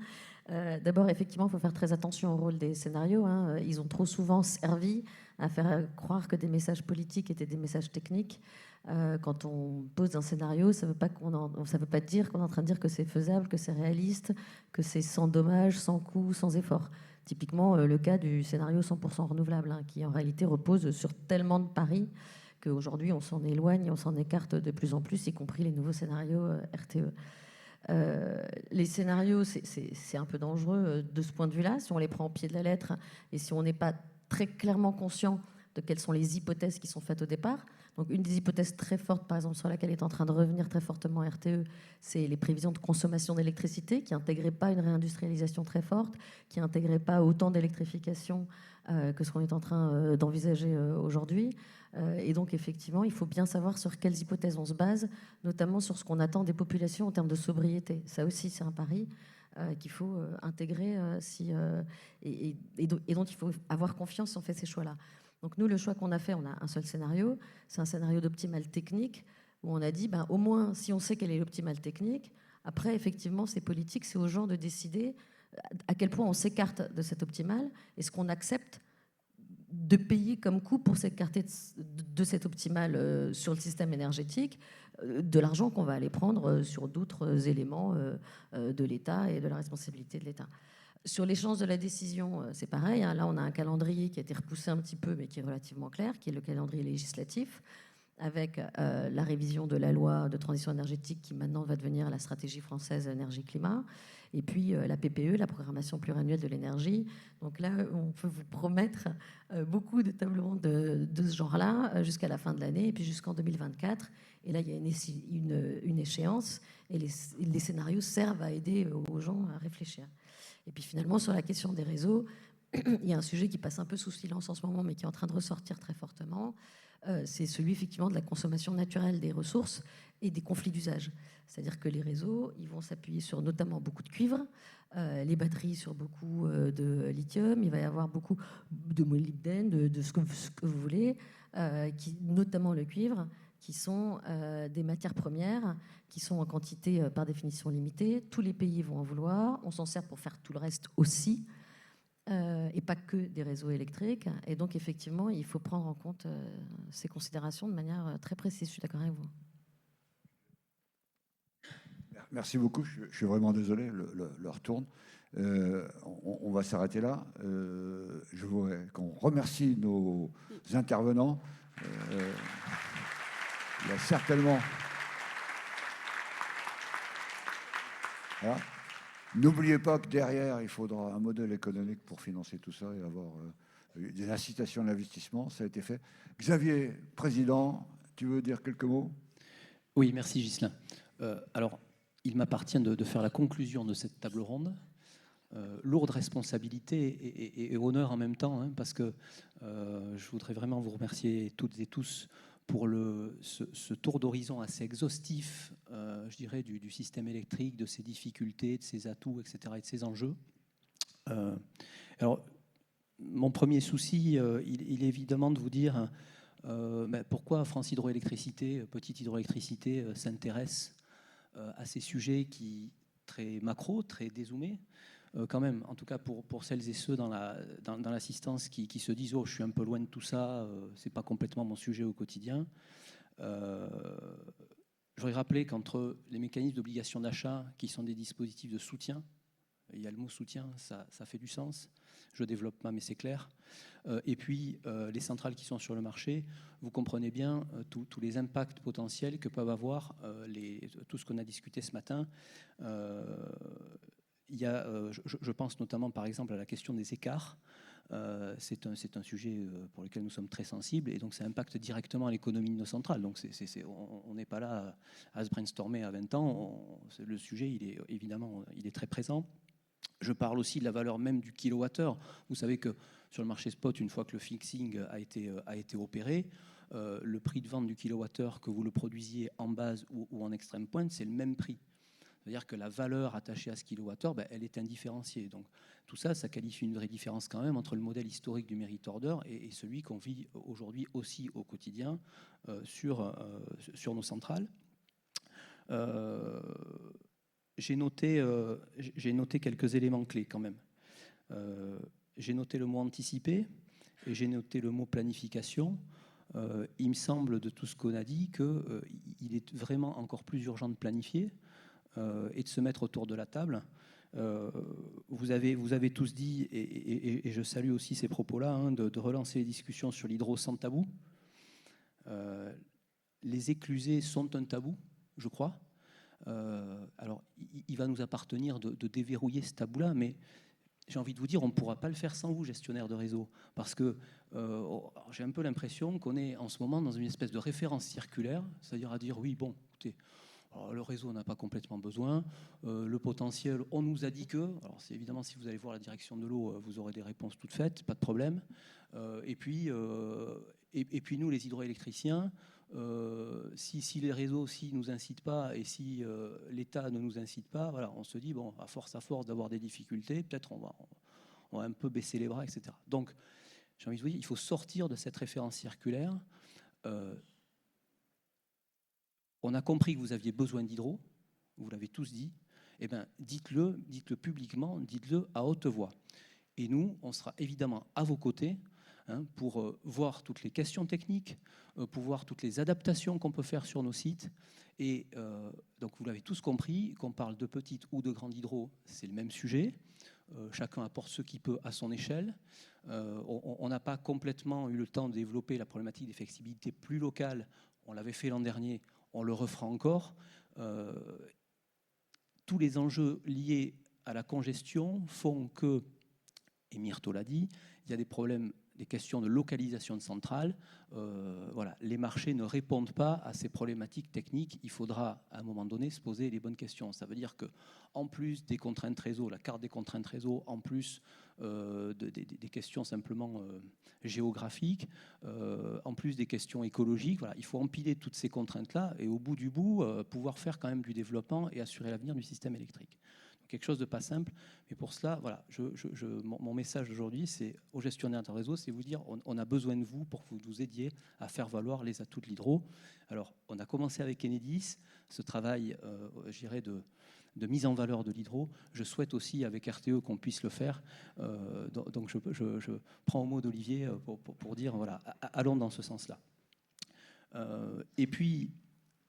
D'abord, effectivement, il faut faire très attention au rôle des scénarios. Ils ont trop souvent servi à faire croire que des messages politiques étaient des messages techniques. Quand on pose un scénario, ça ne veut pas dire qu'on est en train de dire que c'est faisable, que c'est réaliste, que c'est sans dommage, sans coût, sans effort. Typiquement, le cas du scénario 100% renouvelable, qui en réalité repose sur tellement de paris qu'aujourd'hui on s'en éloigne, on s'en écarte de plus en plus, y compris les nouveaux scénarios RTE. Les scénarios, c'est un peu dangereux de ce point de vue-là, si on les prend au pied de la lettre et si on n'est pas très clairement conscient de quelles sont les hypothèses qui sont faites au départ. Donc une des hypothèses très fortes, par exemple, sur laquelle est en train de revenir très fortement RTE, c'est les prévisions de consommation d'électricité qui n'intégraient pas une réindustrialisation très forte, qui n'intégraient pas autant d'électrification que ce qu'on est en train d'envisager aujourd'hui. Et donc, effectivement, il faut bien savoir sur quelles hypothèses on se base, notamment sur ce qu'on attend des populations en termes de sobriété. Ça aussi, c'est un pari. qu'il faut intégrer et dont il faut avoir confiance si on fait ces choix-là. Donc nous, le choix qu'on a fait, on a un seul scénario, c'est un scénario d'optimal technique, où on a dit, au moins, si on sait quel est l'optimal technique, après, effectivement, c'est politique, c'est aux gens de décider à quel point on s'écarte de cet optimal et ce qu'on accepte de payer comme coût pour s'écarter de cet optimal sur le système énergétique, de l'argent qu'on va aller prendre sur d'autres éléments de l'État et de la responsabilité de l'État. Sur l'échéance de la décision, c'est pareil. Là, on a un calendrier qui a été repoussé un petit peu, mais qui est relativement clair, qui est le calendrier législatif, avec la révision de la loi de transition énergétique qui maintenant va devenir la stratégie française énergie-climat, et puis la PPE, la programmation pluriannuelle de l'énergie. Donc là, on peut vous promettre beaucoup de tables rondes de ce genre-là jusqu'à la fin de l'année, et puis jusqu'en 2024. Et là, il y a une échéance, et les scénarios servent à aider aux gens à réfléchir. Et puis finalement, sur la question des réseaux, il y a un sujet qui passe un peu sous silence en ce moment, mais qui est en train de ressortir très fortement. C'est celui effectivement de la consommation naturelle des ressources et des conflits d'usage. C'est-à-dire que les réseaux, ils vont s'appuyer sur notamment beaucoup de cuivre, les batteries sur beaucoup de lithium, il va y avoir beaucoup de molybdène, de ce que vous voulez, notamment le cuivre, qui sont des matières premières, qui sont en quantité par définition limitée. Tous les pays vont en vouloir, on s'en sert pour faire tout le reste aussi. Et pas que des réseaux électriques. Et donc, effectivement, il faut prendre en compte ces considérations de manière très précise. Je suis d'accord avec vous. Merci beaucoup. Je suis vraiment désolé, l'heure tourne. On va s'arrêter là. Je voudrais qu'on remercie nos intervenants. Il y a certainement... Voilà. N'oubliez pas que derrière, il faudra un modèle économique pour financer tout ça et avoir des incitations à l'investissement. Ça a été fait. Xavier, président, tu veux dire quelques mots ? Oui, merci Ghislain. Alors, il m'appartient de faire la conclusion de cette table ronde. Lourde responsabilité et honneur en même temps, hein, parce que je voudrais vraiment vous remercier toutes et tous pour ce tour d'horizon assez exhaustif, je dirais, du système électrique, de ses difficultés, de ses atouts, etc., et de ses enjeux. Alors, mon premier souci, il est évidemment de vous dire pourquoi France Hydroélectricité, petite hydroélectricité, s'intéresse à ces sujets très macro, très dézoomés. Quand même, en tout cas pour celles et ceux dans l'assistance qui se disent « Oh, je suis un peu loin de tout ça, c'est pas complètement mon sujet au quotidien ». Je voudrais rappeler qu'entre les mécanismes d'obligation d'achat, qui sont des dispositifs de soutien, il y a le mot soutien, ça fait du sens, je développe pas, mais c'est clair. Et puis, les centrales qui sont sur le marché, vous comprenez bien tous les impacts potentiels que peuvent avoir tout ce qu'on a discuté ce matin. Il y a, je pense notamment par exemple à la question des écarts. C'est un sujet pour lequel nous sommes très sensibles et donc ça impacte directement l'économie de nos centrales. Donc on n'est pas là à se brainstormer à 20 ans. Le sujet, il est très présent. Je parle aussi de la valeur même du kilowattheure. Vous savez que sur le marché spot, une fois que le fixing a été opéré, le prix de vente du kilowattheure, que vous le produisiez en base ou en extrême pointe, c'est le même prix. C'est-à-dire que la valeur attachée à ce kilowattheure, elle est indifférenciée. Donc tout ça, ça qualifie une vraie différence quand même entre le modèle historique du merit order et celui qu'on vit aujourd'hui aussi au quotidien sur nos centrales. J'ai noté quelques éléments clés quand même. J'ai noté le mot anticipé et j'ai noté le mot planification. Il me semble, de tout ce qu'on a dit, qu'il est vraiment encore plus urgent de planifier et de se mettre autour de la table. Vous avez tous dit, et je salue aussi ces propos-là, hein, de relancer les discussions sur l'hydro sans tabou. Les éclusés sont un tabou, je crois. Alors, il va nous appartenir de déverrouiller ce tabou-là, mais j'ai envie de vous dire, on ne pourra pas le faire sans vous, gestionnaire de réseau, parce que j'ai un peu l'impression qu'on est en ce moment dans une espèce de référence circulaire, c'est-à-dire à dire, oui, bon, écoutez, alors, le réseau n'a pas complètement besoin. Le potentiel, on nous a dit que... Alors, c'est évidemment, si vous allez voir la direction de l'eau, vous aurez des réponses toutes faites, pas de problème. Et puis nous, les hydroélectriciens, si les réseaux ne nous incitent pas et si l'État ne nous incite pas, voilà, on se dit, bon, à force d'avoir des difficultés, peut-être on va un peu baisser les bras, etc. Donc, j'ai envie de vous dire, il faut sortir de cette référence circulaire. On a compris que vous aviez besoin d'hydro, vous l'avez tous dit, eh bien, dites-le publiquement, dites-le à haute voix. Et nous, on sera évidemment à vos côtés pour voir toutes les questions techniques, pour voir toutes les adaptations qu'on peut faire sur nos sites. Et donc, vous l'avez tous compris, qu'on parle de petite ou de grande hydro, c'est le même sujet. Chacun apporte ce qu'il peut à son échelle. On n'a pas complètement eu le temps de développer la problématique des flexibilités plus locales. On l'avait fait l'an dernier, on le refera encore. Tous les enjeux liés à la congestion font que, et Myrto l'a dit, il y a des problèmes, des questions de localisation de centrales. Voilà, les marchés ne répondent pas à ces problématiques techniques. Il faudra, à un moment donné, se poser les bonnes questions. Ça veut dire qu'en plus des contraintes réseau, la carte des contraintes réseau, en plus des questions simplement géographiques, en plus des questions écologiques, voilà, il faut empiler toutes ces contraintes-là et au bout du bout, pouvoir faire quand même du développement et assurer l'avenir du système électrique. Quelque chose de pas simple, mais pour cela, voilà, mon message aujourd'hui, c'est aux gestionnaires de réseau, c'est vous dire, on a besoin de vous pour que vous nous aidiez à faire valoir les atouts de l'hydro. Alors, on a commencé avec Enedis, ce travail, je dirais, de mise en valeur de l'hydro. Je souhaite aussi, avec RTE, qu'on puisse le faire. Donc, je prends au mot d'Olivier pour dire, voilà, allons dans ce sens-là. Et puis,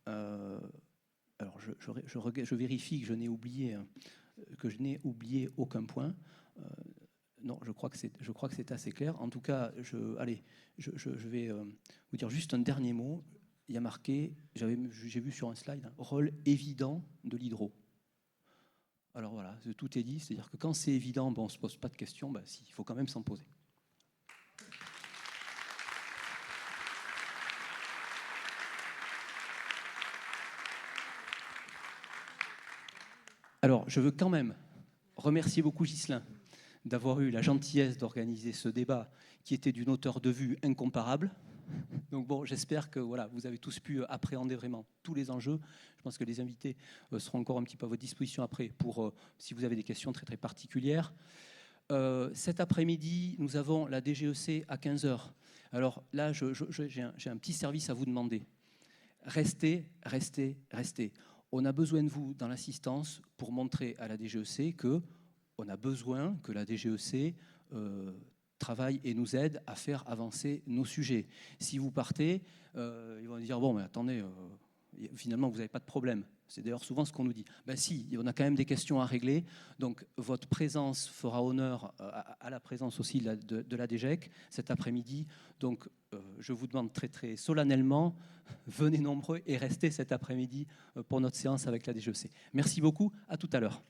alors, je vérifie que je n'ai oublié aucun point. Non, je crois que c'est assez clair. En tout cas, je vais vous dire juste un dernier mot. Il y a marqué, j'ai vu sur un slide, rôle évident de l'hydro. Alors voilà, tout est dit. C'est-à-dire que quand c'est évident, on ne se pose pas de questions. Ben, si, il faut quand même s'en poser. Alors, je veux quand même remercier beaucoup Ghislain d'avoir eu la gentillesse d'organiser ce débat qui était d'une hauteur de vue incomparable. Donc bon, j'espère que voilà, vous avez tous pu appréhender vraiment tous les enjeux. Je pense que les invités seront encore un petit peu à votre disposition après pour si vous avez des questions très très particulières. Cet après-midi, nous avons la DGEC à 15h. Alors là, j'ai un petit service à vous demander. Restez. On a besoin de vous dans l'assistance pour montrer à la DGEC qu'on a besoin que la DGEC travaille et nous aide à faire avancer nos sujets. Si vous partez, ils vont dire « Bon, mais attendez, finalement, vous n'avez pas de problème ». C'est d'ailleurs souvent ce qu'on nous dit. Ben si, on a quand même des questions à régler. Donc, votre présence fera honneur à la présence aussi de la DGEC cet après-midi. Donc, je vous demande très, très solennellement, venez nombreux et restez cet après-midi pour notre séance avec la DGEC. Merci beaucoup. À tout à l'heure.